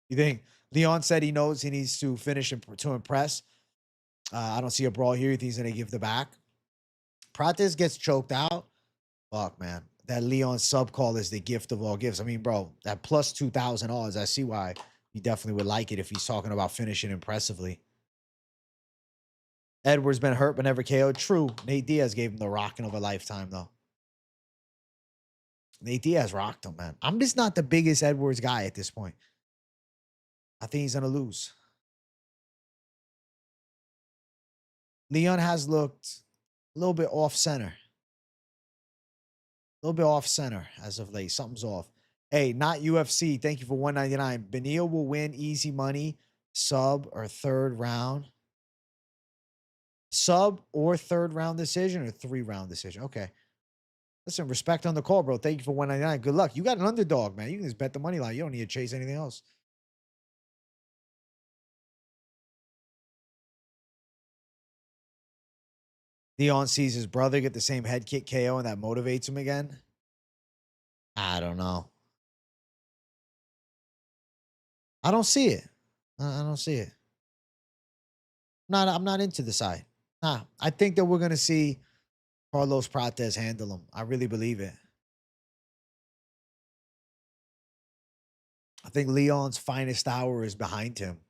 You think Leon said he knows he needs to finish to impress? I don't see a brawl here. He thinks he's going to give the back. Prates gets choked out. Fuck, man. That Leon sub call is the gift of all gifts. I mean, bro, that +2,000 odds, I see why he definitely would like it if he's talking about finishing impressively. Edwards been hurt but never KO'd. True. Nate Diaz gave him the rocking of a lifetime, though. Nate Diaz rocked him, man. I'm just not the biggest Edwards guy at this point. I think he's going to lose. Leon has looked a little bit off center. A little bit off center as of late. Something's off. Hey, not UFC. Thank you for $1.99. Benil will win easy money, sub or 3rd round. Sub or 3rd round decision or 3-round decision. Okay. Listen, respect on the call, bro. Thank you for $1.99. Good luck. You got an underdog, man. You can just bet the money line. You don't need to chase anything else. Leon sees his brother get the same head kick KO and that motivates him again. I don't know. I don't see it. I don't see it. I'm not into the side. Nah, I think that we're going to see Carlos Prates handle him. I really believe it. I think Leon's finest hour is behind him.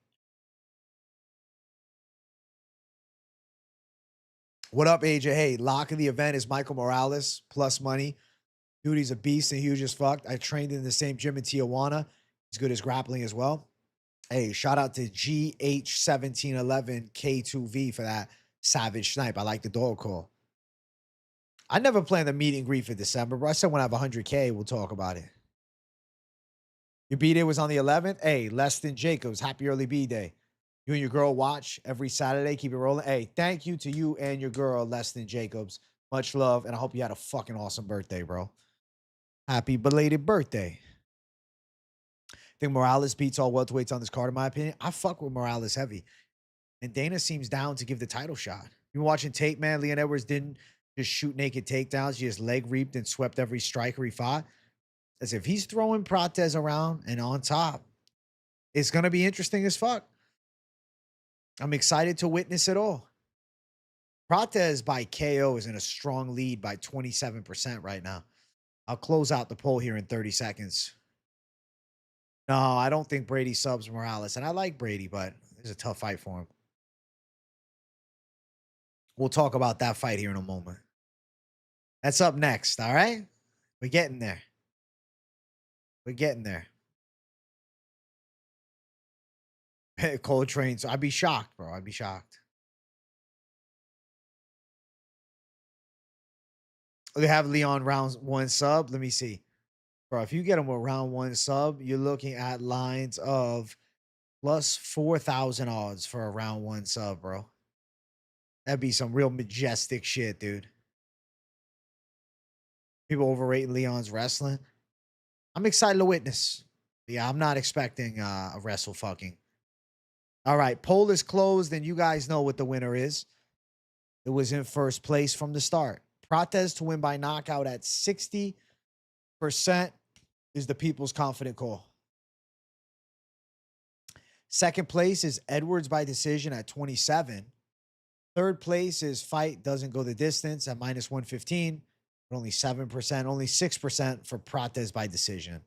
What up, AJ? Hey, lock of the event is Michael Morales plus money. Dude, he's a beast and huge as fuck. I trained in the same gym in Tijuana. He's good as grappling as well. Hey, shout out to GH1711K2V for that savage snipe. I like the dog call. I never planned the meet and greet for December, bro. I said when I have 100K, we'll talk about it. Your B-Day was on the 11th? Hey, less than Jacobs. Happy early B-Day. You and your girl watch every Saturday. Keep it rolling. Hey, thank you to you and your girl, Less Than Jacobs. Much love, and I hope you had a fucking awesome birthday, bro. Happy belated birthday. I think Morales beats all welterweights on this card, in my opinion. I fuck with Morales heavy. And Dana seems down to give the title shot. You been watching tape, man? Leon Edwards didn't just shoot naked takedowns. He just leg reaped and swept every striker he fought. As if he's throwing Prates around and on top, it's going to be interesting as fuck. I'm excited to witness it all. Prates by KO is in a strong lead by 27% right now. I'll close out the poll here in 30 seconds. No, I don't think Brady subs Morales. And I like Brady, but it's a tough fight for him. We'll talk about that fight here in a moment. That's up next, all right? We're getting there. We're getting there. Coltrane. So I'd be shocked, bro. I'd be shocked. They have Leon round 1 sub. Let me see. Bro, if you get him a round 1 sub, you're looking at lines of plus 4,000 odds for a round 1 sub, bro. That'd be some real majestic shit, dude. People overrating Leon's wrestling. I'm excited to witness. Yeah, I'm not expecting a wrestle fucking. All right, poll is closed, and you guys know what the winner is. It was in first place from the start. Prates to win by knockout at 60%. is the people's confident call. Second place is Edwards by decision at 27. Third place is fight doesn't go the distance at -115, but only 7%, only 6% for Prates by decision.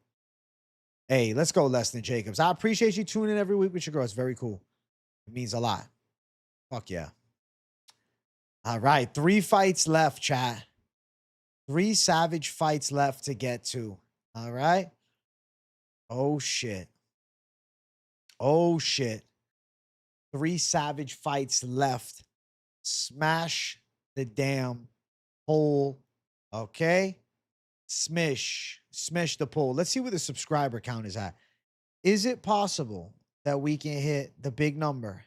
Hey, let's go, Leston Jacobs. I appreciate you tuning in every week with your girl. It's very cool. It means a lot. Fuck yeah. All right, 3 fights left, chat. 3 savage fights left to get to. All right. Oh, shit. Oh, shit. 3 savage fights left. Smash the damn poll. Okay? Smish the poll. Let's see where the subscriber count is at. Is it possible that we can hit the big number?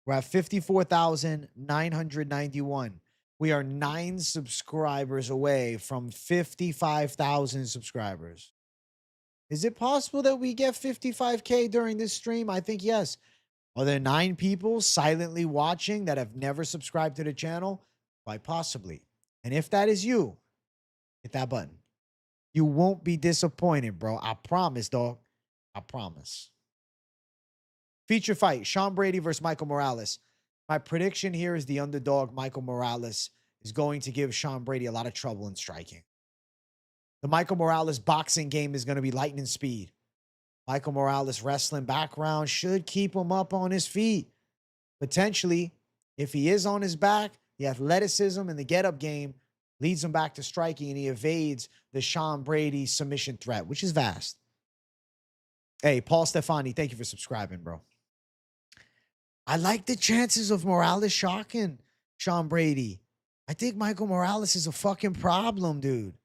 We're at 54,991. We are 9 subscribers away from 55,000 subscribers. Is it possible that we get 55K during this stream? I think yes. Are there 9 people silently watching that have never subscribed to the channel? Quite possibly. And if that is you, hit that button. You won't be disappointed, bro. I promise, dog. I promise. Feature fight, Sean Brady versus Michael Morales. My prediction here is the underdog, Michael Morales, is going to give Sean Brady a lot of trouble in striking. The Michael Morales boxing game is going to be lightning speed. Michael Morales' wrestling background should keep him up on his feet. Potentially, if he is on his back, the athleticism and the get-up game leads him back to striking, and he evades the Sean Brady submission threat, which is vast. Hey, Paul Stefani, thank you for subscribing, bro. I like the chances of Morales shocking Sean Brady. I think Michael Morales is a fucking problem, dude. I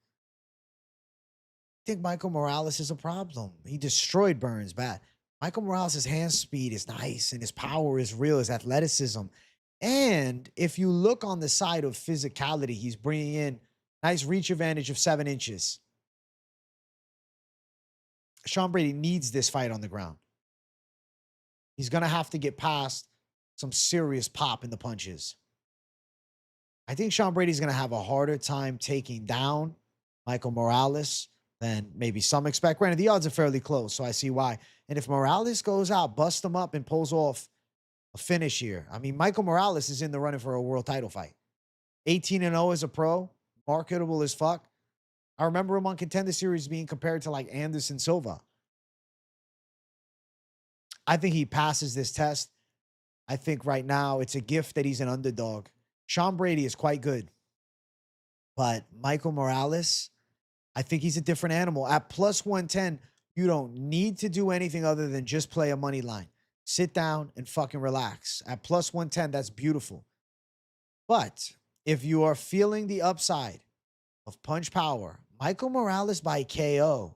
think Michael Morales is a problem. He destroyed Burns bad. Michael Morales' hand speed is nice, and his power is real, his athleticism. And if you look on the side of physicality, he's bringing in nice reach advantage of 7 inches. Sean Brady needs this fight on the ground. He's going to have to get past some serious pop in the punches. I think Sean Brady's going to have a harder time taking down Michael Morales than maybe some expect. Granted, the odds are fairly close, so I see why. And if Morales goes out, busts him up, and pulls off a finish here, I mean, Michael Morales is in the running for a world title fight. 18-0 as a pro, marketable as fuck. I remember him on Contender Series being compared to like Anderson Silva. I think he passes this test. I think right now it's a gift that he's an underdog. Sean Brady is quite good. But Michael Morales, I think he's a different animal. At +110, you don't need to do anything other than just play a money line. Sit down and fucking relax. At +110, that's beautiful. But if you are feeling the upside of punch power, Michael Morales by KO,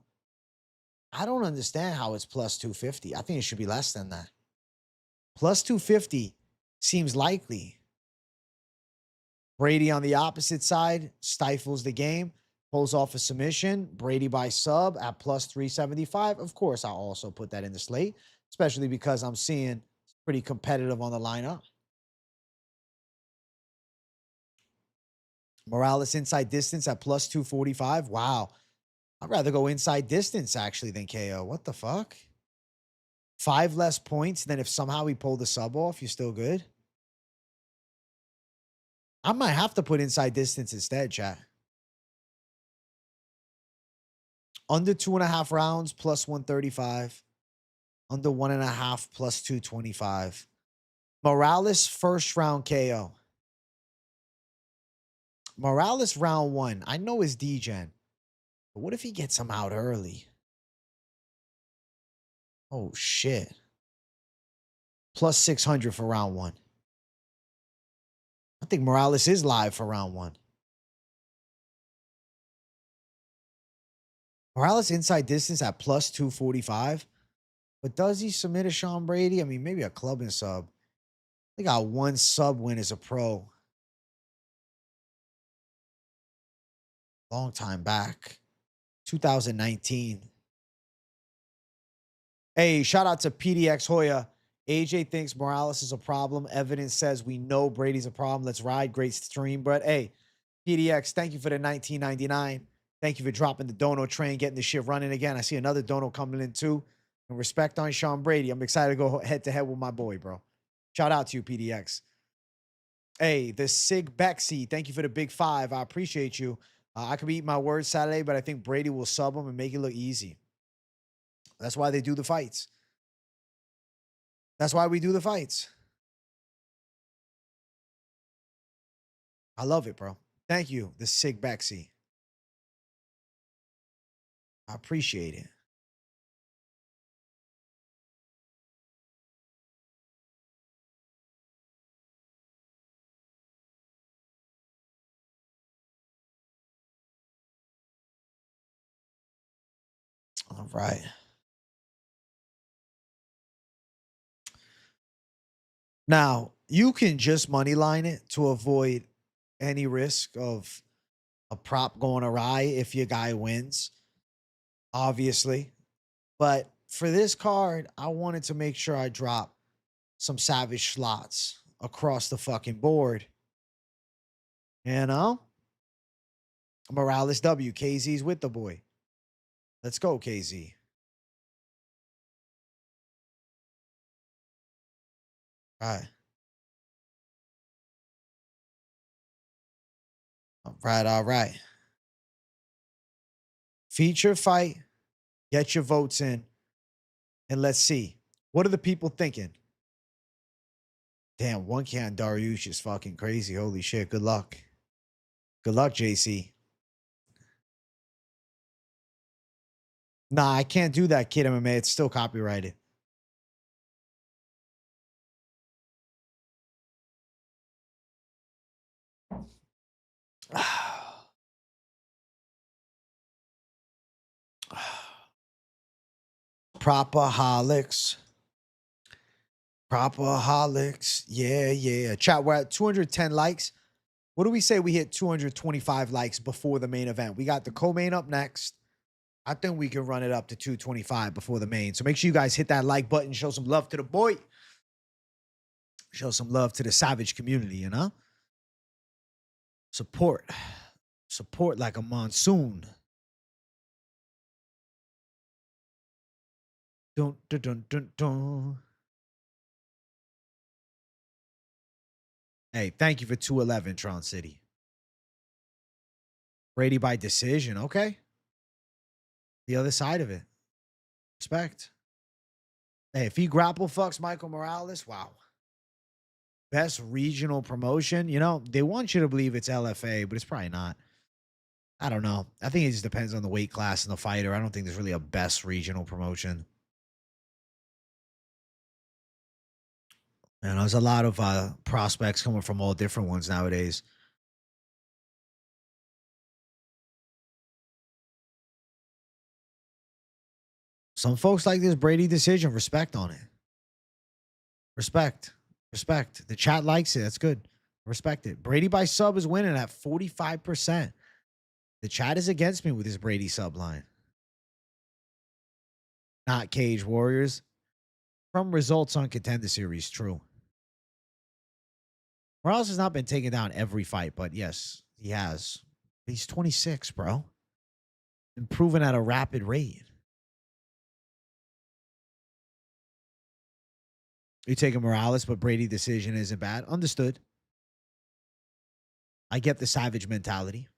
I don't understand how it's +250. I think it should be less than that. +250 seems likely. Brady on the opposite side stifles the game, pulls off a submission. Brady by sub at +375. Of course, I'll also put that in the slate, especially because I'm seeing it's pretty competitive on the lineup. Morales inside distance at +245. Wow. I'd rather go inside distance, actually, than KO. What the fuck? 5 less points than if somehow he pulled the sub off. You're still good? I might have to put inside distance instead, chat. Under 2.5 rounds, +135. Under 1.5, +225. Morales, first round KO. Morales, round 1. I know it's D-Gen. But what if he gets him out early? Oh, shit. +600 for round 1. I think Morales is live for round 1. Morales inside distance at +245. But does he submit a Sean Brady? I mean, maybe a club and sub. They got 1 sub win as a pro. Long time back. 2019. Hey, shout out to PDX Hoya. AJ thinks Morales is a problem. Evidence says we know Brady's a problem. Let's ride. Great stream, but hey, PDX, thank you for the $19.99. Thank you for dropping the dono train, getting the shit running again. I see another dono coming in too. And respect on Sean Brady. I'm excited to go head to head with my boy, bro. Shout out to you, PDX. Hey, the Sig Bexy. Thank you for the big 5. I appreciate you. I could be eating my words Saturday, but I think Brady will sub him and make it look easy. That's why they do the fights. That's why we do the fights. I love it, bro. Thank you, the Sig Bexy. I appreciate it. All right. Now, you can just money line it to avoid any risk of a prop going awry if your guy wins, obviously. But for this card, I wanted to make sure I drop some savage slots across the fucking board. You know? Morales W. KZ's with the boy. Let's go, KZ. All right. All right, all right. Feature fight. Get your votes in. And let's see. What are the people thinking? Damn, 1K on Dariush is fucking crazy. Holy shit. Good luck. Good luck, JC. Nah, I can't do that, Kid MMA. It's still copyrighted. PropAholics. PropAholics. Yeah, yeah. Chat, we're at 210 likes. What do we say we hit 225 likes before the main event? We got the co-main up next. I think we can run it up to 225 before the main. So make sure you guys hit that like button. Show some love to the boy. Show some love to the savage community, you know? Support. Support like a monsoon. Dun, dun, dun, dun, dun. Hey, thank you for 211, Tron City. Brady by decision. Okay. The other side of it. Respect. Hey, if he grapple fucks Michael Morales, wow. Best regional promotion. You know, they want you to believe it's LFA, but it's probably not. I don't know. I think it just depends on the weight class and the fighter. I don't think there's really a best regional promotion. And there's a lot of prospects coming from all different ones nowadays. Some folks like this Brady decision. Respect on it. Respect. Respect. The chat likes it. That's good. Respect it. Brady by sub is winning at 45%. The chat is against me with this Brady sub line. Not Cage Warriors. From results on Contender Series, true. Morales has not been taken down every fight, but yes, he has. He's 26, bro. Improving at a rapid rate. You're taking Morales, but Brady decision isn't bad. Understood. I get the savage mentality.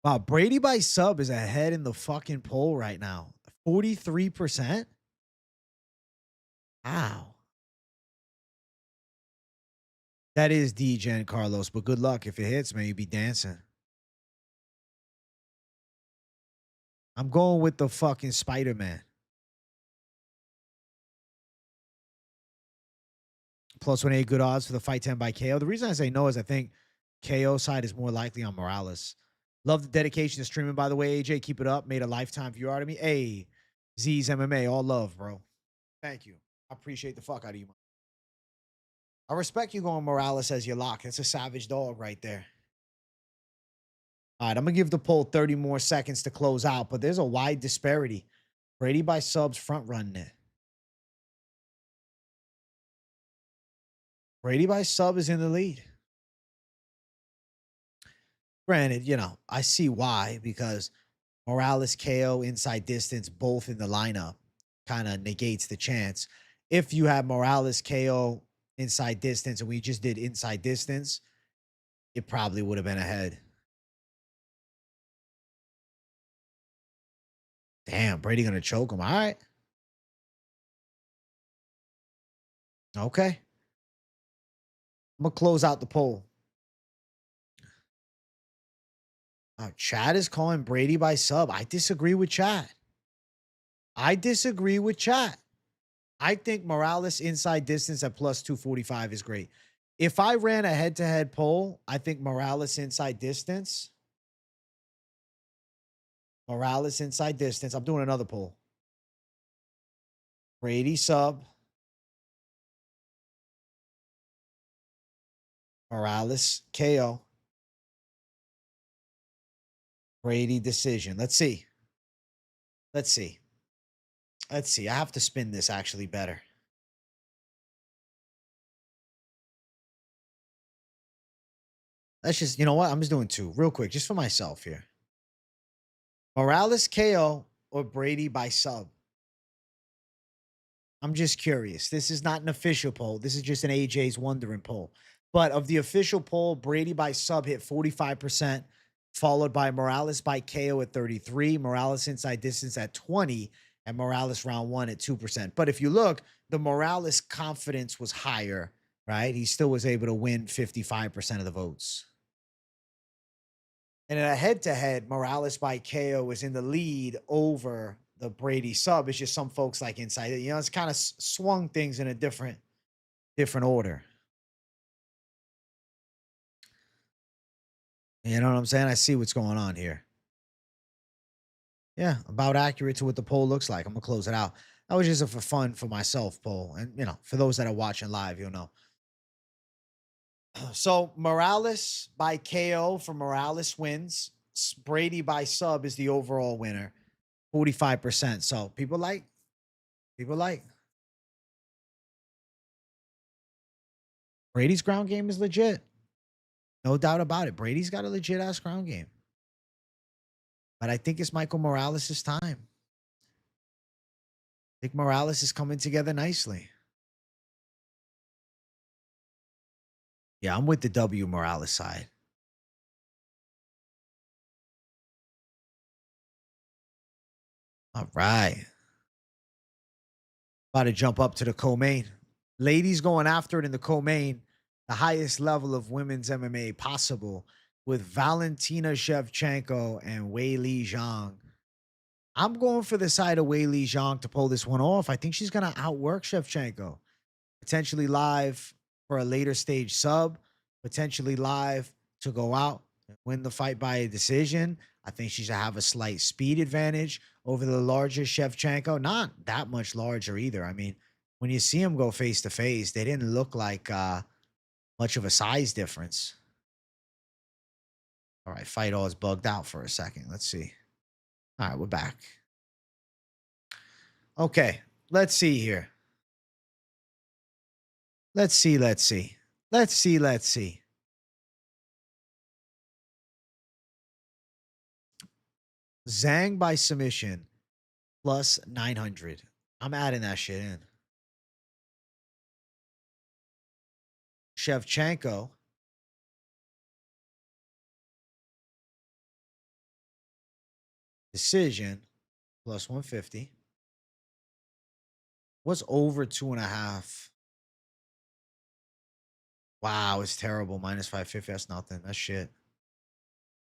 Wow, Brady by sub is ahead in the fucking poll right now. 43%? Wow. That is D-Gen, Carlos, but good luck. If it hits, man, you be dancing. I'm going with the fucking Spider-Man. Plus 180 good odds for the fight 10 by KO. The reason I say no is I think KO side is more likely on Morales. Love the dedication to streaming, by the way, AJ. Keep it up. Made a lifetime viewer out of me. Hey, Z's MMA. All love, bro. Thank you. I appreciate the fuck out of you. I respect you going Morales as your lock. It's a savage dog right there. All right, I'm going to give the poll 30 more seconds to close out, but there's a wide disparity. Brady by subs front running it. Brady by sub is in the lead. Granted, you know, I see why, because Morales KO inside distance, both in the lineup, kind of negates the chance. If you have Morales KO inside distance and we just did inside distance, it probably would have been ahead. Damn, Brady gonna choke him. All right. Okay. I'm gonna close out the poll. Chad is calling Brady by sub. I disagree with Chad. I disagree with Chad. I think Morales inside distance at plus 245 is great. If I ran a head-to-head poll, I think Morales inside distance. Morales inside distance. I'm doing another poll. Brady sub. Morales KO. Brady decision. Let's see. Let's see. Let's see. I have to spin this actually better. Let's just, you know what? I'm just doing two real quick, just for myself here. Morales KO or Brady by sub? I'm just curious. This is not an official poll. This is just an AJ's wondering poll. But of the official poll, Brady by sub hit 45%, followed by Morales by KO at 33, Morales inside distance at 20, and Morales round one at 2%. But if you look, the Morales confidence was higher, right? He still was able to win 55% of the votes. And in a head-to-head, Morales by KO is in the lead over the Brady sub. It's just some folks like inside it. You know, it's kind of swung things in a different order. You know what I'm saying? I see what's going on here. Yeah, about accurate to what the poll looks like. I'm gonna close it out. That was just a for fun for myself poll, and you know, for those that are watching live, you'll know. So Morales by KO for Morales wins. Brady by sub is the overall winner, 45%. So people like. Brady's ground game is legit. No doubt about it. Brady's got a legit ass ground game. But I think it's Michael Morales' time. I think Morales is coming together nicely. Yeah, I'm with the W Morales side. All right. About to jump up to the co-main. Ladies going after it in the co-main, the highest level of women's MMA possible, with Valentina Shevchenko and Weili Zhang. I'm going for the side of Weili Zhang to pull this one off. I think she's going to outwork Shevchenko. Potentially live for a later stage sub, potentially live to go out and win the fight by a decision. I think she should have a slight speed advantage over the larger Shevchenko. Not that much larger either. I mean, when you see them go face to face, they didn't look like much of a size difference. All right, fight all is bugged out for a second. Let's see. All right, we're back. Okay, let's see here. Let's see. Zhang by submission plus 900. I'm adding that shit in. Shevchenko decision plus 150. What's over 2.5? Wow, it's terrible. Minus 550. That's nothing. That's shit.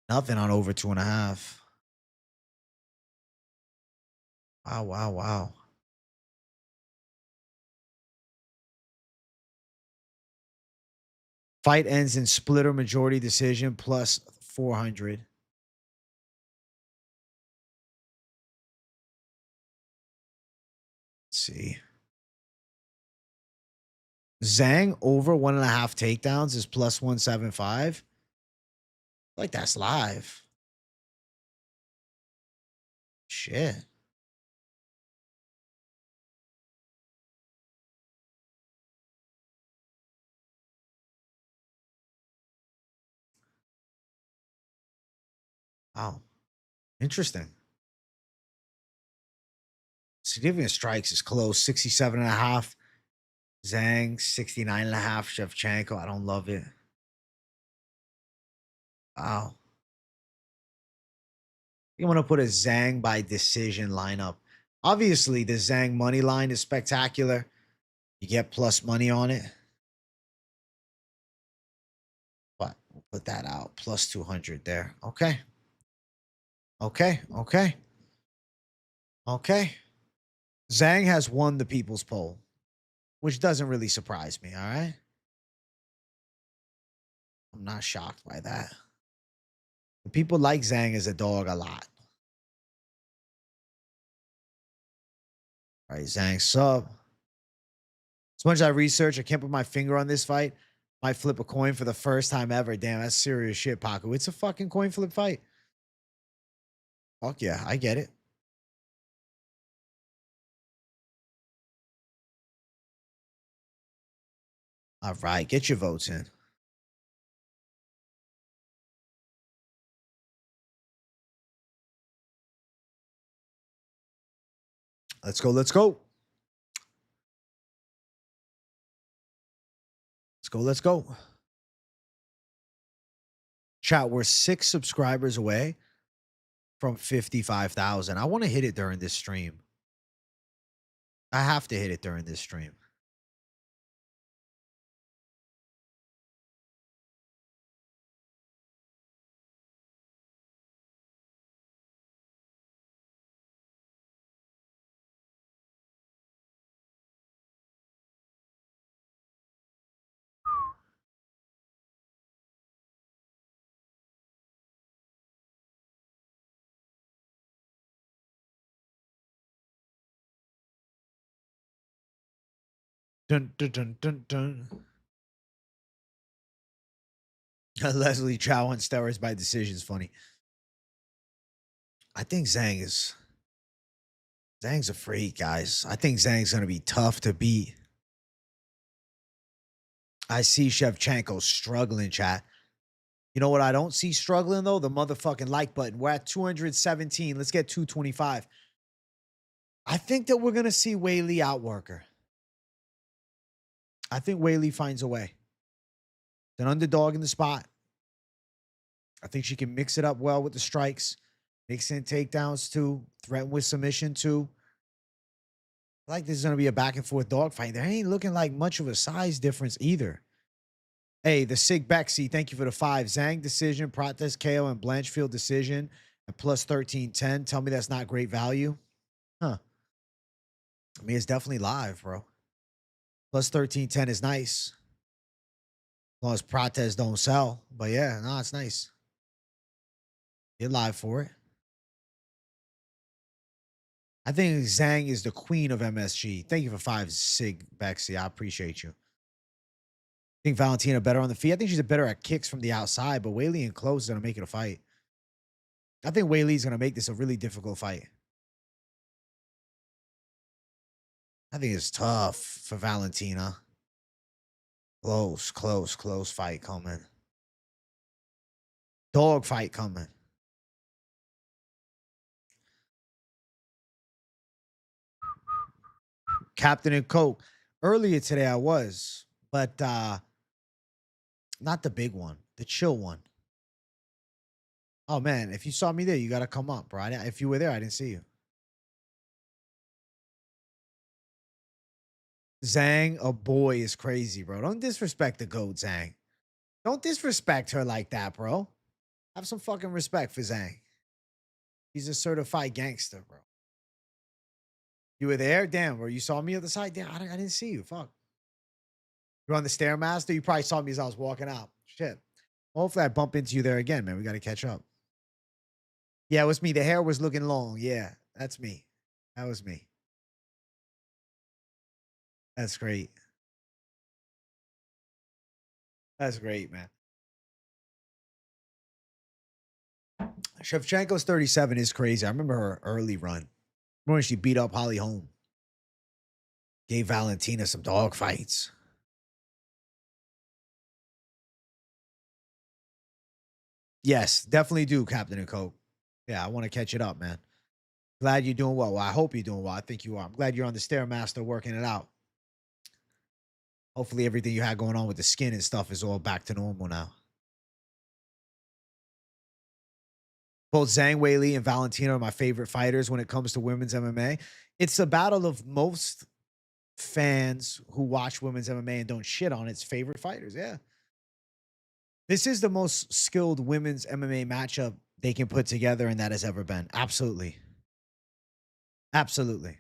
Nothing on over 2.5. Wow. Fight ends in split or majority decision plus 400. Let's see. Zhang over 1.5 takedowns is plus 175. Like that's live. Shit. Wow. Interesting. Significant strikes is close. 67.5. Zhang, 69.5. Shevchenko. I don't love it. Wow. You want to put a Zhang by decision lineup. Obviously, the Zhang money line is spectacular. You get plus money on it. But we'll put that out. Plus 200 there. Okay. Okay. Okay. Okay. Zhang has won the people's poll, which doesn't really surprise me. All right. I'm not shocked by that. The people like Zhang as a dog a lot. All right. Zhang sub. As much as I research, I can't put my finger on this fight. Might flip a coin for the first time ever. Damn, that's serious shit, Paco. It's a fucking coin flip fight. Fuck yeah, I get it. All right, get your votes in. Let's go, let's go. Let's go, let's go. Chat, we're 6 subscribers away from 55,000. I want to hit it during this stream. I have to hit it during this stream. Dun, dun, dun, dun, dun. Leslie Chow on steroids by decision is funny. I think Zhang's a freak, guys. I think Zhang's going to be tough to beat. I see Shevchenko struggling, chat. You know what I don't see struggling, though? The motherfucking like button. We're at 217. Let's get 225. I think that we're going to see Weili outwork her. I think Weili finds a way. It's an underdog in the spot. I think she can mix it up well with the strikes. Mix in takedowns, too. Threaten with submission, too. I like this is going to be a back-and-forth dogfight. There ain't looking like much of a size difference either. Hey, the Sig Bexy, thank you for the 5. Zhang decision, Prates KO, and Blanchfield decision at plus 1310. Tell me that's not great value. Huh. I mean, it's definitely live, bro. Plus 1310 is nice. As long as Prates don't sell. But yeah, no, it's nice. Get live for it. I think Zhang is the queen of MSG. Thank you for 5, Sig Bexy. I appreciate you. I think Valentina better on the feet. I think she's better at kicks from the outside, but Weili in close is going to make it a fight. I think Weili's going to make this a really difficult fight. I think it's tough for Valentina. Close fight coming. Dog fight coming. Captain and Coke. Earlier today I was, but not the big one, the chill one. Oh man, if you saw me there, you got to come up, bro. If you were there, I didn't see you. Zhang, a boy, is crazy, bro. Don't disrespect the GOAT, Zhang. Don't disrespect her like that, bro. Have some fucking respect for Zhang. He's a certified gangster, bro. You were there? Damn, bro. You saw me at the side? Damn, I didn't see you. Fuck. You're on the Stairmaster? You probably saw me as I was walking out. Shit. Hopefully I bump into you there again, man. We got to catch up. Yeah, it was me. The hair was looking long. Yeah, that's me. That was me. That's great. That's great, man. Shevchenko's 37 is crazy. I remember her early run. Remember when she beat up Holly Holm? Gave Valentina some dog fights. Yes, definitely do, Captain and Coke. Yeah, I want to catch it up, man. Glad you're doing well. Well, I hope you're doing well. I think you are. I'm glad you're on the Stairmaster working it out. Hopefully everything you had going on with the skin and stuff is all back to normal now. Both Zhang Weili and Valentina are my favorite fighters when it comes to women's MMA. It's a battle of most fans who watch women's MMA and don't shit on its favorite fighters. Yeah. This is the most skilled women's MMA matchup they can put together, and that has ever been. Absolutely. Absolutely.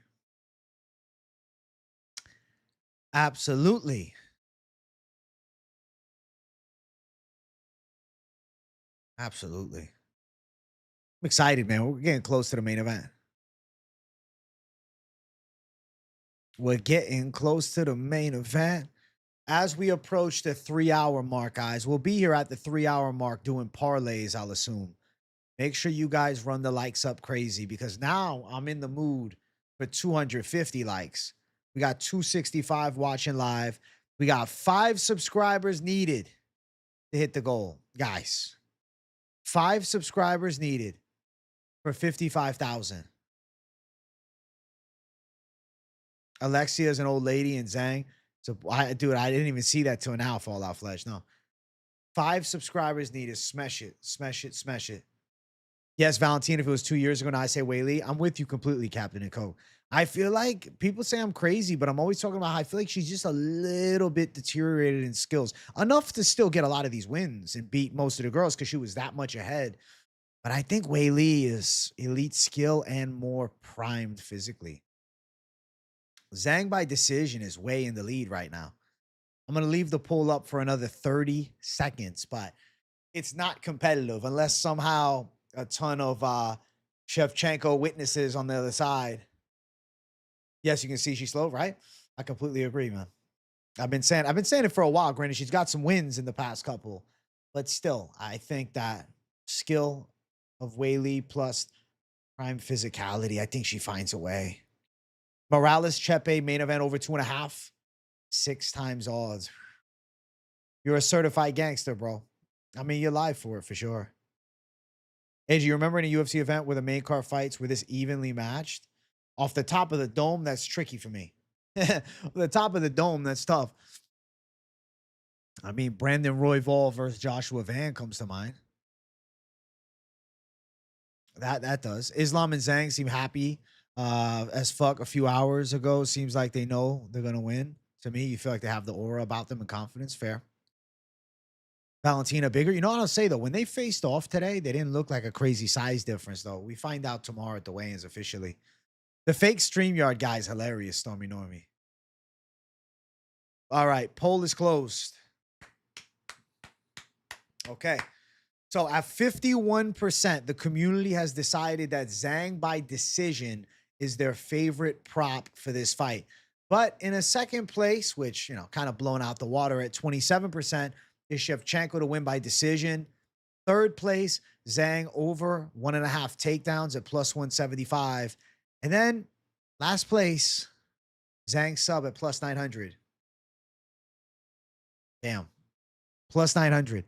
Absolutely. Absolutely. I'm excited, man. We're getting close to the main event. We're getting close to the main event. As we approach the 3-hour mark, guys, we'll be here at the 3-hour mark doing parlays, I'll assume. Make sure you guys run the likes up crazy because now I'm in the mood for 250 likes. We got 265 watching live. We got 5 subscribers needed to hit the goal. Guys, 5 subscribers needed for 55,000. Alexia is an old lady and Zhang. So, dude, I didn't even see that till now, Fallout Flesh. No. 5 subscribers needed. Smash it. Smash it. Smash it. Yes, Valentine, if it was 2 years ago, now I say Weili. I'm with you completely, Captain and Co. I feel like people say I'm crazy, but I'm always talking about how I feel like she's just a little bit deteriorated in skills. Enough to still get a lot of these wins and beat most of the girls because she was that much ahead. But I think Weili is elite skill and more primed physically. Zhang by decision is way in the lead right now. I'm going to leave the poll up for another 30 seconds, but it's not competitive unless somehow a ton of Shevchenko witnesses on the other side. Yes, you can see she's slow, right? I completely agree, man. I've been saying it for a while. Granted, she's got some wins in the past couple, but still, I think that skill of Weili plus prime physicality, I think she finds a way. Morales Chepe main event over 2.5, 6 times odds. You're a certified gangster, bro. I mean, you're live for it for sure. AJ, you remember in a UFC event where the main card fights were this evenly matched? Off the top of the dome, that's tricky for me. The top of the dome, that's tough. I mean, Brandon Royval versus Joshua Van comes to mind. That does. Islam and Zhang seem happy as fuck a few hours ago. Seems like they know they're going to win. To me, you feel like they have the aura about them and confidence. Fair. Valentina bigger. You know what I'll say, though? When they faced off today, they didn't look like a crazy size difference, though. We find out tomorrow at the weigh-ins officially. The fake StreamYard guy is hilarious, Stormy Normie. All right, poll is closed. Okay. So at 51%, the community has decided that Zhang by decision is their favorite prop for this fight. But in a second place, which, you know, kind of blown out the water at 27%, is Shevchenko to win by decision. Third place, Zhang over 1.5 takedowns at plus 175. And then last place, Zhang sub at plus 900. Damn. Plus 900.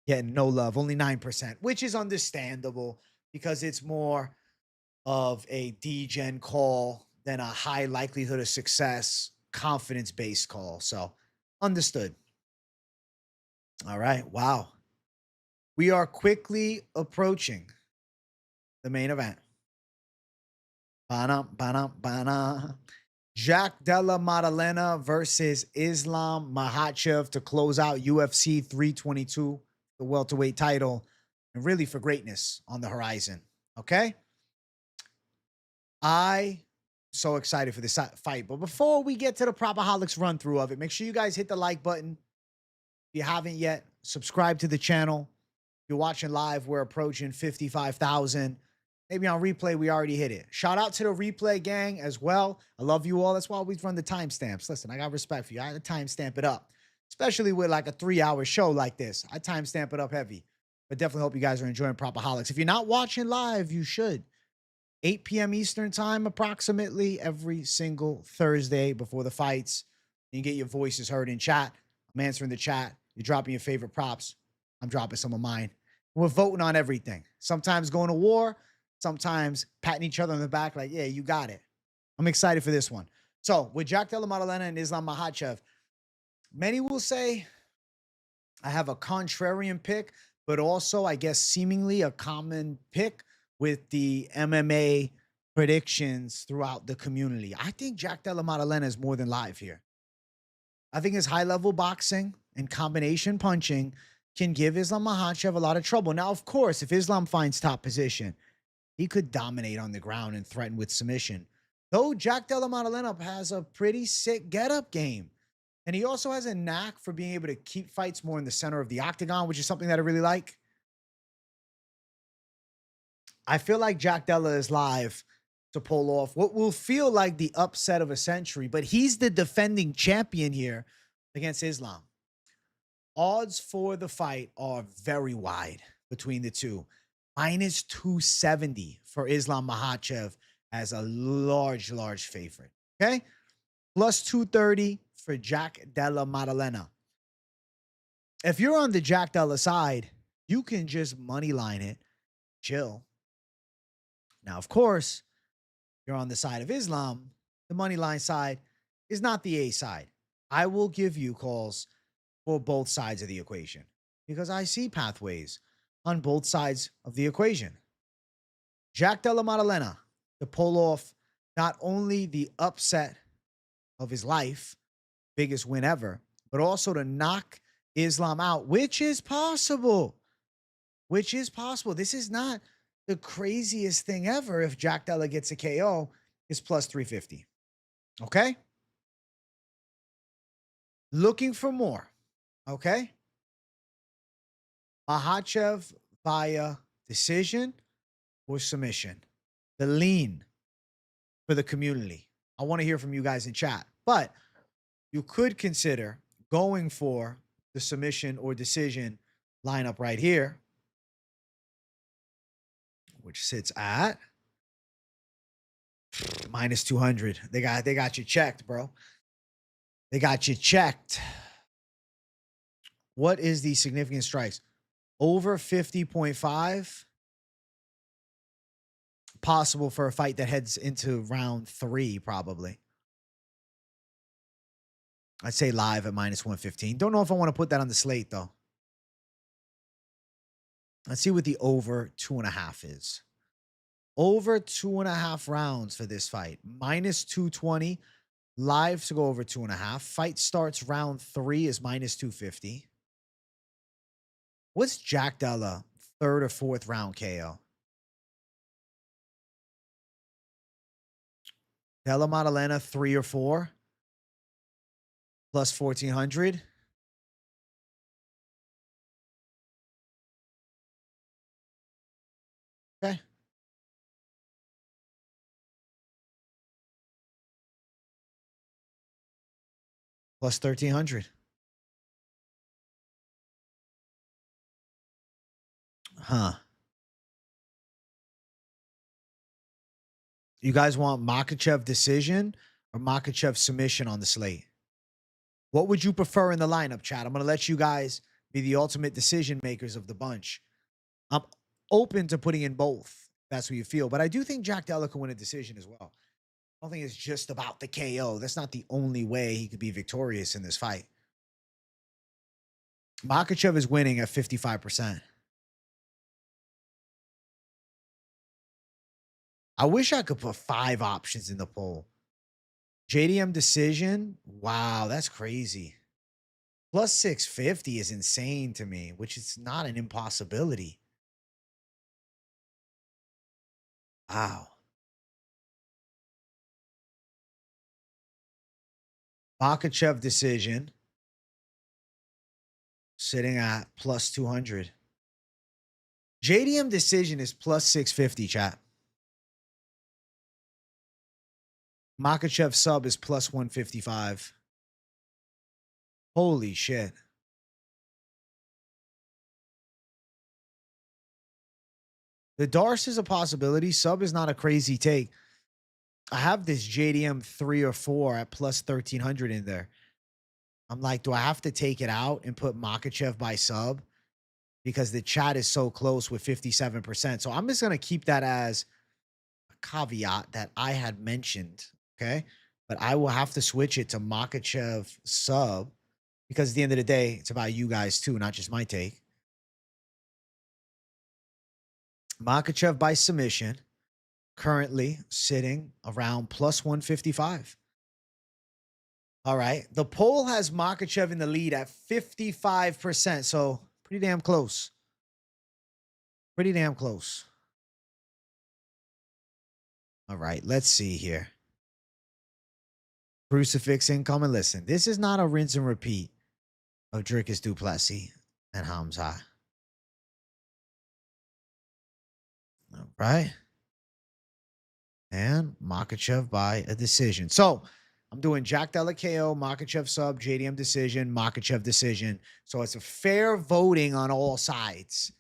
Getting no love, only 9%, which is understandable because it's more of a D-gen call than a high likelihood of success, confidence-based call. So understood. All right. Wow. We are quickly approaching the main event. Jack Della Maddalena versus Islam Makhachev to close out UFC 322, the welterweight title, and really for greatness on the horizon. Okay? I'm so excited for this fight. But before we get to the PropAholics run through of it, make sure you guys hit the like button. If you haven't yet, subscribe to the channel. If you're watching live, we're approaching 55,000. Maybe on replay, we already hit it. Shout out to the replay gang as well. I love you all. That's why I always run the timestamps. Listen, I got respect for you. I had to timestamp it up, especially with like a 3-hour show like this. I timestamp it up heavy. But definitely hope you guys are enjoying PropAholics. If you're not watching live, you should. 8 p.m. Eastern time, approximately every single Thursday before the fights. You can get your voices heard in chat. I'm answering the chat. You're dropping your favorite props. I'm dropping some of mine. We're voting on everything. Sometimes going to war. sometimes patting each other on the back like, yeah, you got it. I'm excited for this one. So with Jack Della Maddalena and Islam Makhachev, many will say I have a contrarian pick, but also, I guess, seemingly a common pick with the MMA predictions throughout the community. I think Jack Della Maddalena is more than live here. I think his high-level boxing and combination punching can give Islam Makhachev a lot of trouble. Now, of course, if Islam finds top position, he could dominate on the ground and threaten with submission. Though Jack Della Maddalena has a pretty sick get-up game. And he also has a knack for being able to keep fights more in the center of the octagon, which is something that I really like. I feel like Jack Della is live to pull off what will feel like the upset of a century, but he's the defending champion here against Islam. Odds for the fight are very wide between the two. Minus 270 for Islam Makhachev as a large favorite. Okay? Plus 230 for Jack Della Maddalena. If you're on the Jack Della side, you can just money line it. Chill. Now, of course, you're on the side of Islam. The money line side is not the A side. I will give you calls for both sides of the equation because I see pathways on both sides of the equation. Jack Della Maddalena to pull off not only the upset of his life, biggest win ever, but also to knock Islam out, which is possible. Which is possible. This is not the craziest thing ever. If Jack Della gets a KO, it's plus 350. Okay? Looking for more. Okay? Makhachev via decision or submission. The lean for the community. I want to hear from you guys in chat. But you could consider going for the submission or decision lineup right here, which sits at minus 200. They got you checked, bro. They got you checked. What is the significant strikes? Over 50.5. Possible for a fight that heads into round 3, probably. I'd say live at minus 115. Don't know if I want to put that on the slate, though. Let's see what the over 2.5 is. Over 2.5 rounds for this fight. Minus 220. Live to go over 2.5. Fight starts round 3 is minus 250. What's Jack Della 3rd or 4th round KO? Della Maddalena 3 or 4. Plus 1,400. Okay. Plus 1,300. Huh. You guys want Makhachev decision or Makhachev submission on the slate? What would you prefer in the lineup, chat? I'm going to let you guys be the ultimate decision makers of the bunch. I'm open to putting in both. If that's what you feel. But I do think Jack Della can win a decision as well. I don't think it's just about the KO. That's not the only way he could be victorious in this fight. Makhachev is winning at 55%. I wish I could put 5 options in the poll. JDM decision. Wow, that's crazy. Plus 650 is insane to me, which is not an impossibility. Wow. Makhachev decision. Sitting at plus 200. JDM decision is plus 650, chat. Makhachev sub is plus 155. Holy shit. The Darce is a possibility. Sub is not a crazy take. I have this JDM 3 or 4 at plus 1,300 in there. I'm like, do I have to take it out and put Makhachev by sub? because the chat is so close with 57%. So I'm just going to keep that as a caveat that I had mentioned. Okay. But I will have to switch it to Makhachev sub because at the end of the day, it's about you guys too, not just my take. Makhachev by submission, currently sitting around plus 155. All right. The poll has Makhachev in the lead at 55%. So pretty damn close. Pretty damn close. All right. Let's see here. Crucifix incoming. Listen, this is not a rinse and repeat of Dricus du Plessis and Hamza. All right. And Makhachev by a decision. So I'm doing Jack Della KO, Makhachev sub, JDM decision, Makhachev decision. So it's a fair voting on all sides.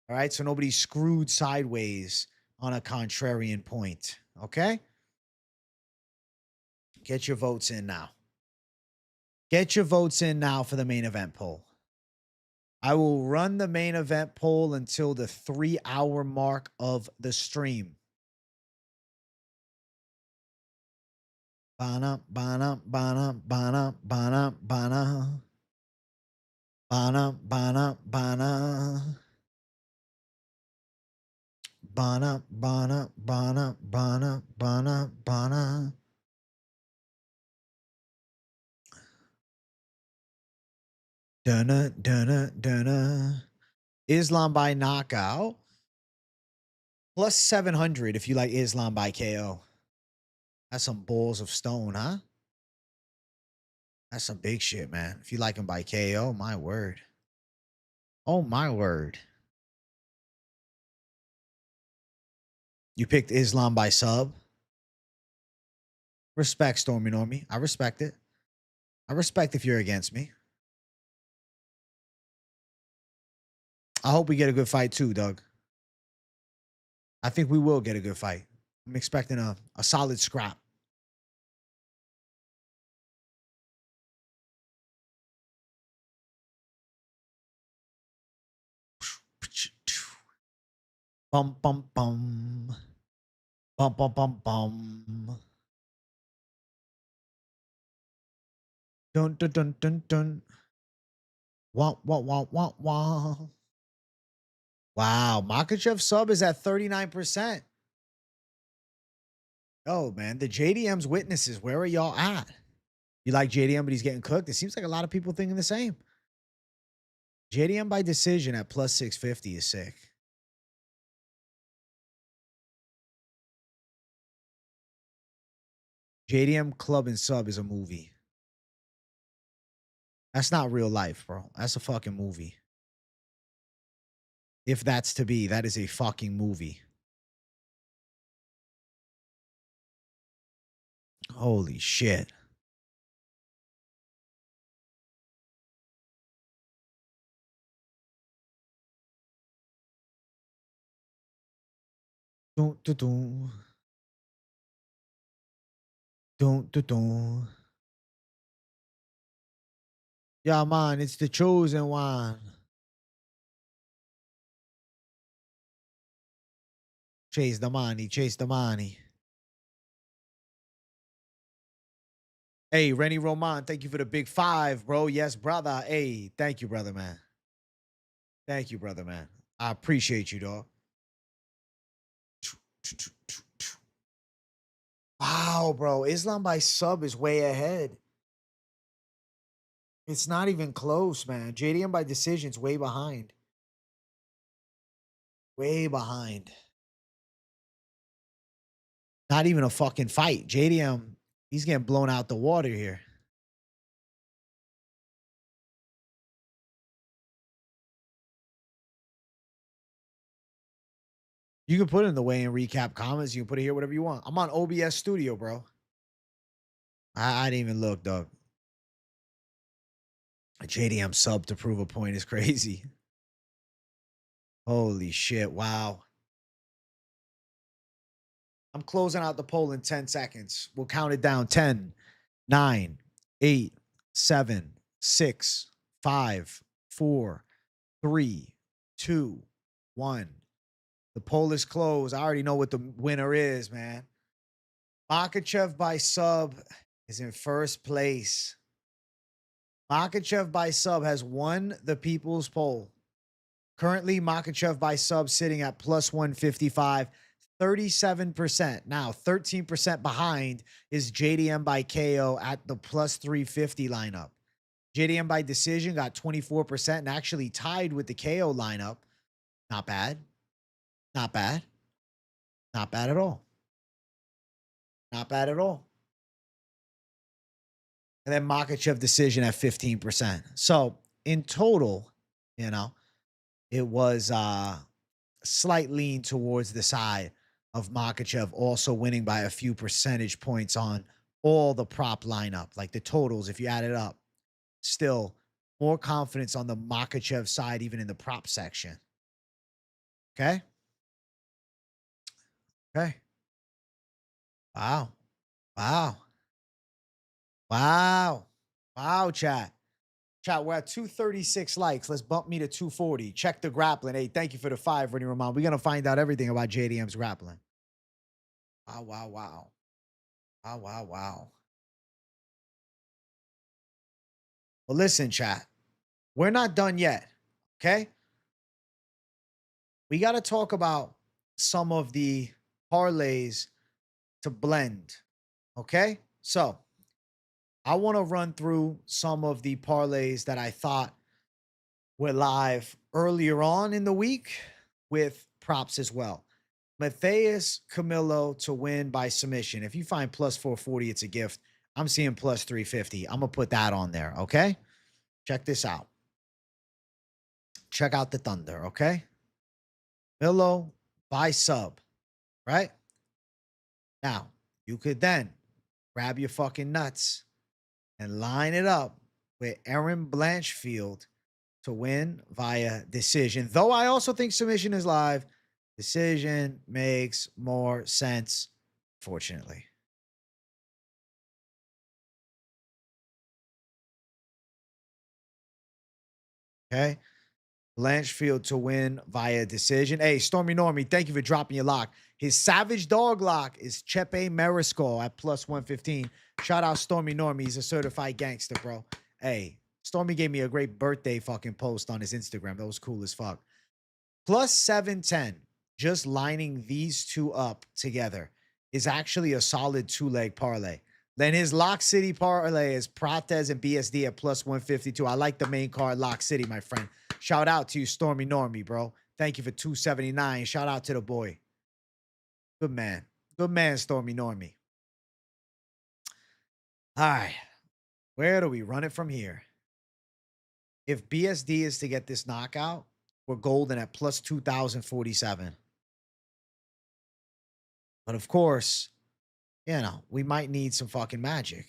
All right. So nobody's screwed sideways on a contrarian point. Okay. Get your votes in now. Get your votes in now for the main event poll. I will run the main event poll until the 3-hour mark of the stream. Bana, bana, bana, bana, bana, bana. Bana, bana, bana. Bana, bana, bana, bana, bana, bana. Dunna, dunna, dunna. Islam by knockout. Plus 700 if you like Islam by KO. That's some balls of stone, huh? That's some big shit, man. If you like him by KO, my word. Oh, my word. You picked Islam by sub. Respect, Stormy Normie. I respect it. I respect if you're against me. I hope we get a good fight too, Doug. I think we will get a good fight. I'm expecting a solid scrap. Bum, bum, bum. Bum, bum, bum, bum. Dun, dun, dun, dun, dun. Wah, wah, wah, wah, wah. Wow. Makhachev sub is at 39%. Oh, man. The JDM's witnesses, where are y'all at? You like JDM, but he's getting cooked? It seems like a lot of people thinking the same. JDM by decision at plus 650 is sick. JDM club and sub is a movie. That's not real life, bro. That's a fucking movie. If that's to be, that is a fucking movie. Holy shit. Dun, dun, dun. Dun, dun, dun. Yeah, man, it's the chosen one. Chase the money, chase the money. Hey, Rennie Roman, thank you for the big 5, bro. Yes, brother. Hey, thank you, brother, man. Thank you, brother, man. I appreciate you, dog. Wow, bro. Islam by sub is way ahead. It's not even close, man. JDM by decision's way behind. Way behind. Not even a fucking fight. JDM, he's getting blown out the water here. You can put it in the weigh-in recap comments. You can put it here, whatever you want. I'm on OBS Studio, bro. I didn't even look, dog. A JDM sub to prove a point is crazy. Holy shit. Wow. I'm closing out the poll in 10 seconds. We'll count it down. 10, 9, 8, 7, 6, 5, 4, 3, 2, 1. The poll is closed. I already know what the winner is, man. Makhachev by sub is in first place. Makhachev by sub has won the people's poll. Currently, Makhachev by sub sitting at plus 155, 37%. Now, 13% behind is JDM by KO at the plus 350 lineup. JDM by decision got 24% and actually tied with the KO lineup. Not bad. Not bad. Not bad at all. Not bad at all. And then Makhachev decision at 15%. So in total, you know, it was slight lean towards the side of Makhachev, also winning by a few percentage points on all the prop lineup, like the totals, if you add it up. Still more confidence on the Makhachev side, even in the prop section. Okay. Okay. Wow. Wow. Wow. Wow, chat. Chat, we're at 236 likes. Let's bump me to 240. Check the grappling. Hey, thank you for the 5, Rennie Ramon. We're going to find out everything about JDM's grappling. Wow, wow, wow. Wow, wow, wow. Well, listen, chat. We're not done yet, okay? We got to talk about some of the parlays to blend, okay? So, I want to run through some of the parlays that I thought were live earlier on in the week with props as well. Matheus, Camilo to win by submission. If you find plus 440, it's a gift. I'm seeing plus 350. I'm going to put that on there, okay? Check this out. Check out the Thunder, okay? Milo by sub, right? Now, you could then grab your fucking nuts and line it up with Aaron Blanchfield to win via decision. Though I also think submission is live, decision makes more sense, fortunately. Okay. Blanchfield to win via decision. Hey, Stormy Normie, thank you for dropping your lock. His savage dog lock is Chepe Mariscal at plus 115. Shout out Stormy Normie. He's a certified gangster, bro. Hey, Stormy gave me a great birthday fucking post on his Instagram. That was cool as fuck. Plus 710, just lining these two up together is actually a solid 2-leg parlay. Then his Lock City parlay is Prates and BSD at plus 152. I like the main card, Lock City, my friend. Shout out to you, Stormy Normie, bro. Thank you for 279. Shout out to the boy. Good man. Good man, Stormy Normie. All right. Where do we run it from here? If BSD is to get this knockout, we're golden at plus 2,047. But of course, you know, we might need some fucking magic.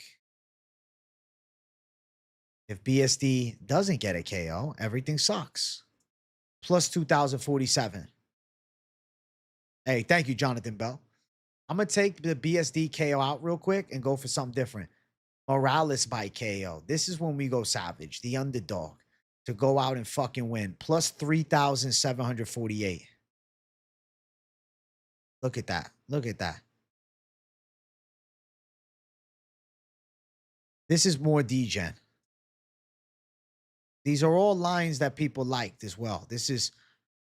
If BSD doesn't get a KO, everything sucks. Plus 2,047. Hey, thank you, Jonathan Bell. I'm going to take the BSD KO out real quick and go for something different. Morales by KO. This is when we go savage, the underdog, to go out and fucking win. Plus 3,748. Look at that. Look at that. This is more D-Gen. These are all lines that people liked as well. This is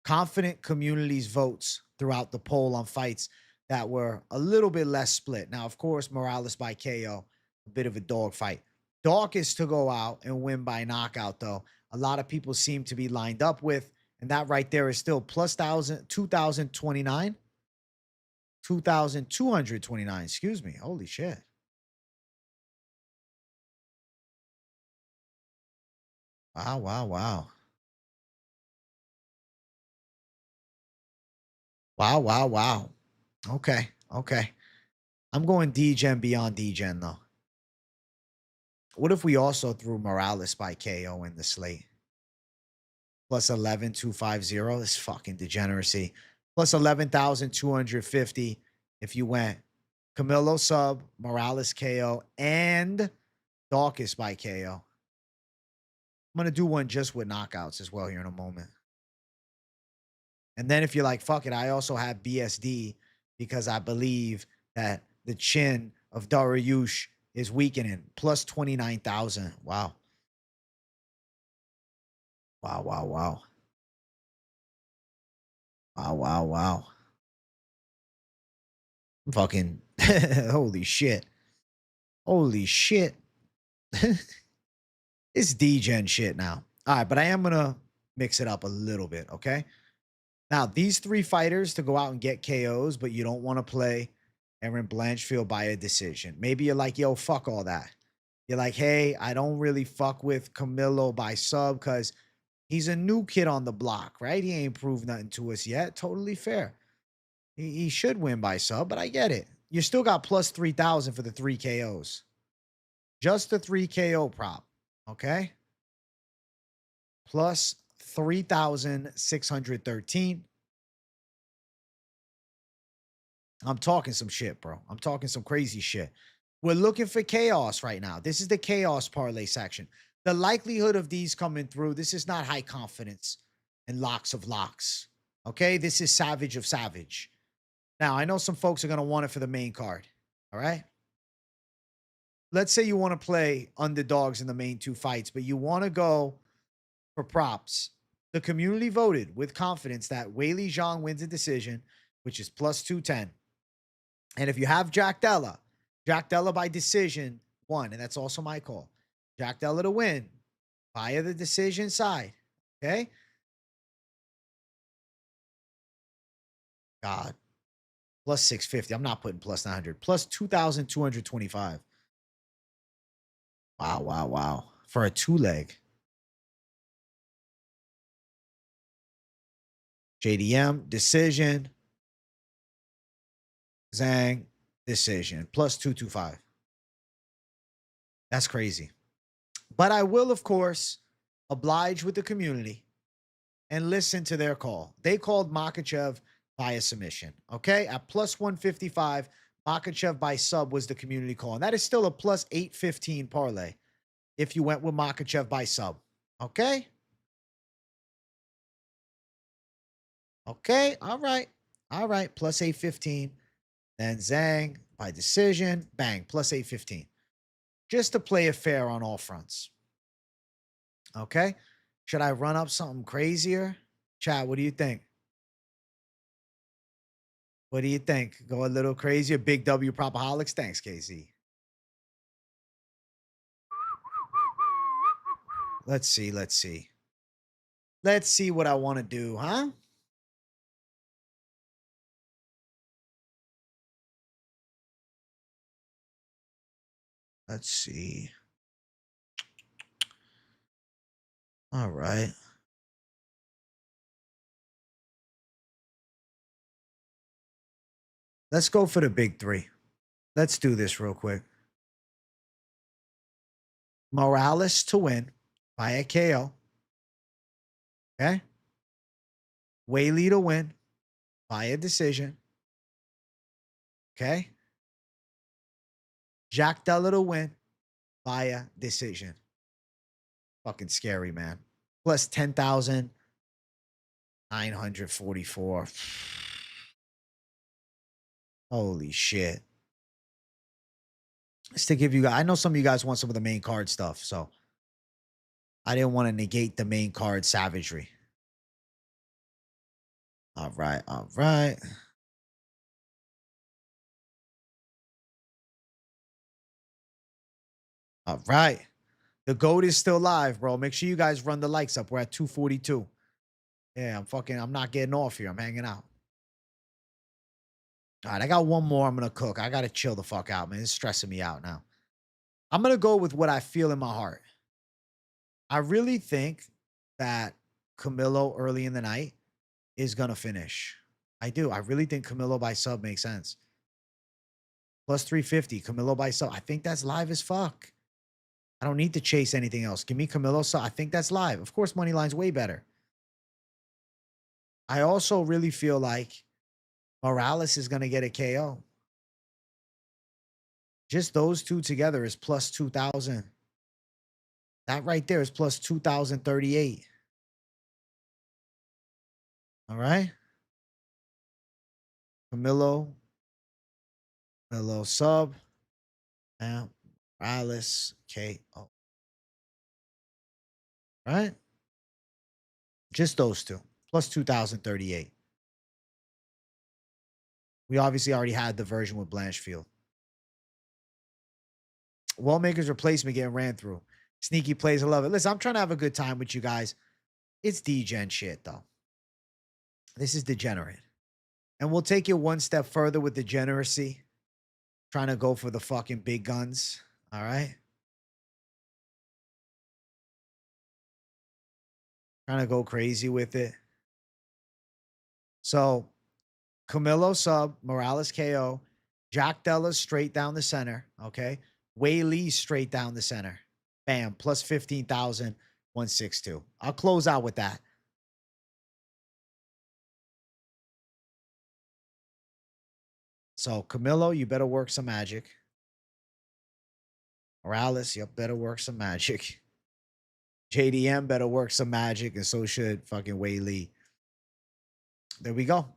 confident communities votes throughout the poll on fights that were a little bit less split. Now, of course, Morales by KO, a bit of a dog fight. Daukaus to go out and win by knockout, though. A lot of people seem to be lined up with, and that right there is still plus 2,029. 2,229, excuse me. Holy shit. Wow, wow, wow. Wow, wow, wow. Okay, okay. I'm going D-Gen beyond D-Gen, though. What if we also threw Morales by KO in the slate? Plus 11,250. This fucking degeneracy. Plus 11,250 if you went Camilo sub, Morales KO, and Daukaus by KO. I'm going to do one just with knockouts as well here in a moment. And then if you're like, fuck it, I also have BSD because I believe that the chin of Dariush is weakening. Plus 29,000. Wow. Wow, wow, wow. Wow, wow, wow. Fucking holy shit. Holy shit. It's D-Gen shit now. All right, but I am going to mix it up a little bit, okay? Now, these three fighters to go out and get KOs, but you don't want to play Aaron Blanchfield by a decision. Maybe you're like, yo, fuck all that. You're like, hey, I don't really fuck with Camilo by sub because he's a new kid on the block, right? He ain't proved nothing to us yet. Totally fair. He should win by sub, but I get it. You still got plus 3,000 for the 3 KOs. Just the 3 KO prop, okay? Plus 3,613. I'm talking some shit, bro. I'm talking some crazy shit. We're looking for chaos right now. This is the chaos parlay section. The likelihood of these coming through, this is not high confidence and locks of locks. Okay? This is savage of savage. Now, I know some folks are going to want it for the main card. All right? Let's say you want to play underdogs in the main 2 fights, but you want to go for props. The community voted with confidence that Zhang wins a decision, which is plus 210. And if you have Jack Della by decision, 1, and that's also my call. Jack Della to win via the decision side. Okay? God. Plus 650. I'm not putting plus 900. Plus 2,225. Wow, wow, wow. For a 2-leg. JDM, decision. Zhang, decision. Plus 225. That's crazy. But I will, of course, oblige with the community and listen to their call. They called Makhachev via submission. Okay? At plus 155, Makhachev by sub was the community call. And that is still a plus 815 parlay if you went with Makhachev by sub. Okay? Okay. All right. All right. Plus 815. Then Zhang by decision. Bang. Plus 815. Just to play it fair on all fronts. Okay? Should I run up something crazier? Chat, what do you think? What do you think? Go a little crazier? Big W PropAholics? Thanks, KZ. Let's see. Let's see. Let's see what I want to do, huh? Let's see. All right. Let's go for the big 3. Let's do this real quick. Morales to win via KO. Okay. Whaley to win via decision. Okay. Jack Della to win via decision. Fucking scary, man. Plus 10,944. Holy shit. Just to give you guys, I know some of you guys want some of the main card stuff, so I didn't want to negate the main card savagery. All right, all right. All right. The GOAT is still live, bro. Make sure you guys run the likes up. We're at 242. Yeah, I'm not getting off here. I'm hanging out. All right, I got one more I'm going to cook. I got to chill the fuck out, man. It's stressing me out now. I'm going to go with what I feel in my heart. I really think that Camilo early in the night is going to finish. I do. I really think Camilo by sub makes sense. Plus 350, Camilo by sub. I think that's live as fuck. I don't need to chase anything else. Give me Camilo sub. I think that's live. Of course, money line's way better. I also really feel like Morales is going to get a KO. Just those two together is plus 2,000. That right there is plus 2,038. All right. Camilo. Camilo sub. And Morales. KO. Right? Just those two. Plus 2,038. We obviously already had the version with Blanchfield. Wellmaker's replacement getting ran through. Sneaky plays. I love it. Listen, I'm trying to have a good time with you guys. It's degen shit, though. This is degenerate. And we'll take it one step further with degeneracy. Trying to go for the fucking big guns. All right? Trying to go crazy with it. So, Camilo sub, Morales KO. Jack Della straight down the center. Okay? Wei Lee straight down the center. Bam. Plus 15,162. I'll close out with that. So, Camilo, you better work some magic. Morales, you better work some magic. JDM better work some magic, and so should fucking Wei Lee. There we go.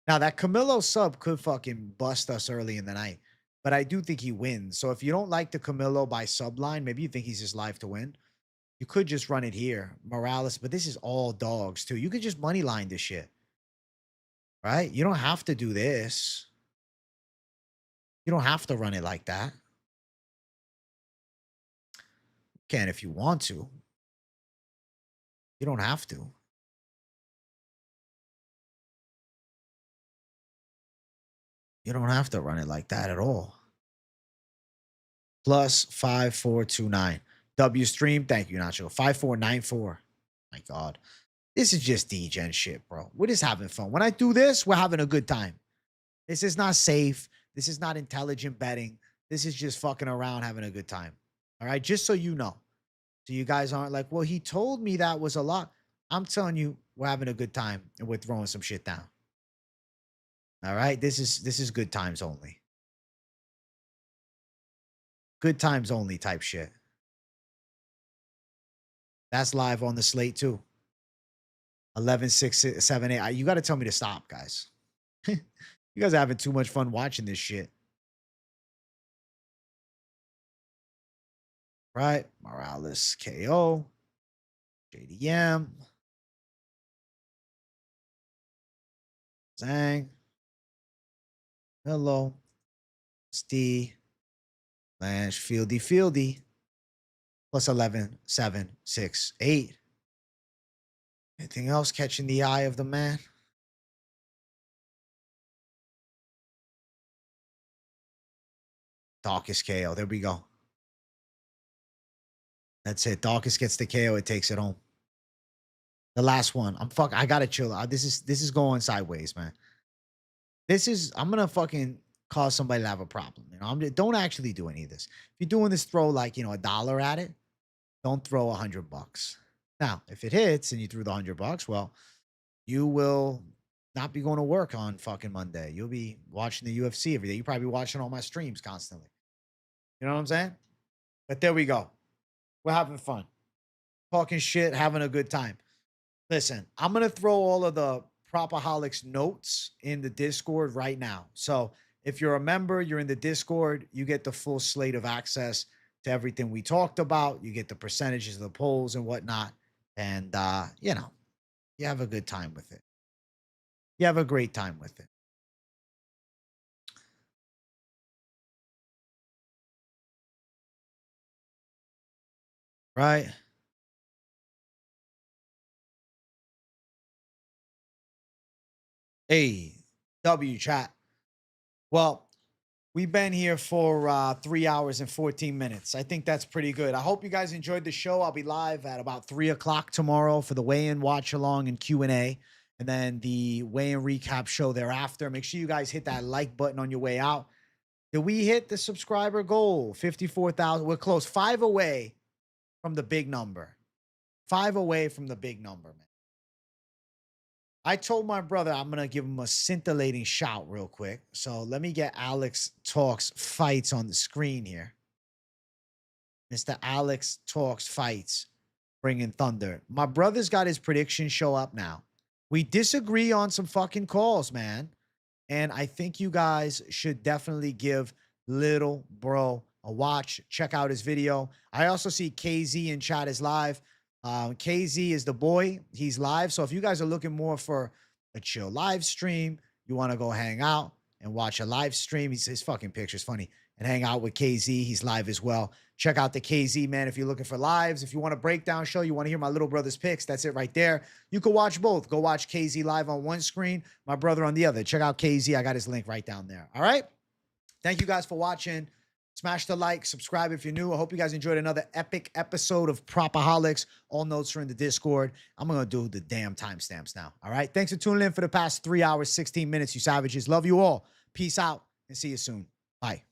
Now, that Camilo sub could fucking bust us early in the night, but I do think he wins. So if you don't like the Camilo by sub line, maybe you think he's just live to win, you could just run it here. Morales, but this is all dogs, too. You could just money line this shit, right? You don't have to do this. You don't have to run it like that. You can if you want to. You don't have to. You don't have to run it like that at all. Plus 5429. W stream. Thank you, Nacho. 5494. My God. This is just degen shit, bro. We're just having fun. When I do this, we're having a good time. This is not safe. This is not intelligent betting. This is just fucking around having a good time. All right? Just so you know. So you guys aren't like, well, he told me that was a lot. I'm telling you, we're having a good time and we're throwing some shit down. All right? This is good times only. Good times only type shit. That's live on the slate too. 11, 6, 7, 8. You got to tell me to stop, guys. You guys are having too much fun watching this shit. Right? Morales KO. JDM. Zhang. Hello. Steve. Blanchfieldy. Plus 11, 7, 6, 8. Anything else catching the eye of the man? Daukaus KO. There we go. That's it. Daukaus gets the KO. It takes it home. The last one. I gotta chill out. This is going sideways, man. I'm gonna fucking cause somebody to have a problem. You know, don't actually do any of this. If you're doing this, throw like, you know, $1 at it. Don't throw $100. Now, if it hits and you threw the $100, well, you will not be going to work on fucking Monday. You'll be watching the UFC every day. You'll probably be watching all my streams constantly. You know what I'm saying? But there we go. We're having fun. Talking shit, having a good time. Listen, I'm going to throw all of the PropAholics notes in the Discord right now. So if you're a member, you're in the Discord, you get the full slate of access to everything we talked about. You get the percentages of the polls and whatnot. And, you know, you have a good time with it. You have a great time with it. Right? Hey, W chat. Well, we've been here for 3 hours and 14 minutes. I think that's pretty good. I hope you guys enjoyed the show. I'll be live at about 3 o'clock tomorrow for the weigh-in watch along and Q&A. And then the weigh-in recap show thereafter. Make sure you guys hit that like button on your way out. Did we hit the subscriber goal? 54,000. We're close. 5 away from the big number. 5 away from the big number, man. I told my brother I'm going to give him a scintillating shout real quick. So let me get Alex Talks Fights on the screen here. Mr. Alex Talks Fights, bringing thunder. My brother's got his prediction show up now. We disagree on some fucking calls, man. And I think you guys should definitely give little bro a watch. Check out his video. I also see KZ in chat is live. KZ is the boy. He's live. So if you guys are looking more for a chill live stream, you want to go hang out and watch a live stream. His fucking picture's funny. And hang out with KZ. He's live as well. Check out the KZ, man, if you're looking for lives. If you want a breakdown show, you want to hear my little brother's picks, that's it right there. You can watch both. Go watch KZ live on one screen, my brother on the other. Check out KZ. I got his link right down there. All right? Thank you guys for watching. Smash the like, subscribe if you're new. I hope you guys enjoyed another epic episode of PropAholics. All notes are in the Discord. I'm going to do the damn timestamps now. All right? Thanks for tuning in for the past 3 hours, 16 minutes, you savages. Love you all. Peace out and see you soon. Bye.